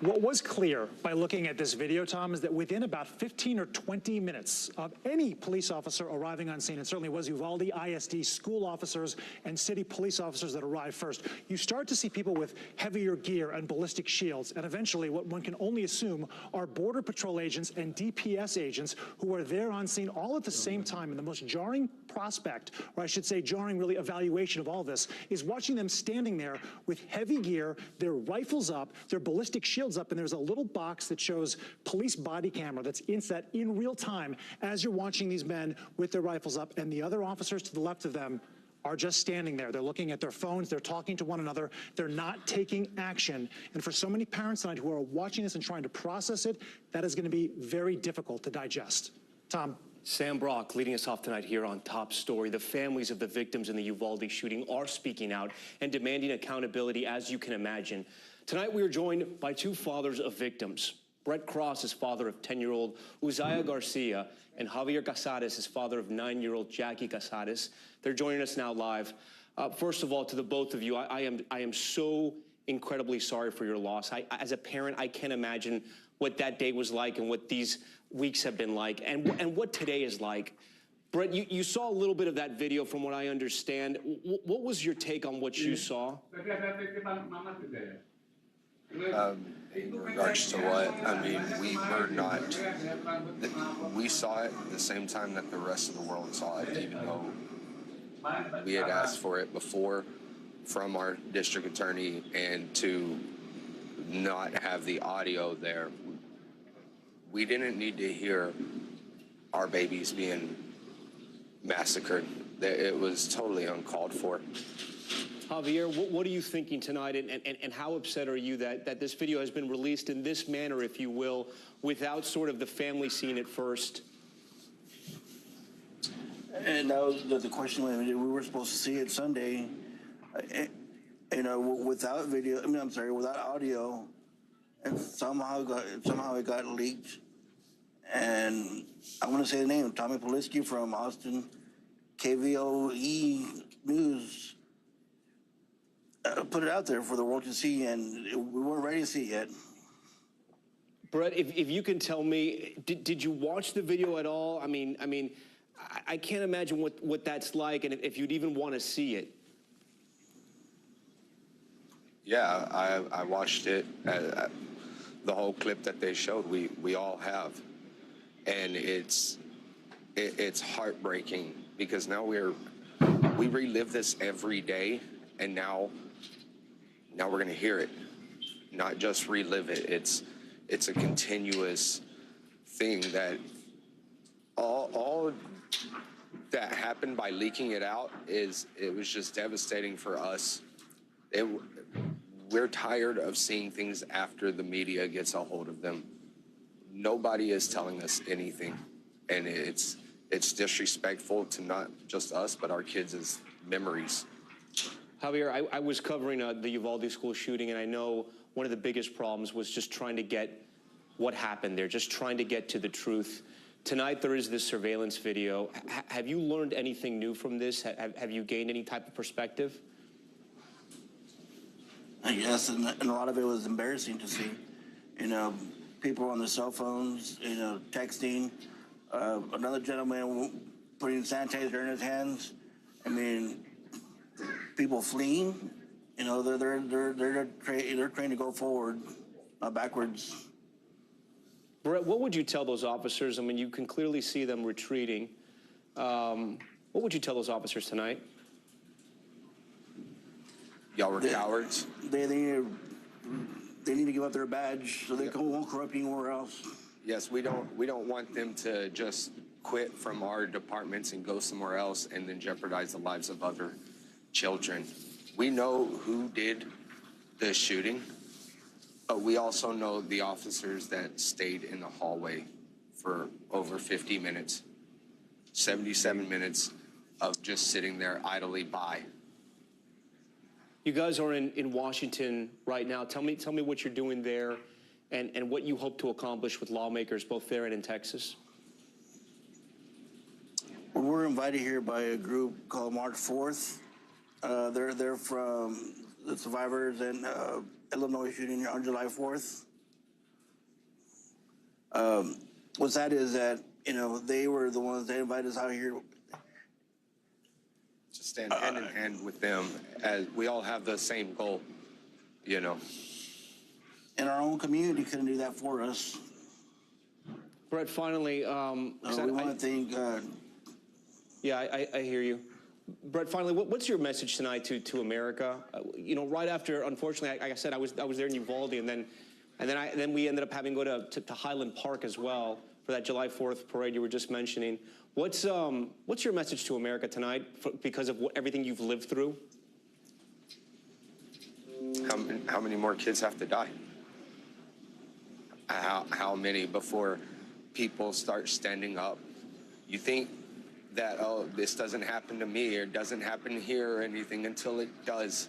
What was clear by looking at this video, Tom, is that within about 15 or 20 minutes of any police officer arriving on scene, and certainly was Uvalde ISD school officers and city police officers that arrived first, you start to see people with heavier gear and ballistic shields, and eventually what one can only assume are Border Patrol agents and DPS agents who are there on scene all at the same time. And the most jarring prospect, or I should say jarring really evaluation of all this, is watching them standing there with heavy gear, their rifles up, their ballistic shields up, and there's a little box that shows police body camera that's inset in real time as you're watching these men with their rifles up, and the other officers to the left of them are just standing there. They're looking at their phones, they're talking to one another, they're not taking action. And for so many parents tonight who are watching this and trying to process it, that is going to be very difficult to digest. Tom. Sam Brock leading us off tonight here on Top Story. The families of the victims in the Uvalde shooting are speaking out and demanding accountability, as you can imagine. Tonight we are joined by 2 fathers of victims. Brett Cross is father of 10-year-old Uzziah Garcia, and Javier Cazares is father of 9-year-old Jackie Cazares. They're joining us now live. First of all, to the both of you, I am so incredibly sorry for your loss. As a parent, I can't imagine what that day was like and what these weeks have been like, and what today is like. Brett, you saw a little bit of that video from what I understand. What was your take on what you saw? In regards to what, I mean, we saw it at the same time that the rest of the world saw it, even though we had asked for it before from our district attorney, and to not have the audio there. We didn't need to hear our babies being massacred. It was totally uncalled for. Javier, what are you thinking tonight, and how upset are you that this video has been released in this manner, if you will, without sort of the family seeing it first? And that was the question. I mean, we were supposed to see it Sunday, without video. I mean, I'm sorry, without audio, and somehow it got leaked. And I want to say the name, Tommy Poliski from Austin, KVOE News. Put it out there for the world to see, and we weren't ready to see it yet. Brett, if you can tell me, did you watch the video at all? I mean, I can't imagine what that's like, and if you'd even want to see it. Yeah, I watched it. The whole clip that they showed, we all have. and it's heartbreaking because now we relive this every day, and now we're going to hear it, not just relive it. It's a continuous thing that all that happened by leaking it out it was just devastating for us. We're tired of seeing things after the media gets a hold of them. Nobody is telling us anything, and it's disrespectful to not just us, but our kids' memories. Javier, I was covering the Uvalde school shooting, and I know one of the biggest problems was just trying to get what happened there, just trying to get to the truth. Tonight, there is this surveillance video. Have you learned anything new from this? Have you gained any type of perspective? Yes, and a lot of it was embarrassing to see. You know, people on their cell phones, you know, texting. Another gentleman putting sanitizer in his hands. I mean, people fleeing. You know, they're trained to go forward, not backwards. Brett, what would you tell those officers? I mean, you can clearly see them retreating. What would you tell those officers tonight? Y'all were cowards. They need to give up their badge so they won't corrupt anywhere else. Yes, we don't want them to just quit from our departments and go somewhere else and then jeopardize the lives of other children. We know who did the shooting, but we also know the officers that stayed in the hallway for over 50 minutes, 77 minutes of just sitting there idly by. You guys are in Washington right now. Tell me what you're doing there and what you hope to accomplish with lawmakers both there and in Texas. Well, we're invited here by a group called March 4th. They're from the survivors in Illinois shooting on July 4th. What's sad is that, you know, they were the ones that invited us out here. To stand hand in hand with them, as we all have the same goal, you know. And our own community couldn't do that for us. Brett, finally, we want to thank God. Yeah, I hear you. Brett, finally, what's your message tonight to America? You know, right after, unfortunately, like I said, I was there in Uvalde, and then we ended up having to go to Highland Park as well for that July 4th parade you were just mentioning. What's your message to America tonight because of everything you've lived through? How many more kids have to die? How many before people start standing up? You think that, oh, this doesn't happen to me or doesn't happen here or anything until it does.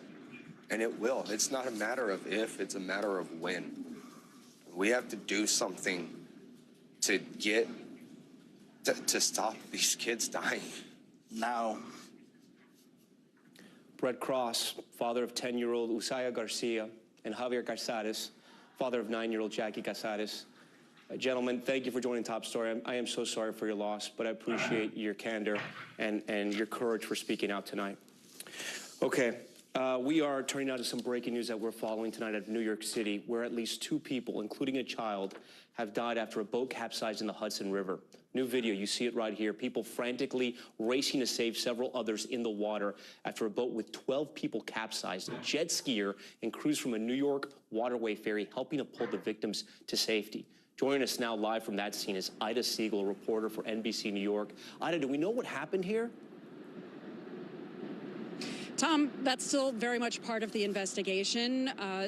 And it will. It's not a matter of if, it's a matter of when. We have to do something to get to stop these kids dying. Now. Brett Cross, father of 10-year-old Usaya Garcia, and Javier Casares, father of 9-year-old Jackie Casares. Gentlemen, thank you for joining Top Story. I am so sorry for your loss, but I appreciate your candor and your courage for speaking out tonight. Okay, we are turning now to some breaking news that we're following tonight out of New York City, where at least 2 people, including a child, have died after a boat capsized in the Hudson River. New video, you see it right here. People frantically racing to save several others in the water after a boat with 12 people capsized. A jet skier and crews from a New York waterway ferry helping to pull the victims to safety. Joining us now live from that scene is Ida Siegel, a reporter for NBC New York. Ida, do we know what happened here? Tom, that's still very much part of the investigation.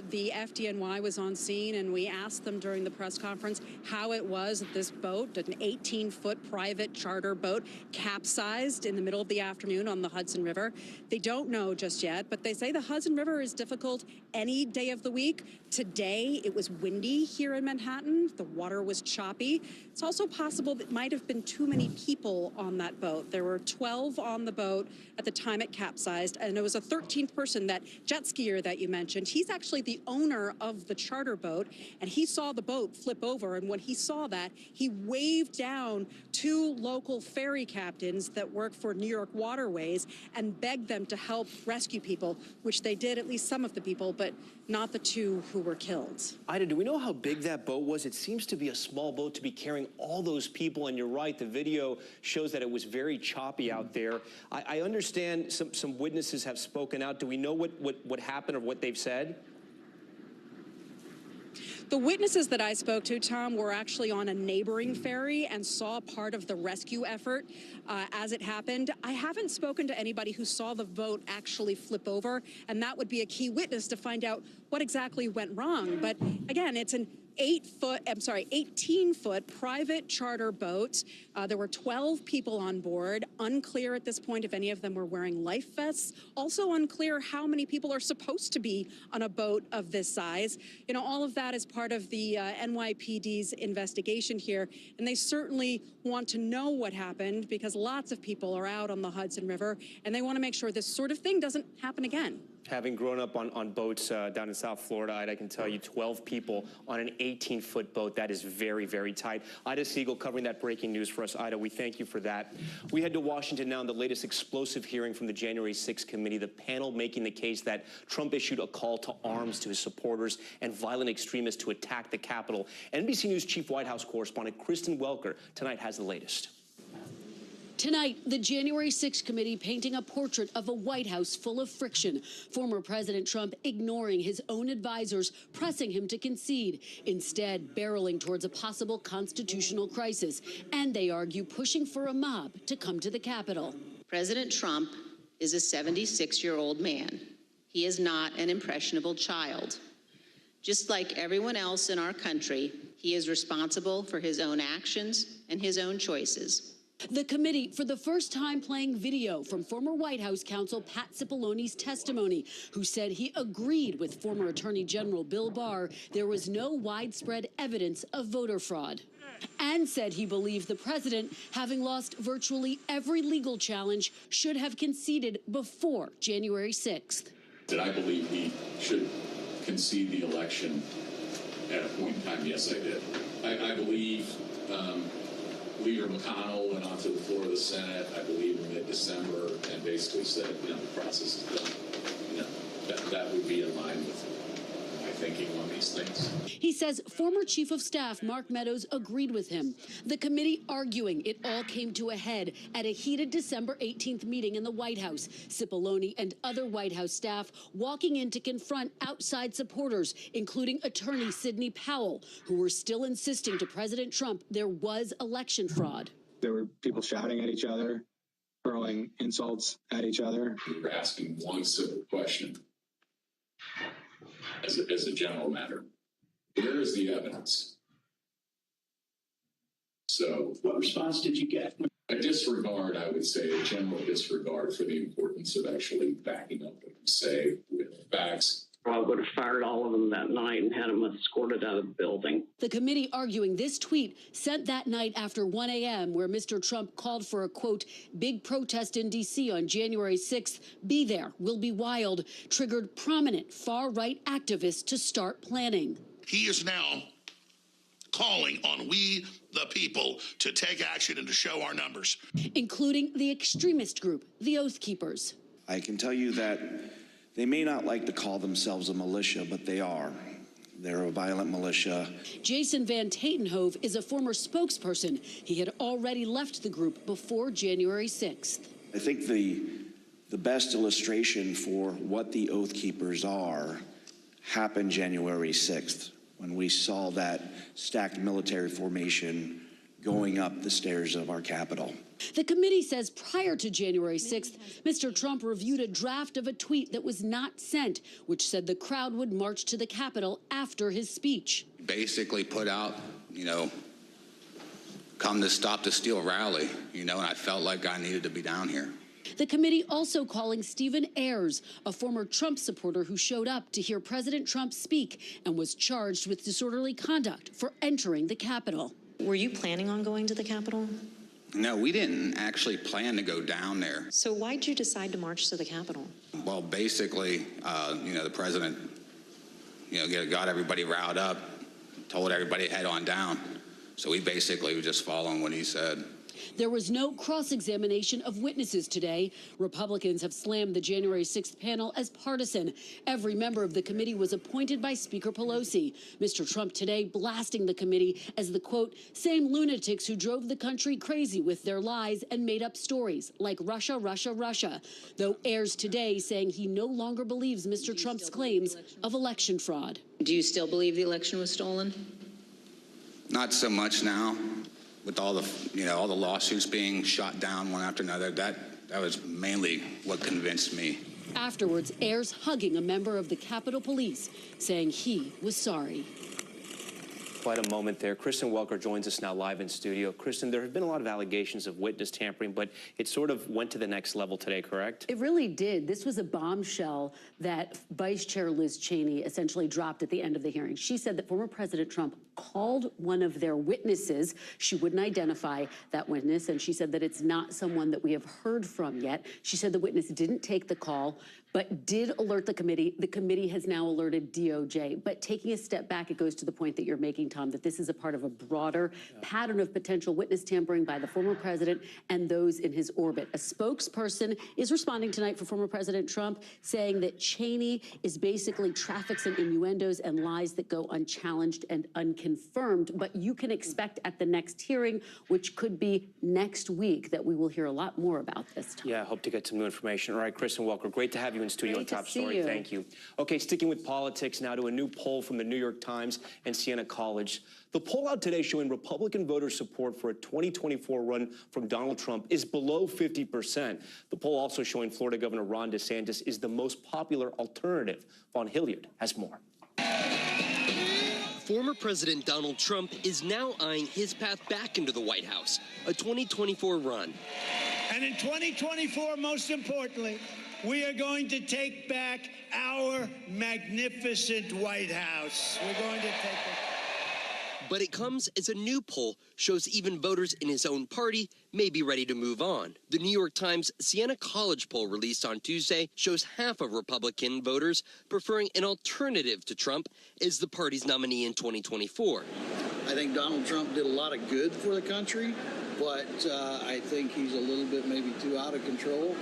The FDNY was on scene, and we asked them during the press conference how it was that this boat, an 18-foot private charter boat, capsized in the middle of the afternoon on the Hudson River. They don't know just yet, but they say the Hudson River is difficult any day of the week. Today, it was windy here in Manhattan. The water was choppy. It's also possible that might have been too many people on that boat. There were 12 on the boat at the time it capsized, and it was a 13th person, that jet skier that you mentioned. He's actually the owner of the charter boat, and he saw the boat flip over. And when he saw that, he waved down 2 local ferry captains that work for New York Waterways and begged them to help rescue people, which they did, at least some of the people, but not the 2 who were killed. Ida, do we know how big that boat was? It seems to be a small boat to be carrying all those people, and you're right, the video shows that it was very choppy out there. I understand some witnesses have spoken out. Do we know what happened or what they've said? The witnesses that I spoke to, Tom, were actually on a neighboring ferry and saw part of the rescue effort as it happened. I haven't spoken to anybody who saw the boat actually flip over, and that would be a key witness to find out what exactly went wrong. But again, it's an 18-foot private charter boat. There were 12 people on board. Unclear at this point if any of them were wearing life vests. Also unclear how many people are supposed to be on a boat of this size. You know, all of that is part of the NYPD's investigation here, and they certainly want to know what happened because lots of people are out on the Hudson River, and they want to make sure this sort of thing doesn't happen again. Having grown up on boats down in South Florida, I can tell you 12 people on an 18-foot boat, that is very, very tight. Ida Siegel covering that breaking news for us. Ida, we thank you for that. We head to Washington now in the latest explosive hearing from the January 6th committee, the panel making the case that Trump issued a call to arms to his supporters and violent extremists to attack the Capitol. NBC News Chief White House correspondent Kristen Welker tonight has the latest. Tonight, the January 6th committee painting a portrait of a White House full of friction. Former President Trump ignoring his own advisors, pressing him to concede, instead barreling towards a possible constitutional crisis. And they argue pushing for a mob to come to the Capitol. President Trump is a 76-year-old man. He is not an impressionable child. Just like everyone else in our country, he is responsible for his own actions and his own choices. The committee, for the first time, playing video from former White House counsel Pat Cipollone's testimony, who said he agreed with former Attorney General Bill Barr there was no widespread evidence of voter fraud, and said he believed the president, having lost virtually every legal challenge, should have conceded before January 6th. Did I believe he should concede the election at a point in time? Yes, I did. I believe Leader McConnell went onto the floor of the Senate, I believe, in mid-December and basically said, the process is done. That would be in line with my thinking on these things. He says former Chief of Staff Mark Meadows agreed with him. The committee arguing it all came to a head at a heated December 18th meeting in the White House. Cipollone and other White House staff walking in to confront outside supporters, including attorney Sidney Powell, who were still insisting to President Trump there was election fraud. There were people shouting at each other, hurling insults at each other. We were asking one simple question as a general matter. Where is the evidence? So what response did you get? A disregard, I would say, a general disregard for the importance of actually backing up what you say with facts. I would have fired all of them that night and had them escorted out of the building. The committee arguing this tweet sent that night after 1 a.m. where Mr. Trump called for a, quote, big protest in D.C. on January 6th. Be there, will be wild, triggered prominent far-right activists to start planning. He is now calling on we, the people, to take action and to show our numbers. Including the extremist group, the Oath Keepers. I can tell you that they may not like to call themselves a militia, but they are. They're a violent militia. Jason Van Tatenhove is a former spokesperson. He had already left the group before January 6th. I think the best illustration for what the Oath Keepers are happened January 6th, when we saw that stacked military formation going up the stairs of our Capitol. The committee says prior to January 6th, Mr. Trump reviewed a draft of a tweet that was not sent, which said the crowd would march to the Capitol after his speech. Basically put out, come to Stop the Steal rally, and I felt like I needed to be down here. The committee also calling Stephen Ayers, a former Trump supporter who showed up to hear President Trump speak and was charged with disorderly conduct for entering the Capitol. Were you planning on going to the Capitol? No, we didn't actually plan to go down there. So why'd you decide to march to the Capitol? Well, basically, the president, got everybody riled up, told everybody to head on down. So we basically were just following what he said. There was no cross-examination of witnesses today. Republicans have slammed the January 6th panel as partisan. Every member of the committee was appointed by Speaker Pelosi. Mr. Trump today blasting the committee as the, quote, same lunatics who drove the country crazy with their lies and made up stories like Russia, Russia, Russia. Though airs today saying he no longer believes Mr. Trump's claims of election fraud. Do you still believe the election was stolen? Not so much now. With all the, all the lawsuits being shot down one after another, that was mainly what convinced me. Afterwards, Ayers hugging a member of the Capitol Police, saying he was sorry. Quite a moment there. Kristen Welker joins us now live in studio. Kristen, there have been a lot of allegations of witness tampering, but it sort of went to the next level today, correct? It really did. This was a bombshell that Vice Chair Liz Cheney essentially dropped at the end of the hearing. She said that former President Trump called one of their witnesses. She wouldn't identify that witness, and she said that it's not someone that we have heard from yet. She said the witness didn't take the call, but did alert the committee. The committee has now alerted DOJ. But taking a step back, it goes to the point that you're making, Tom, that this is a part of a broader pattern of potential witness tampering by the former president and those in his orbit. A spokesperson is responding tonight for former President Trump, saying that Cheney is basically traffics and innuendos and lies that go unchallenged and unconfirmed. But you can expect at the next hearing, which could be next week, that we will hear a lot more about this, Tom. Yeah, I hope to get some new information. All right, Kristen Welker, great to have you in studio on Top Story. You. Thank you. Okay, sticking with politics now to a new poll from the New York Times and Siena College. The poll out today showing Republican voter support for a 2024 run from Donald Trump is below 50%. The poll also showing Florida Governor Ron DeSantis is the most popular alternative. Vaughn Hilliard has more. Former President Donald Trump is now eyeing his path back into the White House, a 2024 run. And in 2024, most importantly, we are going to take back our magnificent White House. We're going to take it. But it comes as a new poll shows even voters in his own party may be ready to move on. The New York Times Siena College poll released on Tuesday shows half of Republican voters preferring an alternative to Trump as the party's nominee in 2024. I think Donald Trump did a lot of good for the country, but I think he's a little bit maybe too out of control.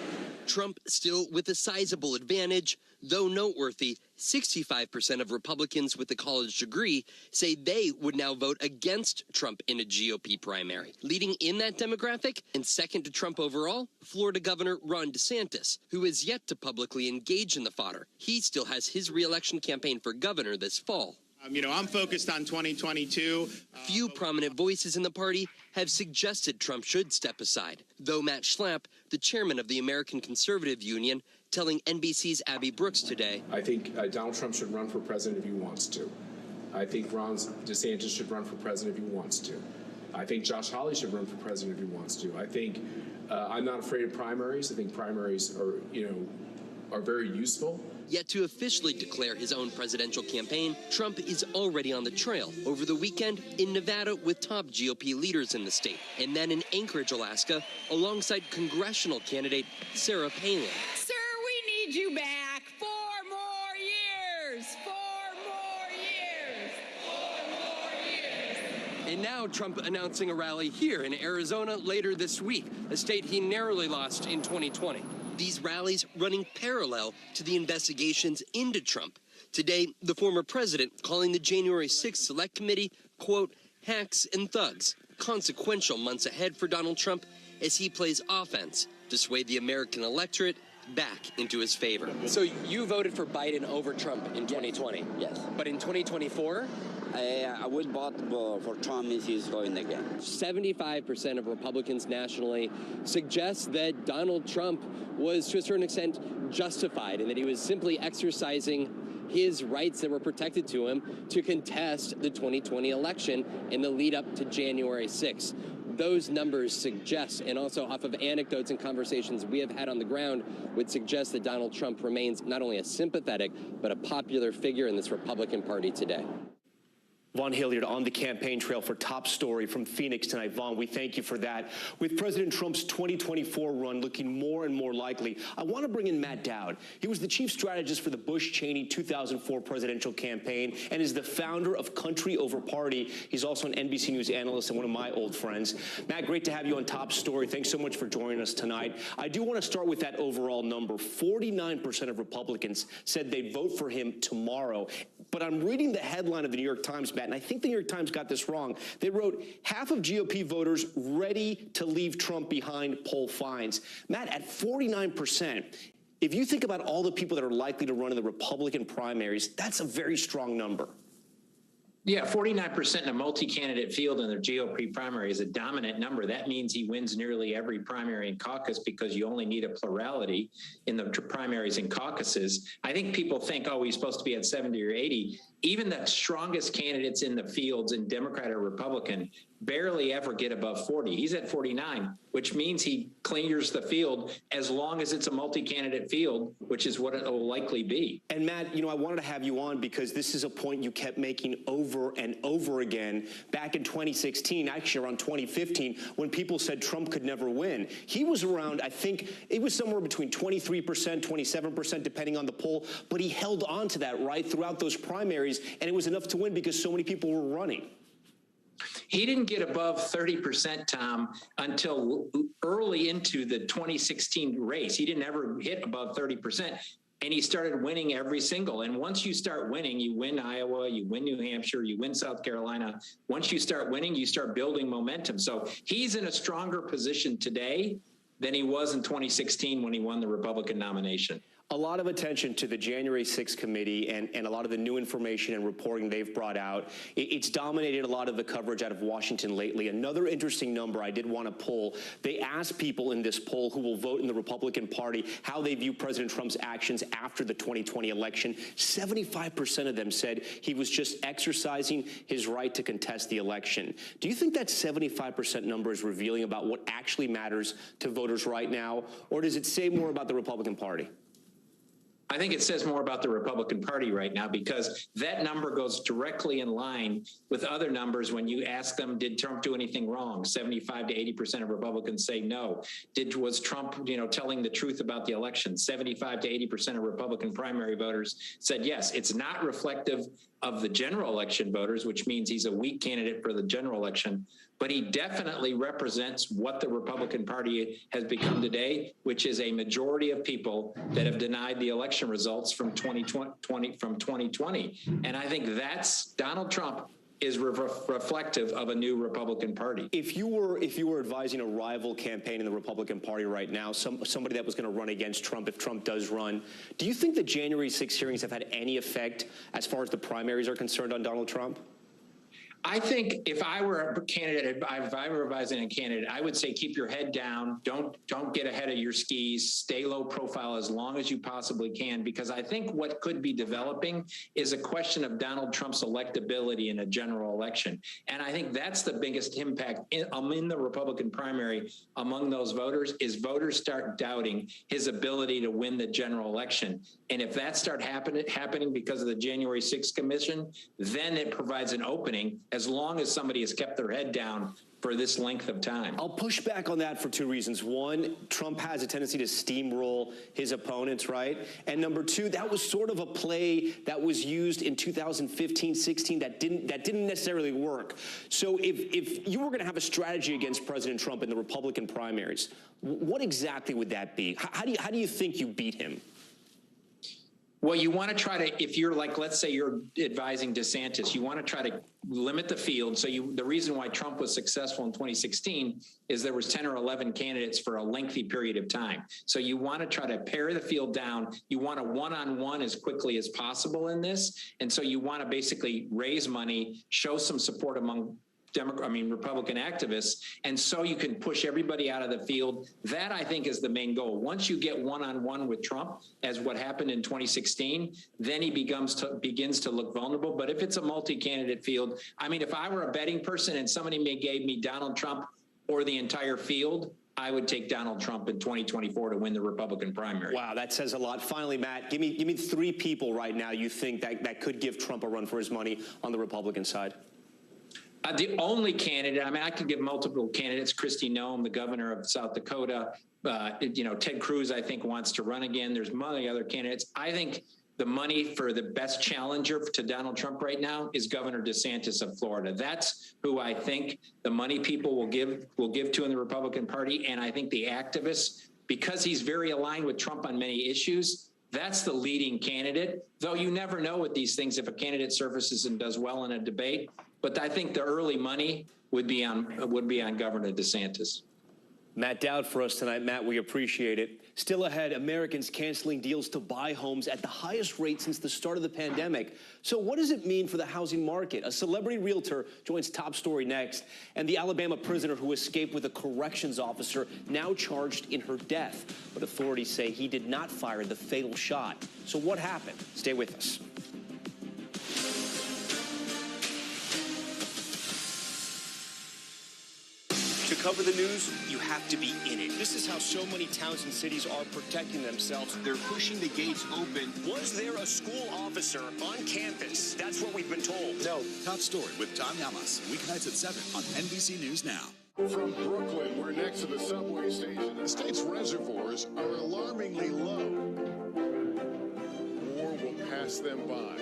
Trump still with a sizable advantage, though noteworthy, 65% of Republicans with a college degree say they would now vote against Trump in a GOP primary. Leading in that demographic, and second to Trump overall, Florida Governor Ron DeSantis, who has yet to publicly engage in the fodder. He still has his re-election campaign for governor this fall. I'm focused on 2022. Few prominent voices in the party have suggested Trump should step aside, though Matt Schlapp, the chairman of the American Conservative Union, telling NBC's Abby Brooks today. I think Donald Trump should run for president if he wants to. I think Ron DeSantis should run for president if he wants to. I think Josh Hawley should run for president if he wants to. I think I'm not afraid of primaries. I think primaries are very useful. Yet to officially declare his own presidential campaign, Trump is already on the trail over the weekend in Nevada with top GOP leaders in the state, and then in Anchorage, Alaska, alongside congressional candidate Sarah Palin. Sir, we need you back. 4 more years. 4 more years. 4 more years. And now Trump announcing a rally here in Arizona later this week, a state he narrowly lost in 2020. These rallies running parallel to the investigations into Trump. Today, the former president calling the January 6th Select Committee, quote, hacks and thugs. Consequential months ahead for Donald Trump as he plays offense to sway the American electorate back into his favor. So you voted for Biden over Trump in 2020? Yes. But in 2024? I would vote for Trump if he's going again. 75% of Republicans nationally suggest that Donald Trump was, to a certain extent, justified and that he was simply exercising his rights that were protected to him to contest the 2020 election in the lead up to January 6th. Those numbers suggest, and also off of anecdotes and conversations we have had on the ground, would suggest that Donald Trump remains not only a sympathetic, but a popular figure in this Republican Party today. Vaughn Hilliard on the campaign trail for Top Story from Phoenix tonight. Vaughn, we thank you for that. With President Trump's 2024 run looking more and more likely, I want to bring in Matt Dowd. He was the chief strategist for the Bush-Cheney 2004 presidential campaign and is the founder of Country Over Party. He's also an NBC News analyst and one of my old friends. Matt, great to have you on Top Story. Thanks so much for joining us tonight. I do want to start with that overall number. 49% of Republicans said they'd vote for him tomorrow. But I'm reading the headline of the New York Times, Matt, and I think the New York Times got this wrong. They wrote, half of GOP voters ready to leave Trump behind, poll finds. Matt, at 49%, if you think about all the people that are likely to run in the Republican primaries, that's a very strong number. Yeah, 49% in a multi-candidate field in the GOP primary is a dominant number. That means he wins nearly every primary and caucus because you only need a plurality in the primaries and caucuses. I think people think, oh, he's supposed to be at 70 or 80. Even the strongest candidates in the fields in Democrat or Republican barely ever get above 40. He's at 49, which means he clears the field as long as it's a multi-candidate field, which is what it will likely be. And Matt, you know, I wanted to have you on because this is a point you kept making over and over again back in 2016, actually around 2015, when people said Trump could never win. He was around, I think it was somewhere between 23%, 27%, depending on the poll, but he held on to that right throughout those primaries, and it was enough to win because so many people were running. He didn't get above 30%, Tom, until early into the 2016 race. He didn't ever hit above 30%. And he started winning every single. And once you start winning, you win Iowa, you win New Hampshire, you win South Carolina. Once you start winning, you start building momentum. So he's in a stronger position today than he was in 2016 when he won the Republican nomination. A lot of attention to the January 6th committee and a lot of the new information and reporting they've brought out. It's dominated a lot of the coverage out of Washington lately. Another interesting number I did want to pull, they asked people in this poll who will vote in the Republican Party how they view President Trump's actions after the 2020 election. 75% of them said he was just exercising his right to contest the election. Do you think that 75% number is revealing about what actually matters to voters right now, or does it say more about the Republican Party? I think it says more about the Republican Party right now because that number goes directly in line with other numbers when you ask them, did Trump do anything wrong? 75 to 80% of Republicans say no. Was Trump, telling the truth about the election? 75 to 80% of Republican primary voters said yes. It's not reflective of the general election voters, which means he's a weak candidate for the general election, but he definitely represents what the Republican Party has become today, which is a majority of people that have denied the election results from 2020. And I think that's Donald Trump is reflective of a new Republican Party. If you were advising a rival campaign in the Republican Party right now, somebody that was going to run against Trump if Trump does run, do you think the January 6 hearings have had any effect as far as the primaries are concerned on Donald Trump? I think if I were a candidate, if I were advising a candidate, I would say keep your head down. Don't get ahead of your skis. Stay low profile as long as you possibly can, because I think what could be developing is a question of Donald Trump's electability in a general election. And I think that's the biggest impact in the Republican primary among those voters is voters start doubting his ability to win the general election. And if that starts happening because of the January 6th commission, then it provides an opening as long as somebody has kept their head down for this length of time. I'll push back on that for two reasons. One, Trump has a tendency to steamroll his opponents, right? And number two, that was sort of a play that was used in 2015-16 that didn't necessarily work. So if you were going to have a strategy against President Trump in the Republican primaries, what exactly would that be? How do you think you beat him? Well, you want to try to, if you're like, let's say you're advising DeSantis, you want to try to limit the field. So the reason why Trump was successful in 2016 is there was 10 or 11 candidates for a lengthy period of time. So you want to try to pare the field down. You want a one-on-one as quickly as possible in this. And so you want to basically raise money, show some support among Republican activists, and so you can push everybody out of the field. That, I think, is the main goal. Once you get one-on-one with Trump, as what happened in 2016, then he begins to look vulnerable. But if it's a multi-candidate field, if I were a betting person and somebody gave me Donald Trump or the entire field, I would take Donald Trump in 2024 to win the Republican primary. Wow, that says a lot. Finally, Matt, give me 3 people right now you think that could give Trump a run for his money on the Republican side. The only candidate, I mean, I could give multiple candidates. Kristi Noem, the governor of South Dakota. Ted Cruz, I think, wants to run again. There's many other candidates. I think the money for the best challenger to Donald Trump right now is Governor DeSantis of Florida. That's who I think the money people will give to in the Republican Party. And I think the activists, because he's very aligned with Trump on many issues, that's the leading candidate. Though you never know with these things if a candidate surfaces and does well in a debate. But I think the early money would be on Governor DeSantis. Matt Dowd for us tonight. Matt, we appreciate it. Still ahead, Americans canceling deals to buy homes at the highest rate since the start of the pandemic. So what does it mean for the housing market? A celebrity realtor joins Top Story next. And the Alabama prisoner who escaped with a corrections officer now charged in her death. But authorities say he did not fire the fatal shot. So what happened? Stay with us. To cover the news, you have to be in it. This is how so many towns and cities are protecting themselves. They're pushing the gates open. Was there a school officer on campus? That's what we've been told. No. Top Story with Tom Llamas, weeknights at 7 on NBC News Now. From Brooklyn, we're next to the subway station. The state's reservoirs are alarmingly low. War will pass them by.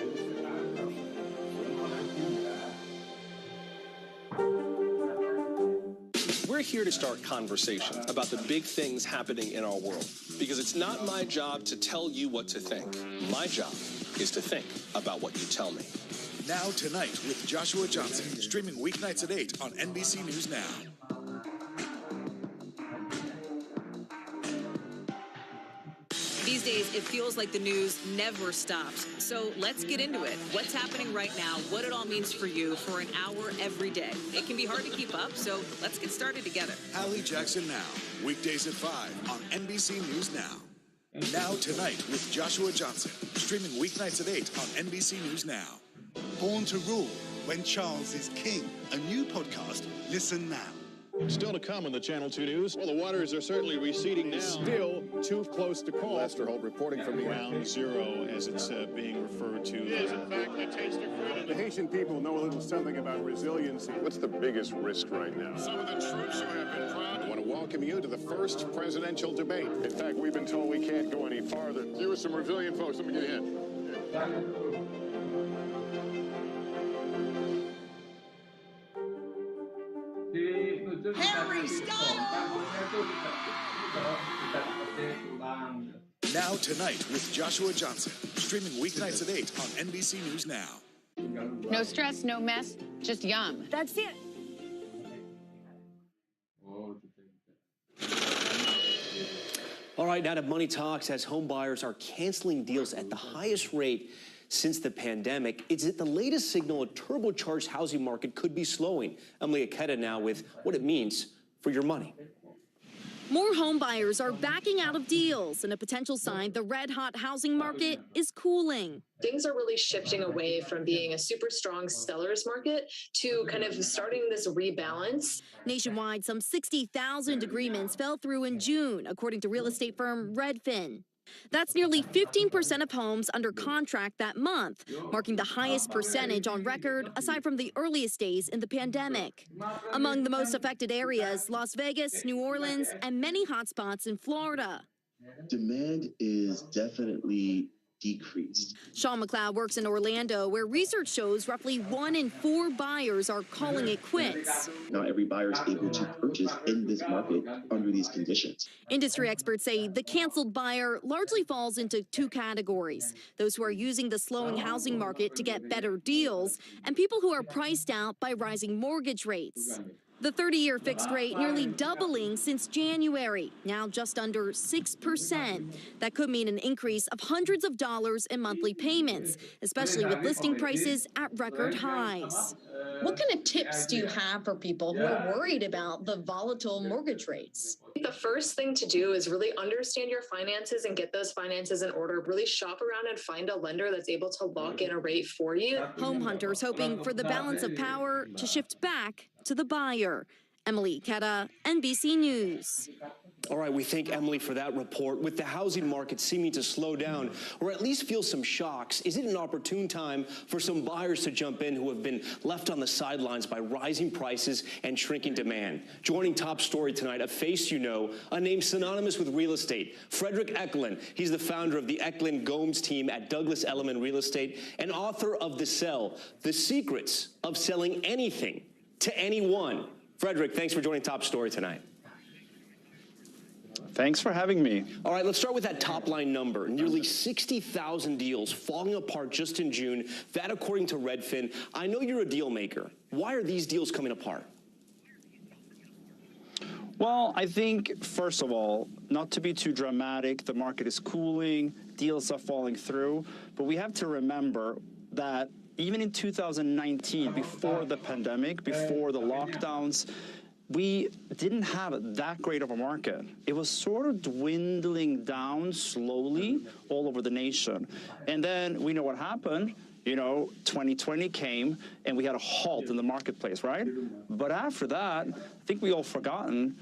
We're here to start conversations about the big things happening in our world, because it's not my job to tell you what to think. My job is to think about what you tell me. Now Tonight with Joshua Johnson, streaming weeknights at 8 on NBC News Now. These days, it feels like the news never stops. So let's get into it. What's happening right now, what it all means for you for an hour every day. It can be hard to keep up, so let's get started together. Hallie Jackson Now, weekdays at 5 on NBC News Now. Now Tonight with Joshua Johnson, streaming weeknights at 8 on NBC News Now. Born to Rule, When Charles is King. A new podcast. Listen now. Still to come on the Channel 2 News. Well, the waters are certainly receding now. Still too close to call. Lester Holt reporting from Ground Zero, as it's being referred to. It is, in fact, the taste of freedom. The Haitian people know a little something about resiliency. What's the biggest risk right now? Some of the troops who have been proud. I want to welcome you to the first presidential debate. In fact, we've been told we can't go any farther. You with some resilient folks. Let me get a hint. Harry Styles! Now Tonight with Joshua Johnson, streaming weeknights at 8 on NBC News Now. No stress, no mess, just yum. That's it. All right, now to Money Talks, as home buyers are canceling deals at the highest rate since the pandemic. Is it the latest signal a turbocharged housing market could be slowing? Emily Aketa now with what it means for your money. More home buyers are backing out of deals, and a potential sign the red-hot housing market is cooling. Things are really shifting away from being a super strong seller's market to kind of starting this rebalance. Nationwide, some 60,000 agreements fell through in June, according to real estate firm Redfin. That's nearly 15% of homes under contract that month, marking the highest percentage on record aside from the earliest days in the pandemic. Among the most affected areas, Las Vegas, New Orleans, and many hotspots in Florida. Demand is definitely decreased. Sean McLeod works in Orlando, where research shows roughly 1 in 4 buyers are calling it quits. Not every buyer is able to purchase in this market under these conditions. Industry experts say the canceled buyer largely falls into 2 categories: those who are using the slowing housing market to get better deals, and people who are priced out by rising mortgage rates. The 30-year fixed rate nearly doubling since January, now just under 6%. That could mean an increase of hundreds of dollars in monthly payments, especially with listing prices at record highs. What kind of tips do you have for people who are worried about the volatile mortgage rates? The first thing to do is really understand your finances and get those finances in order. Really shop around and find a lender that's able to lock in a rate for you. Home hunters hoping for the balance of power to shift back to the buyer. Emily Keta, NBC News. All right, we thank Emily for that report. With the housing market seeming to slow down, or at least feel some shocks, is it an opportune time for some buyers to jump in who have been left on the sidelines by rising prices and shrinking demand? Joining Top Story tonight, a face you know, a name synonymous with real estate, Frederick Eklund. He's the founder of the Eklund Gomes team at Douglas Elliman Real Estate and author of The Sell, The Secrets of Selling Anything to Anyone. Frederick, thanks for joining Top Story tonight. Thanks for having me. All right, let's start with that top line number. Nearly 60,000 deals falling apart just in June. That according to Redfin. I know you're a deal maker. Why are these deals coming apart? Well, I think, first of all, not to be too dramatic, the market is cooling, deals are falling through, but we have to remember that even in 2019, before the pandemic, before the lockdowns, we didn't have that great of a market. It was sort of dwindling down slowly all over the nation. And then we know what happened. You know, 2020 came and we had a halt in the marketplace, right? But after that, I think we all forgotten,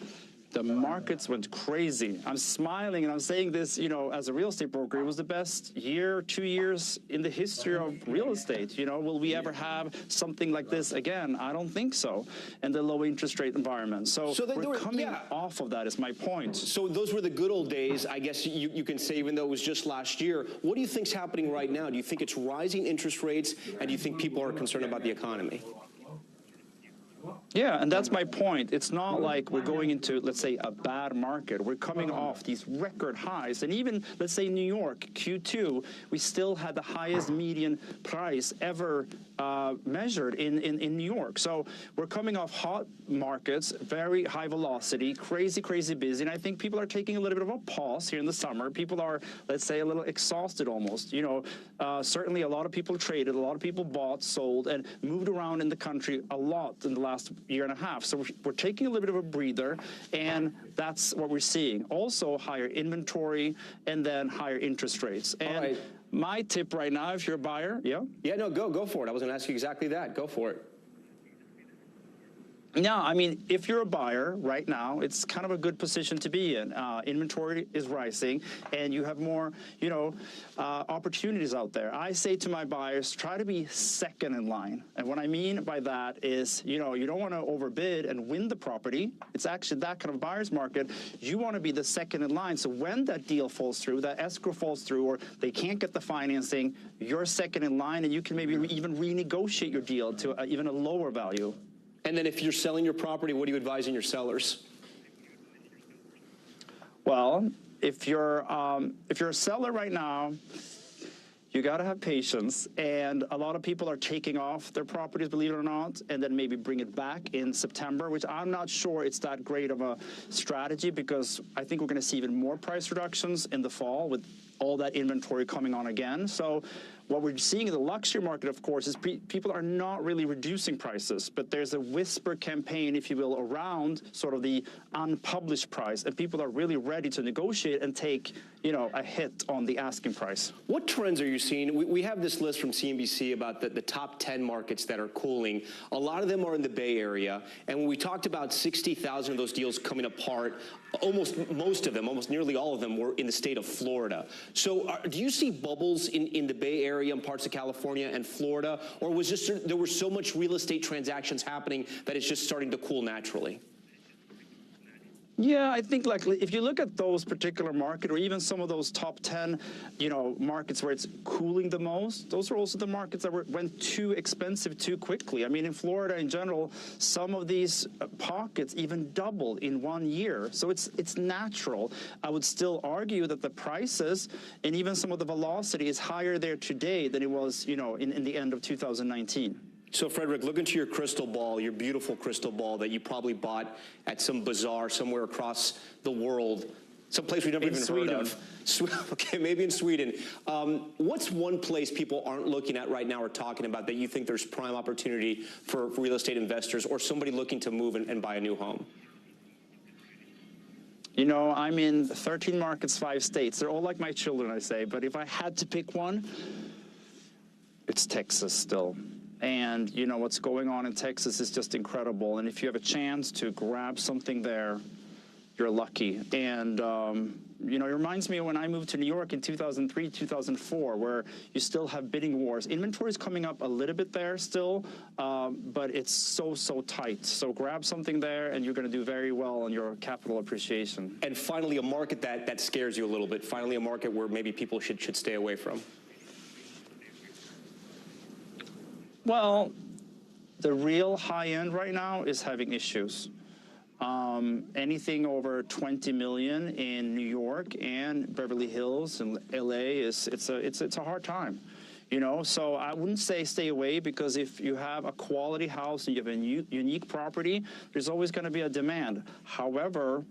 the markets went crazy. I'm smiling and I'm saying this, you know, as a real estate broker, it was the best year, 2 years in the history of real estate. You know, will we ever have something like this again? I don't think so. And the low interest rate environment. So we're coming off of that is my point. So those were the good old days, I guess you can say, even though it was just last year. What do you think's happening right now? Do you think it's rising interest rates? And do you think people are concerned about the economy? Yeah, and that's my point. It's not like we're going into, let's say, a bad market. We're coming off these record highs. And even, let's say, New York, Q2, we still had the highest median price ever measured in New York. So we're coming off hot markets, very high velocity, crazy busy. And I think people are taking a little bit of a pause here in the summer. People are, let's say, a little exhausted almost. You know, certainly a lot of people traded, a lot of people bought, sold, and moved around in the country a lot in the last year and a half. So we're taking a little bit of a breather, and that's what we're seeing. Also higher inventory and then higher interest rates. And my tip right now, if you're a buyer, Yeah, no, go for it. I was going to ask you exactly that. Go for it. No, I mean, if you're a buyer right now, it's kind of a good position to be in. Inventory is rising, and you have more, you know, opportunities out there. I say to my buyers, try to be second in line. And what I mean by that is, you know, you don't want to overbid and win the property. It's actually that kind of buyer's market. You want to be the second in line. So when that deal falls through, that escrow falls through, or they can't get the financing, you're second in line, and you can maybe even renegotiate your deal to even a lower value. And then if you're selling your property, what are you advising your sellers? Well, if you're a seller right now, you got to have patience. And a lot of people are taking off their properties, believe it or not, and then maybe bring it back in September, which I'm not sure it's that great of a strategy, because I think we're going to see even more price reductions in the fall with all that inventory coming on again. So what we're seeing in the luxury market, of course, is people are not really reducing prices, but there's a whisper campaign, if you will, around sort of the unpublished price, and people are really ready to negotiate and take, you know, a hit on the asking price. What trends are you seeing? We have this list from CNBC about the top 10 markets that are cooling. A lot of them are in the Bay Area, and when we talked about 60,000 of those deals coming apart, almost nearly all of them were in the state of Florida. So do you see bubbles in the Bay Area and parts of California and Florida, or was just there were so much real estate transactions happening that it's just starting to cool naturally? Yeah, I think like if you look at those particular markets, or even some of those top 10, you know, markets where it's cooling the most, those are also the markets that went too expensive too quickly. I mean, in Florida in general, some of these pockets even doubled in 1 year. So it's natural. I would still argue that the prices and even some of the velocity is higher there today than it was, you know, in the end of 2019. So, Frederick, look into your crystal ball, your beautiful crystal ball that you probably bought at some bazaar somewhere across the world, someplace we've never even heard of. Okay, maybe in Sweden. What's one place people aren't looking at right now or talking about that you think there's prime opportunity for real estate investors or somebody looking to move and buy a new home? You know, I'm in 13 markets, 5 states. They're all like my children, I say. But if I had to pick one, it's Texas still. And, you know, what's going on in Texas is just incredible. And if you have a chance to grab something there, you're lucky. And, you know, it reminds me of when I moved to New York in 2003, 2004, where you still have bidding wars. Inventory is coming up a little bit there still, but it's so tight. So grab something there, and you're going to do very well on your capital appreciation. And finally, a market that scares you a little bit. Finally, a market where maybe people should stay away from. Well, the real high end right now is having issues. Anything over 20 million in New York and Beverly Hills and LA it's a hard time, you know. So I wouldn't say stay away, because if you have a quality house and you have a unique property, there's always going to be a demand. However,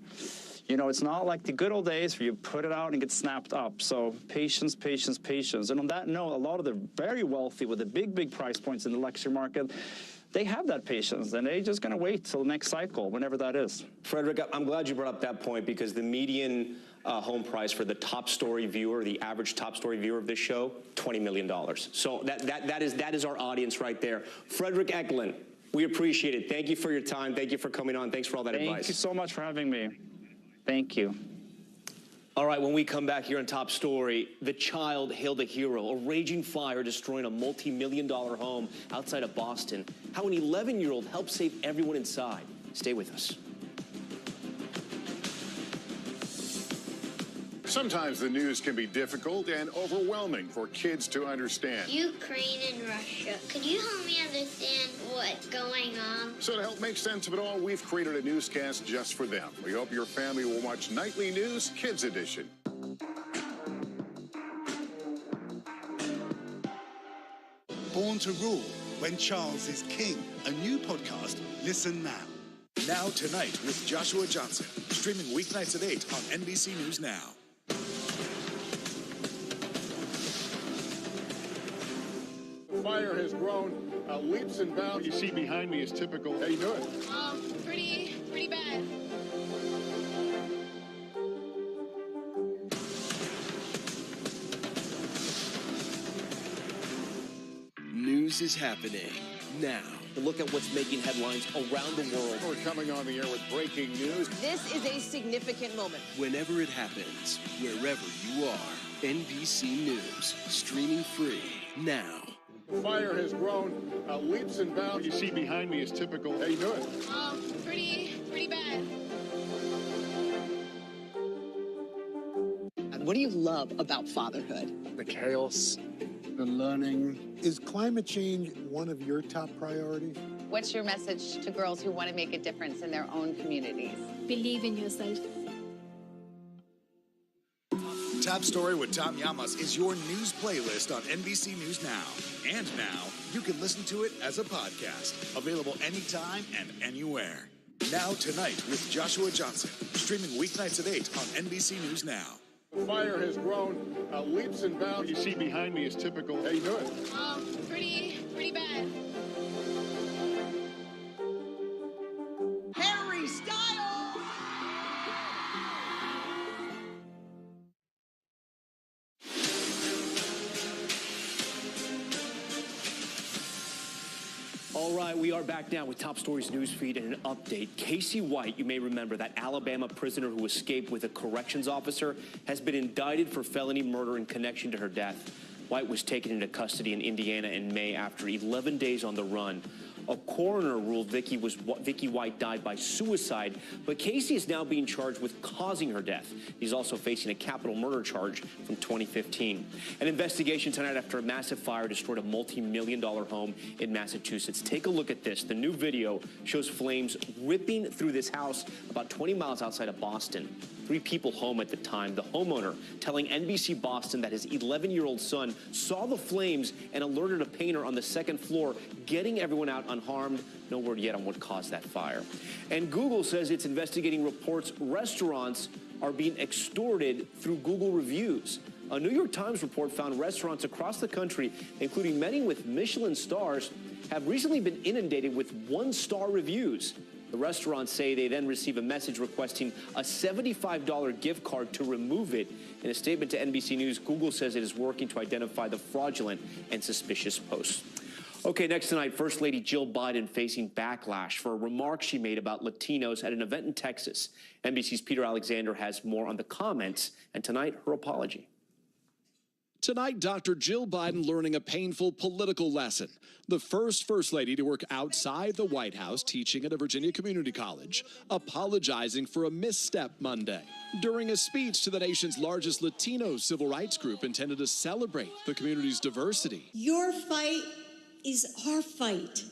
you know, it's not like the good old days where you put it out and get snapped up. So patience, patience, patience. And on that note, a lot of the very wealthy with the big price points in the luxury market, they have that patience, and they're just going to wait till the next cycle, whenever that is. Frederick, I'm glad you brought up that point, because the median home price for the top story viewer, the average top story viewer of this show, $20 million. So that is our audience right there. Frederick Eklund, we appreciate it. Thank you for your time. Thank you for coming on. Thanks for all that advice. Thank you so much for having me. Thank you. All right, when we come back here on Top Story, the child hailed a hero, a raging fire destroying a multi-million-dollar home outside of Boston. How an 11-year-old helped save everyone inside. Stay with us. Sometimes the news can be difficult and overwhelming for kids to understand. Ukraine and Russia. Could you help me understand what's going on? So to help make sense of it all, we've created a newscast just for them. We hope your family will watch Nightly News Kids Edition. Born to Rule, When Charles is King. A new podcast. Listen now. Now Tonight with Joshua Johnson. Streaming weeknights at 8 on NBC News Now. The fire has grown leaps and bounds. You see behind me is typical. How you doing? Pretty bad. News is happening now. Look at what's making headlines around the world. We're coming on the air with breaking news. This is a significant moment. Whenever it happens, wherever you are, NBC News, streaming free now. The fire has grown leaps and bounds. You see behind me is typical. How you doing? Pretty bad. And what do you love about fatherhood? The chaos, the learning. Is climate change one of your top priorities? What's your message to girls who want to make a difference in their own communities? Believe in yourself. Top Story with Tom Llamas is your news playlist on NBC News Now. And now, you can listen to it as a podcast. Available anytime and anywhere. Now Tonight with Joshua Johnson. Streaming weeknights at 8 on NBC News Now. The fire has grown leaps and bounds. You see behind me is typical. How you doing? Pretty bad. Harry Styles! All right, we are back now with Top Story's newsfeed and an update. Casey White, you may remember, that Alabama prisoner who escaped with a corrections officer, has been indicted for felony murder in connection to her death. White was taken into custody in Indiana in May after 11 days on the run. A coroner ruled Vicky White died by suicide, but Casey is now being charged with causing her death. He's also facing a capital murder charge from 2015. An investigation tonight after a massive fire destroyed a multi-million-dollar home in Massachusetts. Take a look at this. The new video shows flames ripping through this house about 20 miles outside of Boston. 3 people home at the time. The homeowner telling NBC Boston that his 11-year-old son saw the flames and alerted a painter on the 2nd floor, getting everyone out unharmed. No word yet on what caused that fire. And Google says it's investigating reports restaurants are being extorted through Google reviews. A New York Times report found restaurants across the country, including many with Michelin stars, have recently been inundated with 1-star reviews. The restaurants say they then receive a message requesting a $75 gift card to remove it. In a statement to NBC News, Google says it is working to identify the fraudulent and suspicious posts. Okay, next tonight, First Lady Jill Biden facing backlash for a remark she made about Latinos at an event in Texas. NBC's Peter Alexander has more on the comments, and tonight, her apology. Tonight, Dr. Jill Biden learning a painful political lesson. The first Lady to work outside the White House teaching at a Virginia community college, apologizing for a misstep Monday. During a speech to the nation's largest Latino civil rights group intended to celebrate the community's diversity. Your fight is our fight,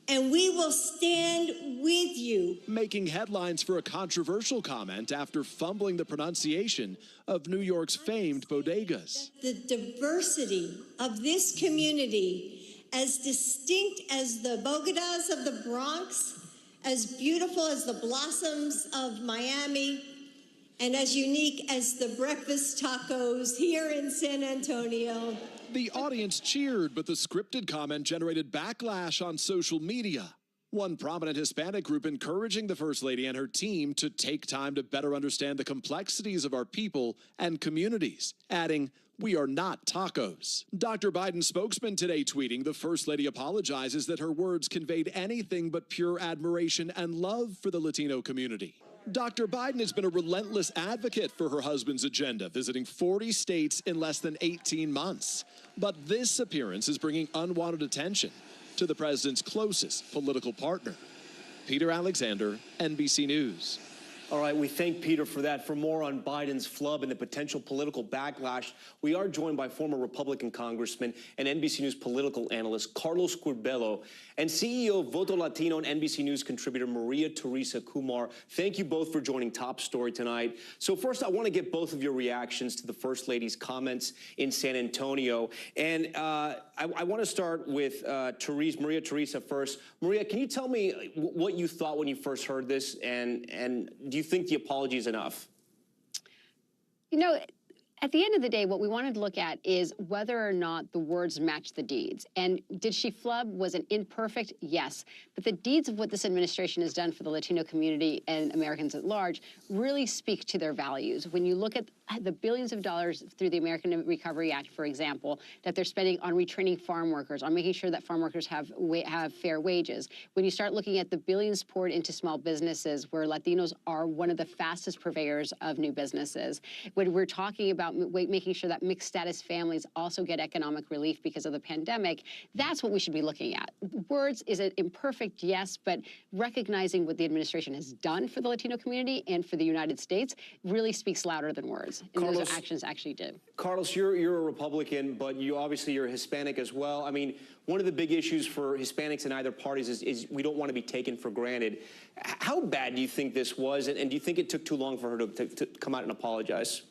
and we will stand with you. Making headlines for a controversial comment after fumbling the pronunciation of New York's famed bodegas. The diversity of this community, as distinct as the bodegas of the Bronx, as beautiful as the blossoms of Miami, and as unique as the breakfast tacos here in San Antonio. The audience cheered, but the scripted comment generated backlash on social media. One prominent Hispanic group encouraging the First Lady and her team to take time to better understand the complexities of our people and communities, adding, "We are not tacos." Dr. Biden's spokesman today tweeting the First Lady apologizes that her words conveyed anything but pure admiration and love for the Latino community. Dr. Biden has been a relentless advocate for her husband's agenda, visiting 40 states in less than 18 months. But this appearance is bringing unwanted attention to the president's closest political partner. Peter Alexander, NBC News. All right, we thank Peter for that. For more on Biden's flub and the potential political backlash, we are joined by former Republican Congressman and NBC News political analyst Carlos Curbelo and CEO of Voto Latino and NBC News contributor Maria Teresa Kumar. Thank you both for joining Top Story tonight. So first, I want to get both of your reactions to the First Lady's comments in San Antonio. And I want to start with Maria Teresa first. Maria, can you tell me what you thought when you first heard this, and do you think the apology is enough? You know, at the end of the day, what we wanted to look at is whether or not the words match the deeds. And did she flub? Was it imperfect? Yes. But the deeds of what this administration has done for the Latino community and Americans at large really speak to their values. When you look at the billions of dollars through the American Recovery Act, for example, that they're spending on retraining farm workers, on making sure that farm workers have fair wages. When you start looking at the billions poured into small businesses, where Latinos are one of the fastest purveyors of new businesses. When we're talking about making sure that mixed status families also get economic relief because of the pandemic, that's what we should be looking at. Words, is it imperfect? Yes, but recognizing what the administration has done for the Latino community and for the United States really speaks louder than words. And Carlos, those actions actually did. Carlos, you're a Republican, but you're Hispanic as well. I mean, one of the big issues for Hispanics in either parties is we don't want to be taken for granted. How bad do you think this was, and do you think it took too long for her to come out and apologize?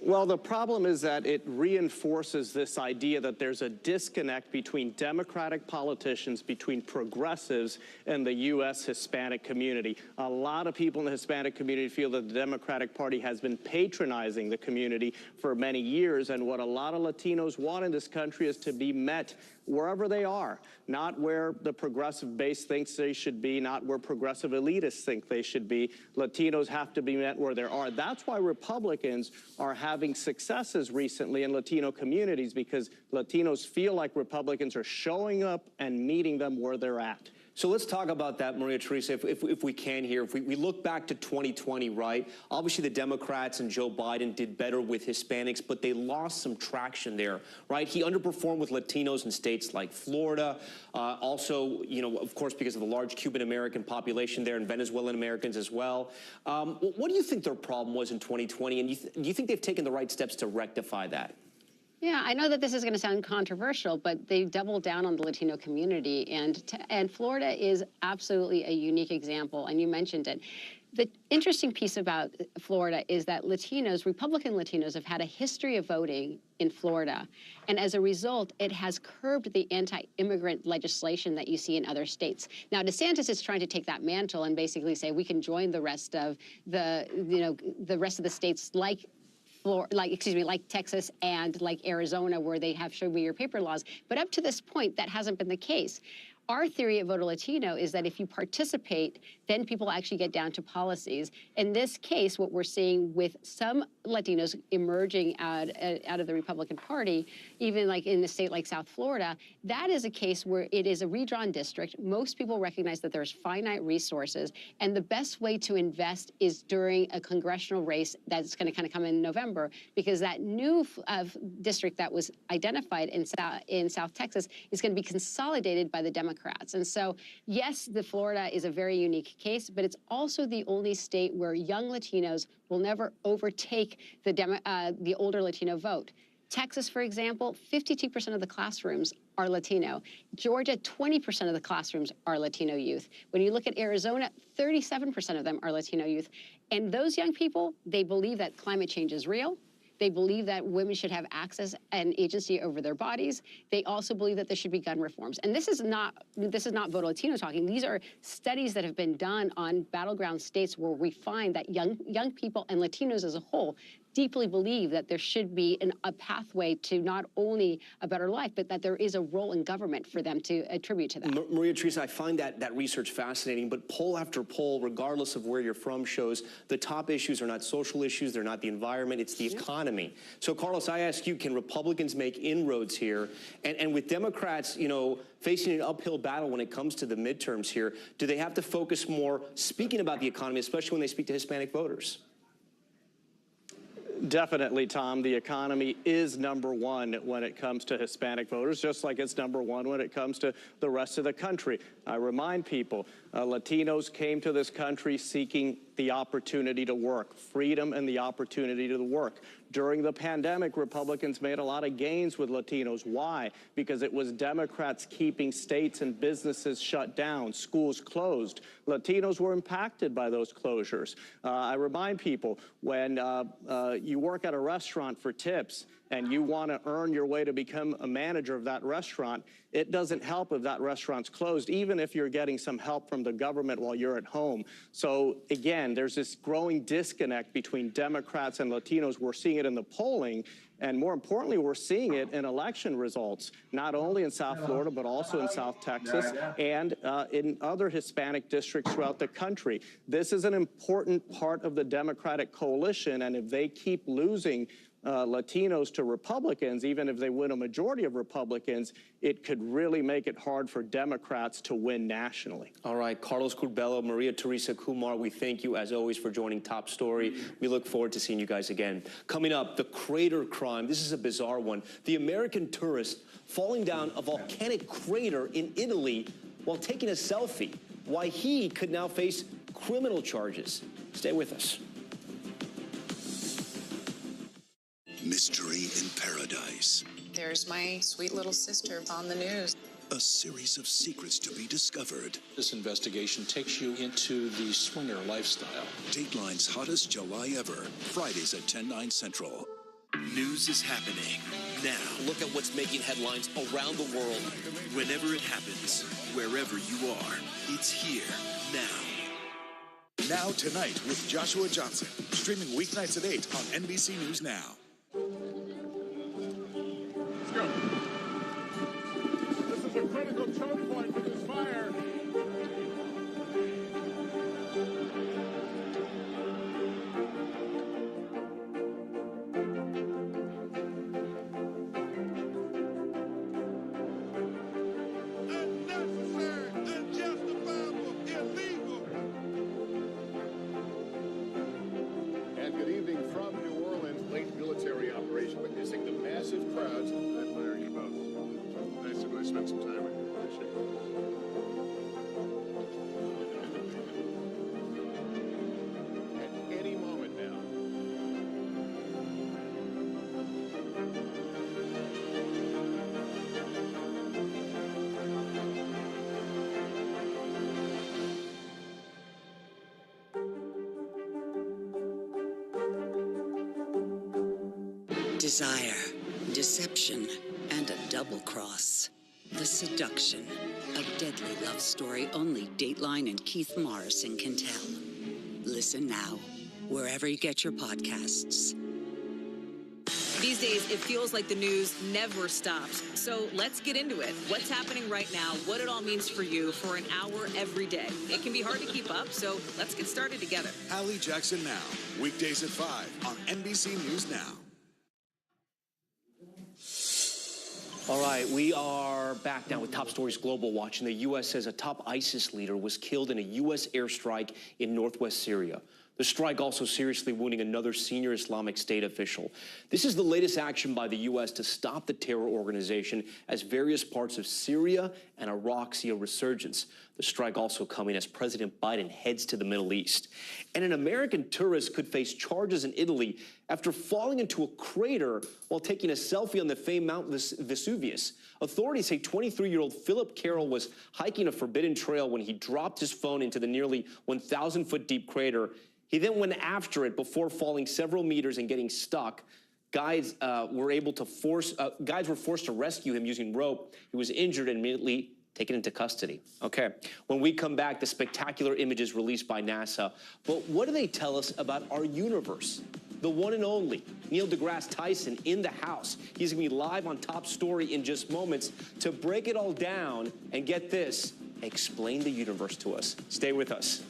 Well, the problem is that it reinforces this idea that there's a disconnect between Democratic politicians, between progressives, and the U.S. Hispanic community. A lot of people in the Hispanic community feel that the Democratic Party has been patronizing the community for many years, and what a lot of Latinos want in this country is to be met wherever they are, not where the progressive base thinks they should be, not where progressive elitists think they should be. Latinos have to be met where they are. That's why Republicans are having successes recently in Latino communities, because Latinos feel like Republicans are showing up and meeting them where they're at. So let's talk about that, Maria Teresa, if we can here. If we look back to 2020, right? Obviously, the Democrats and Joe Biden did better with Hispanics, but they lost some traction there, right? He underperformed with Latinos in states like Florida. Also, you know, of course, because of the large Cuban-American population there and Venezuelan Americans as well. What do you think their problem was in 2020? And do you think they've taken the right steps to rectify that? Yeah, I know that this is going to sound controversial, but they doubled down on the Latino community, and Florida is absolutely a unique example, and you mentioned it. The interesting piece about Florida is that Latinos, Republican Latinos, have had a history of voting in Florida, and as a result, it has curbed the anti-immigrant legislation that you see in other states. Now, DeSantis is trying to take that mantle and basically say we can join the rest of the rest of the states like Texas and like Arizona, where they have show me your paper laws. But up to this point, that hasn't been the case. Our theory at Vote a Latino is that if you participate, then people actually get down to policies. In this case, what we're seeing with some Latinos emerging out of the Republican Party, even like in a state like South Florida, that is a case where it is a redrawn district. Most people recognize that there's finite resources, and the best way to invest is during a congressional race that's going to kind of come in November, because that new district that was identified in South Texas is going to be consolidated by the Democrats. And so, yes, the Florida is a very unique case, but it's also the only state where young Latinos will never overtake the older Latino vote. Texas, for example, 52% of the classrooms are Latino. Georgia, 20% of the classrooms are Latino youth. When you look at Arizona, 37% of them are Latino youth. And those young people, they believe that climate change is real. They believe that women should have access and agency over their bodies. They also believe that there should be gun reforms. And this is not Vote Latino talking. These are studies that have been done on battleground states where we find that young people and Latinos as a whole deeply believe that there should be a pathway to not only a better life, but that there is a role in government for them to attribute to that. Maria Teresa, I find that research fascinating, but poll after poll, regardless of where you're from, shows the top issues are not social issues, they're not the environment, it's the economy. So, Carlos, I ask you, can Republicans make inroads here? And with Democrats, facing an uphill battle when it comes to the midterms here, do they have to focus more speaking about the economy, especially when they speak to Hispanic voters? Definitely, Tom. The economy is number one when it comes to Hispanic voters, just like it's number one when it comes to the rest of the country. I remind people, Latinos came to this country seeking the opportunity to work, freedom and the opportunity to work. During the pandemic, Republicans made a lot of gains with Latinos. Why? Because it was Democrats keeping states and businesses shut down, schools closed. Latinos were impacted by those closures. I remind people, when you work at a restaurant for tips and you want to earn your way to become a manager of that restaurant, it doesn't help if that restaurant's closed, even if you're getting some help from the government while you're at home. So again, there's this growing disconnect between Democrats and Latinos. We're seeing it in the polling, and more importantly, we're seeing it in election results, not only in South Florida, but also in South Texas and in other Hispanic districts throughout the country. This is an important part of the Democratic coalition, and if they keep losing Latinos to Republicans, even if they win a majority of Republicans, it could really make it hard for Democrats to win nationally. All right, Carlos Curbelo, Maria Teresa Kumar, we thank you as always for joining Top Story. We look forward to seeing you guys again. Coming up, the crater crime. This is a bizarre one. The American tourist falling down a volcanic crater in Italy while taking a selfie. Why he could now face criminal charges. Stay with us. Mystery in Paradise. There's my sweet little sister on the news. A series of secrets to be discovered. This investigation takes you into the swinger lifestyle. Dateline's hottest July ever. Fridays at 10/9 Central. News is happening now. Look at what's making headlines around the world. Whenever it happens, wherever you are, it's here now. Now Tonight with Joshua Johnson. Streaming weeknights at 8 on NBC News Now. Let's go. This is a critical choke point for this fire. Unnecessary, unjustifiable, illegal. And good evening from New Orleans. Late military operation witnessing the massive crowds. I admire you both. Nice to spend some time with you. Appreciate it. At any moment now. Desire, deception, and a double cross. The Seduction, a deadly love story only Dateline and Keith Morrison can tell. Listen now, wherever you get your podcasts. These days, it feels like the news never stops. So let's get into it. What's happening right now, what it all means for you for an hour every day. It can be hard to keep up, so let's get started together. Hallie Jackson Now, weekdays at 5 on NBC News Now. All right, we are back now with Top Stories Global Watch, and the U.S. says a top ISIS leader was killed in a U.S. airstrike in northwest Syria. The strike also seriously wounding another senior Islamic State official. This is the latest action by the U.S. to stop the terror organization as various parts of Syria and Iraq see a resurgence. The strike also coming as President Biden heads to the Middle East. And an American tourist could face charges in Italy after falling into a crater while taking a selfie on the famed Mount Vesuvius. Authorities say 23-year-old Philip Carroll was hiking a forbidden trail when he dropped his phone into the nearly 1,000-foot deep crater. He then went after it before falling several meters and getting stuck. Guides were forced to rescue him using rope. He was injured and immediately taken into custody. Okay, when we come back, the spectacular images released by NASA. But what do they tell us about our universe? The one and only Neil deGrasse Tyson in the house. He's gonna be live on Top Story in just moments to break it all down and get this, explain the universe to us. Stay with us.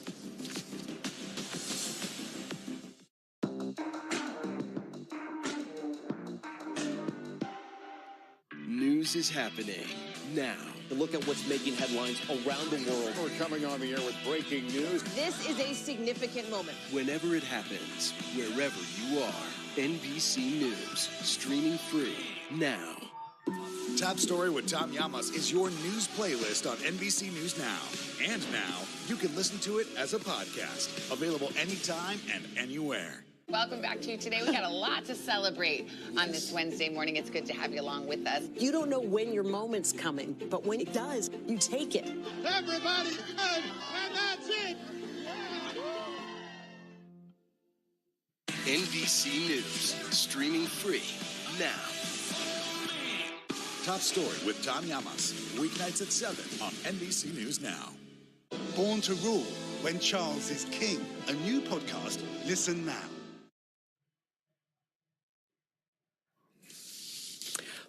News is happening now. To look at what's making headlines around the world. We're coming on the air with breaking news. This is a significant moment. Whenever it happens, wherever you are. NBC News, streaming free now. Top Story with Tom Llamas is your news playlist on NBC News Now. And now, you can listen to it as a podcast. Available anytime and anywhere. Welcome back to you today. We got a lot to celebrate on this Wednesday morning. It's good to have you along with us. You don't know when your moment's coming, but when it does, you take it. Everybody good, and that's it. NBC News, streaming free now. Top Story with Tom Llamas, weeknights at 7 on NBC News Now. Born to Rule, When Charles is King. A new podcast. Listen now.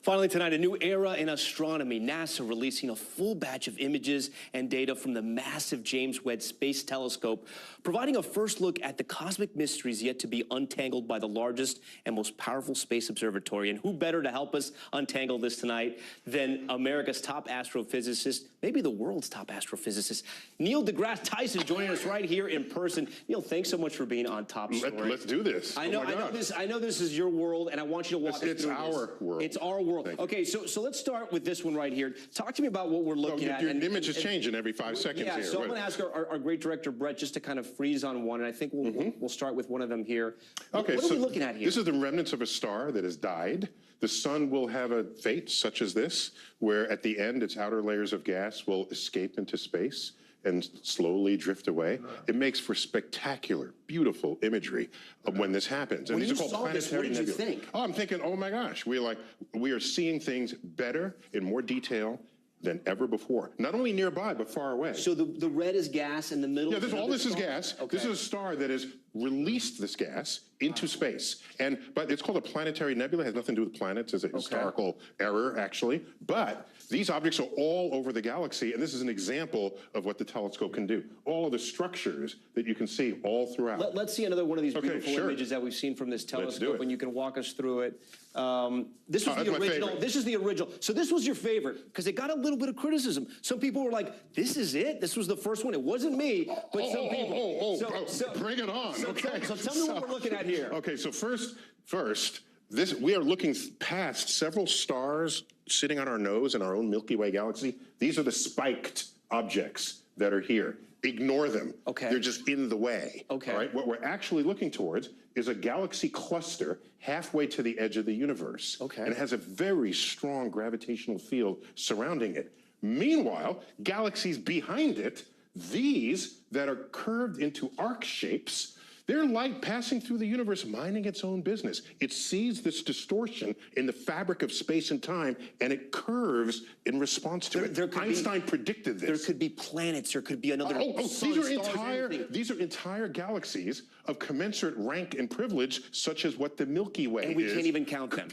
Finally tonight, a new era in astronomy. NASA releasing a full batch of images and data from the massive James Webb Space Telescope, providing a first look at the cosmic mysteries yet to be untangled by the largest and most powerful space observatory. And who better to help us untangle this tonight than America's top astrophysicist, maybe the world's top astrophysicist, Neil deGrasse Tyson, joining us right here in person. Neil, thanks so much for being on Top Story. Let's do this. I know this is your world, and I want you to walk us through this. It's our world. It's our world. Okay, so let's start with this one right here. Talk to me about what we're looking at. Your image is changing every 5 seconds here. So I'm going to ask our great director, Brett, just to kind of freeze on one, and I think we'll start with one of them here. Okay, what are we looking at here? This is the remnants of a star that has died. The sun will have a fate such as this, where at the end, its outer layers of gas will escape into space and slowly drift away. It makes for spectacular, beautiful imagery of when this happens. And when these are called planetary nebulae. What did you nebulae. think? Oh, I'm thinking, oh my gosh, we are seeing things better in more detail than ever before. Not only nearby, but far away. So the red is gas in the middle? Yeah, all this is gas. Okay. This is a star that has released this gas into space. But it's called a planetary nebula. It has nothing to do with planets. It's a historical error, actually. But these objects are all over the galaxy, and this is an example of what the telescope can do. All of the structures that you can see all throughout. Let's see another one of these beautiful images that we've seen from this telescope, and you can walk us through it. This was the original. This is the original. So this was your favorite because it got a little bit of criticism. Some people were like, "This is it. This was the first one." It wasn't me, but some people. Bring it on. So tell me what we're looking at here. Okay, so first, we are looking past several stars sitting on our nose in our own Milky Way galaxy. These are the spiked objects that are here. Ignore them. Okay. They're just in the way. Okay. All right. What we're actually looking towards is a galaxy cluster halfway to the edge of the universe. Okay. And it has a very strong gravitational field surrounding it. Meanwhile, galaxies behind it, these that are curved into arc shapes, They're light passing through the universe, minding its own business. It sees this distortion in the fabric of space and time, and it curves in response to it. Einstein predicted this. There could be planets. There could be another sun, these are entire galaxies of commensurate rank and privilege, such as what the Milky Way is. And we can't even count them.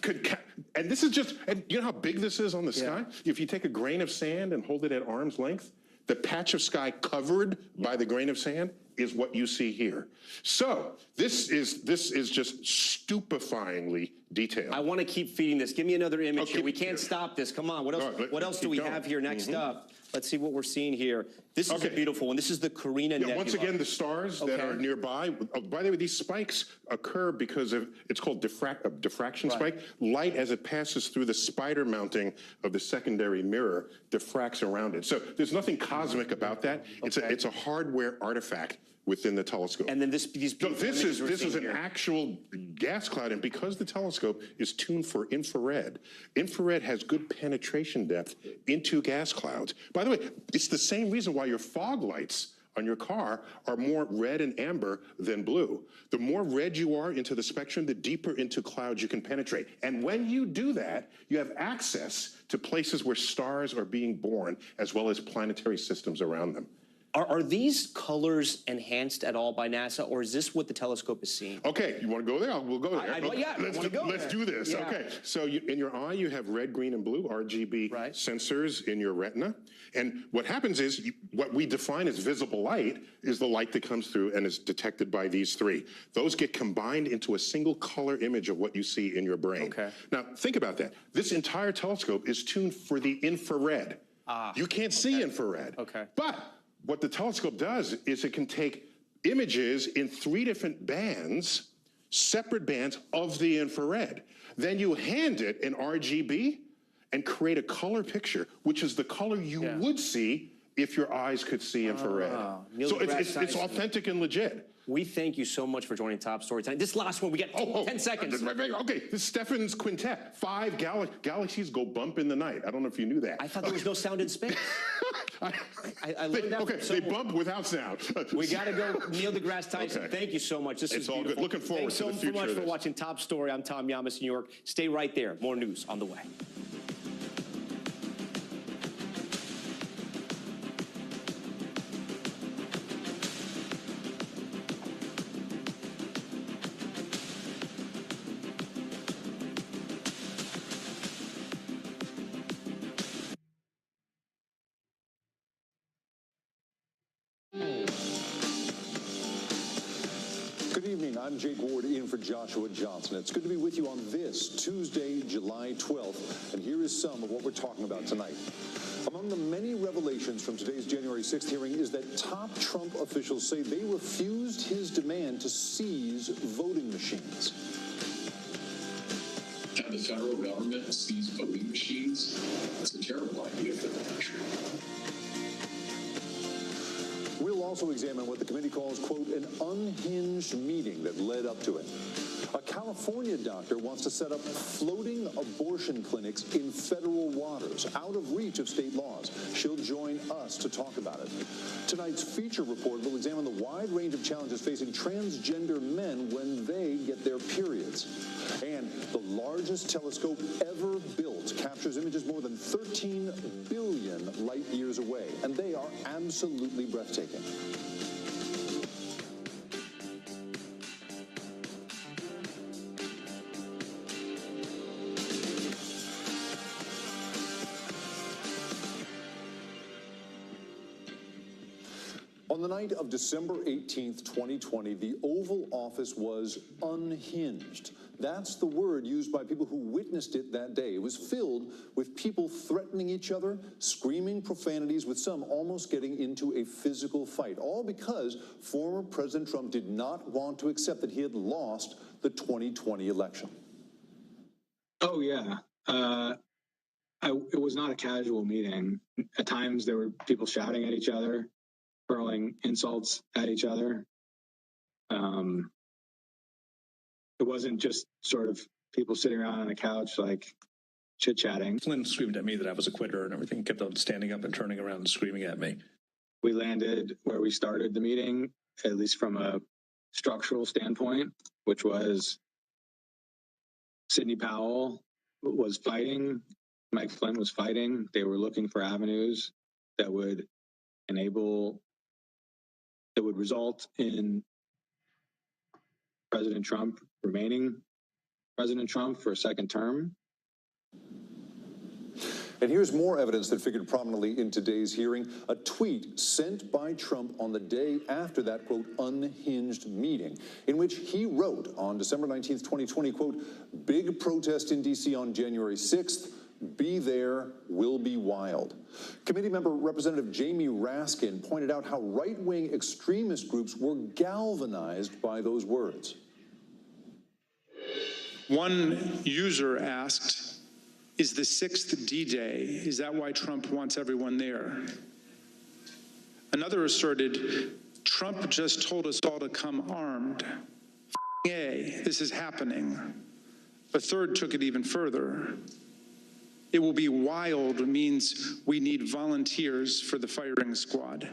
And this is just, and you know how big this is on the sky? If you take a grain of sand and hold it at arm's length, the patch of sky covered by the grain of sand is what you see here. So this is just stupefyingly detailed. I want to keep feeding this. Give me another image here. We can't stop this. Come on. What else do we have here next up? Let's see what we're seeing here. This is a beautiful one. This is the Carina Nebula. Once again, the stars that are nearby. By the way, these spikes occur because of, it's called diffraction spike. Light, as it passes through the spider mounting of the secondary mirror, diffracts around it. So there's nothing cosmic about that. It's a hardware artifact within the telescope. And then this is an actual gas cloud, and because the telescope is tuned for infrared, infrared has good penetration depth into gas clouds. By the way, it's the same reason why your fog lights on your car are more red and amber than blue. The more red you are into the spectrum, the deeper into clouds you can penetrate. And when you do that, you have access to places where stars are being born, as well as planetary systems around them. Are these colors enhanced at all by NASA, or is this what the telescope is seeing? Okay, you want to go there? We'll go there. Let's do this. Yeah. Okay, so in your eye, you have red, green, and blue RGB sensors in your retina. And what happens is, what we define as visible light is the light that comes through and is detected by these three. Those get combined into a single color image of what you see in your brain. Okay. Now, think about that. This entire telescope is tuned for the infrared. You can't see infrared. Okay. But what the telescope does is it can take images in 3 different bands, separate bands of the infrared. Then you hand it an RGB and create a color picture, which is the color you would see if your eyes could see infrared. So it's authentic and legit. We thank you so much for joining Top Story tonight. This last one, we got 10 seconds. Okay, this is Stephan's Quintet. 5 galaxies go bump in the night. I don't know if you knew that. I thought there was no sound in space. I learned that they bump without sound. We got to go. Neil deGrasse Tyson, thank you so much. This is all beautiful. Good. Looking forward to the future. Thanks so much for watching Top Story. I'm Tom Llamas, New York. Stay right there. More news on the way. Good evening. I'm Jake Ward in for Joshua Johnson. It's good to be with you on this Tuesday, July 12th. And here is some of what we're talking about tonight. Among the many revelations from today's January 6th hearing is that top Trump officials say they refused his demand to seize voting machines. Have the federal government seize voting machines? That's a terrible idea for the country. We'll also examine what the committee calls, quote, an unhinged meeting that led up to it. A California doctor wants to set up floating abortion clinics in federal waters, out of reach of state laws. She'll join us to talk about it. Tonight's feature report will examine the wide range of challenges facing transgender men when they get their periods. And the largest telescope ever built captures images more than 13 billion light years away, and they are absolutely breathtaking. On the night of December 18th, 2020, the Oval Office was unhinged. That's the word used by people who witnessed it that day. It was filled with people threatening each other, screaming profanities, with some almost getting into a physical fight, all because former President Trump did not want to accept that he had lost the 2020 election. Oh, yeah. It was not a casual meeting. At times, there were people shouting at each other, hurling insults at each other. It wasn't just sort of people sitting around on a couch, like chit-chatting. Flynn screamed at me that I was a quitter and everything, kept on standing up and turning around and screaming at me. We landed where we started the meeting, at least from a structural standpoint, which was Sidney Powell was fighting, Mike Flynn was fighting. They were looking for avenues that would result in President Trump remaining President Trump for a second term. And here's more evidence that figured prominently in today's hearing, a tweet sent by Trump on the day after that, quote, unhinged meeting, in which he wrote on December 19th, 2020, quote, big protest in D.C. on January 6th. Be there, will be wild. Committee member Representative Jamie Raskin pointed out how right-wing extremist groups were galvanized by those words. One user asked, is the 6th D-Day? Is that why Trump wants everyone there? Another asserted, Trump just told us all to come armed. A, this is happening. A third took it even further. It will be wild means we need volunteers for the firing squad.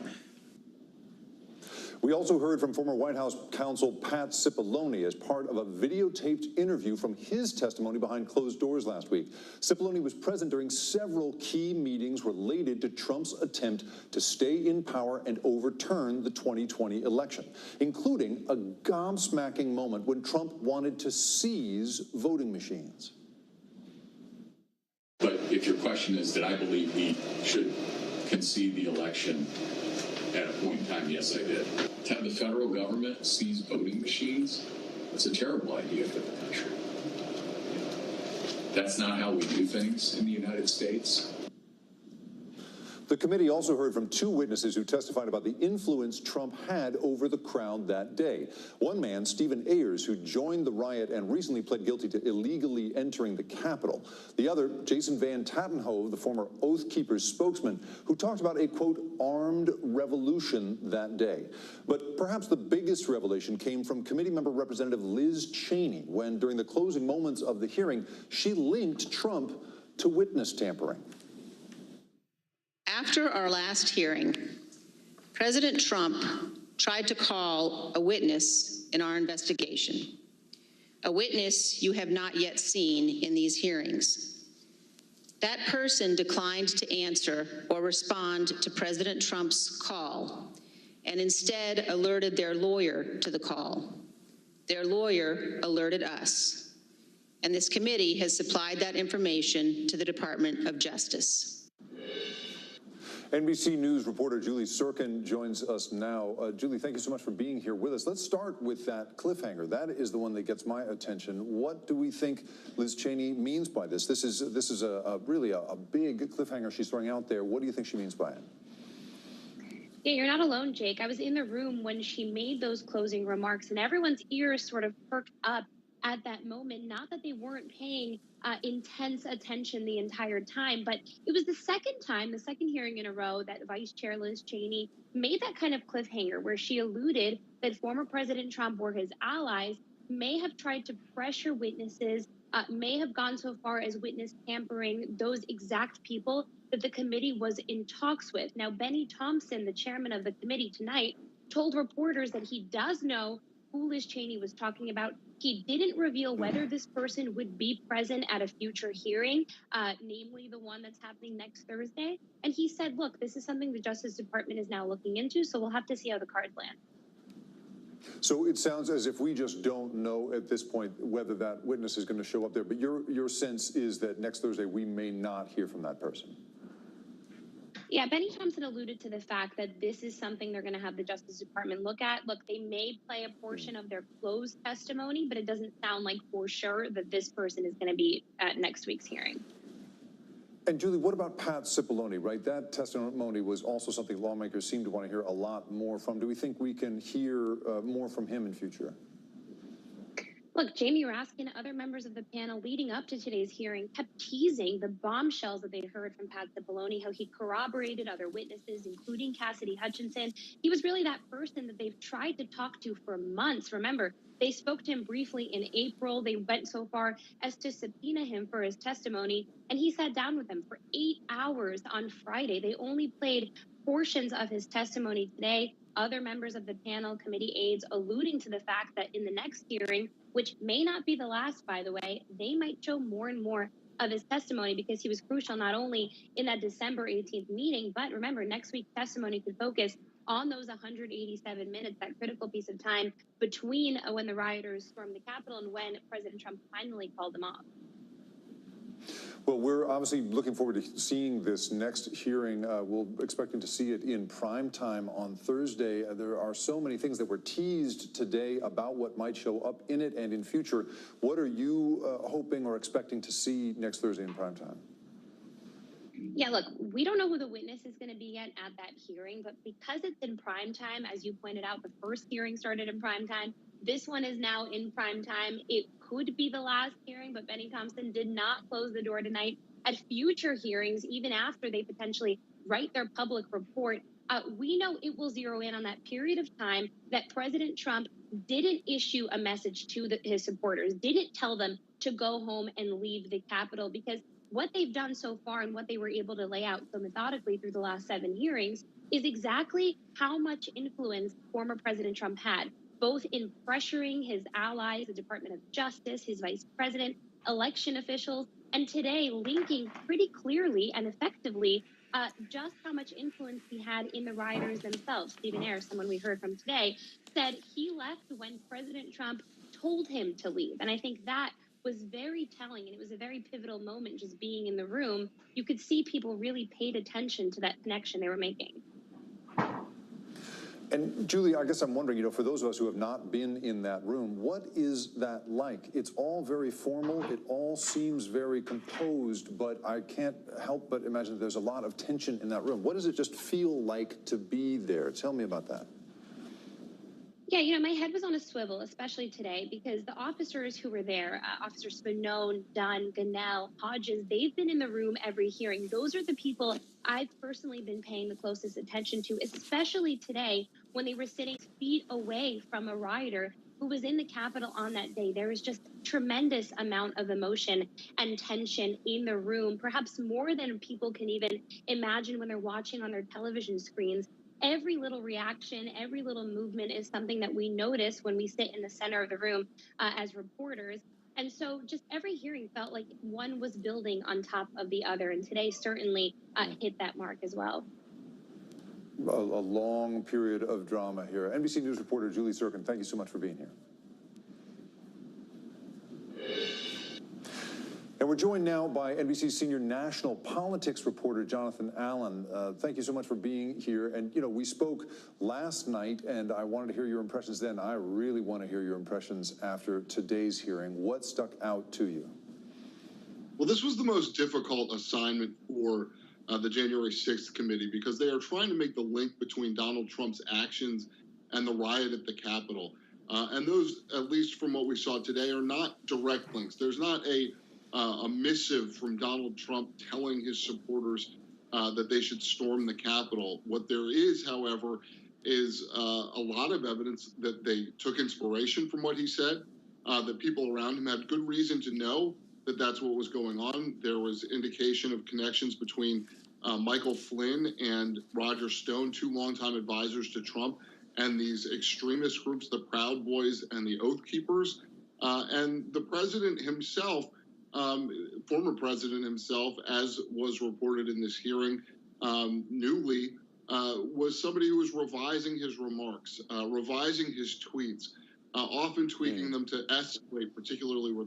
We also heard from former White House counsel Pat Cipollone as part of a videotaped interview from his testimony behind closed doors last week. Cipollone was present during several key meetings related to Trump's attempt to stay in power and overturn the 2020 election, including a gobsmacking moment when Trump wanted to seize voting machines. But if your question is that I believe we should concede the election at a point in time, yes, I did. To have the federal government seize voting machines, that's a terrible idea for the country. That's not how we do things in the United States. The committee also heard from two witnesses who testified about the influence Trump had over the crowd that day. One man, Stephen Ayers, who joined the riot and recently pled guilty to illegally entering the Capitol. The other, Jason Van Tatenhove, the former Oath Keepers spokesman, who talked about a, quote, armed revolution that day. But perhaps the biggest revelation came from committee member Representative Liz Cheney when, during the closing moments of the hearing, she linked Trump to witness tampering. After our last hearing, President Trump tried to call a witness in our investigation, a witness you have not yet seen in these hearings. That person declined to answer or respond to President Trump's call and instead alerted their lawyer to the call. Their lawyer alerted us, and this committee has supplied that information to the Department of Justice. NBC News reporter Julie Sorkin joins us now. Julie, thank you so much for being here with us. Let's start with that cliffhanger. That is the one that gets my attention. What do we think Liz Cheney means by this? This is really a big cliffhanger she's throwing out there. What do you think she means by it? Yeah, you're not alone, Jake. I was in the room when she made those closing remarks, and everyone's ears sort of perked up at that moment. Not that they weren't paying intense attention the entire time, but it was the second hearing in a row that Vice Chair Liz Cheney made that kind of cliffhanger where she alluded that former President Trump or his allies may have tried to pressure witnesses, may have gone so far as witness tampering those exact people that the committee was in talks with. Now, Benny Thompson, the chairman of the committee tonight, told reporters that he does know who Liz Cheney was talking about. He didn't reveal whether this person would be present at a future hearing, namely the one that's happening next Thursday. And he said, look, this is something the Justice Department is now looking into, so we'll have to see how the cards land. So it sounds as if we just don't know at this point whether that witness is going to show up there. But your sense is that next Thursday we may not hear from that person. Yeah, Benny Thompson alluded to the fact that this is something they're going to have the Justice Department look at. Look, they may play a portion of their closed testimony, but it doesn't sound like for sure that this person is going to be at next week's hearing. And Julie, what about Pat Cipollone, right? That testimony was also something lawmakers seem to want to hear a lot more from. Do we think we can hear more from him in future? Look, Jamie Raskin and other members of the panel leading up to today's hearing kept teasing the bombshells that they heard from Pat Cipollone, how he corroborated other witnesses, including Cassidy Hutchinson. He was really that person that they've tried to talk to for months. Remember, they spoke to him briefly in April. They went so far as to subpoena him for his testimony, and he sat down with them for 8 hours on Friday. They only played portions of his testimony today. other members of the panel, committee aides, alluding to the fact that in the next hearing, which may not be the last, by the way, they might show more and more of his testimony because he was crucial not only in that December 18th meeting, but remember, next week's testimony could focus on those 187 minutes, that critical piece of time between when the rioters stormed the Capitol and when President Trump finally called them off. Well, we're obviously looking forward to seeing this next hearing. We're expecting to see it in prime time on Thursday. There are so many things that were teased today about what might show up in it and in future. What are you hoping or expecting to see next Thursday in prime time? Yeah, look, we don't know who the witness is going to be yet at that hearing, but because it's in prime time, as you pointed out, the first hearing started in prime time. This one is now in prime time. It could be the last hearing, but Benny Thompson did not close the door tonight. At future hearings, even after they potentially write their public report, we know it will zero in on that period of time that President Trump didn't issue a message to his supporters, didn't tell them to go home and leave the Capitol, because what they've done so far and what they were able to lay out so methodically through the last 7 hearings is exactly how much influence former President Trump had, both in pressuring his allies, the Department of Justice, his vice president, election officials, and today linking pretty clearly and effectively just how much influence he had in the rioters themselves. Stephen Ayers, someone we heard from today, said he left when President Trump told him to leave. And I think that was very telling, and it was a very pivotal moment just being in the room. You could see people really paid attention to that connection they were making. And Julie, I guess I'm wondering, for those of us who have not been in that room, what is that like? It's all very formal. It all seems very composed, but I can't help but imagine that there's a lot of tension in that room. What does it just feel like to be there? Tell me about that. Yeah, my head was on a swivel, especially today, because the officers who were there, Officer Spinone, Dunn, Ganell, Hodges, they've been in the room every hearing. Those are the people I've personally been paying the closest attention to, especially today when they were sitting feet away from a rioter who was in the Capitol on that day. There was just a tremendous amount of emotion and tension in the room, perhaps more than people can even imagine when they're watching on their television screens. Every little reaction, every little movement is something that we notice when we sit in the center of the room as reporters. And so just every hearing felt like one was building on top of the other. And today certainly hit that mark as well. A long period of drama here. NBC News reporter Julie Zirkin, thank you so much for being here. And we're joined now by NBC's senior national politics reporter, Jonathan Allen. Thank you so much for being here. And, we spoke last night, and I wanted to hear your impressions then. I really want to hear your impressions after today's hearing. What stuck out to you? Well, this was the most difficult assignment for the January 6th committee because they are trying to make the link between Donald Trump's actions and the riot at the Capitol. And those, at least from what we saw today, are not direct links. There's not a missive from Donald Trump telling his supporters that they should storm the Capitol. What there is, however, is a lot of evidence that they took inspiration from what he said, that people around him had good reason to know that that's what was going on. There was indication of connections between Michael Flynn and Roger Stone, two longtime advisors to Trump, and these extremist groups, the Proud Boys and the Oath Keepers. And the president himself, former president himself, as was reported in this hearing newly, was somebody who was revising his remarks, revising his tweets, often tweaking them to escalate, particularly with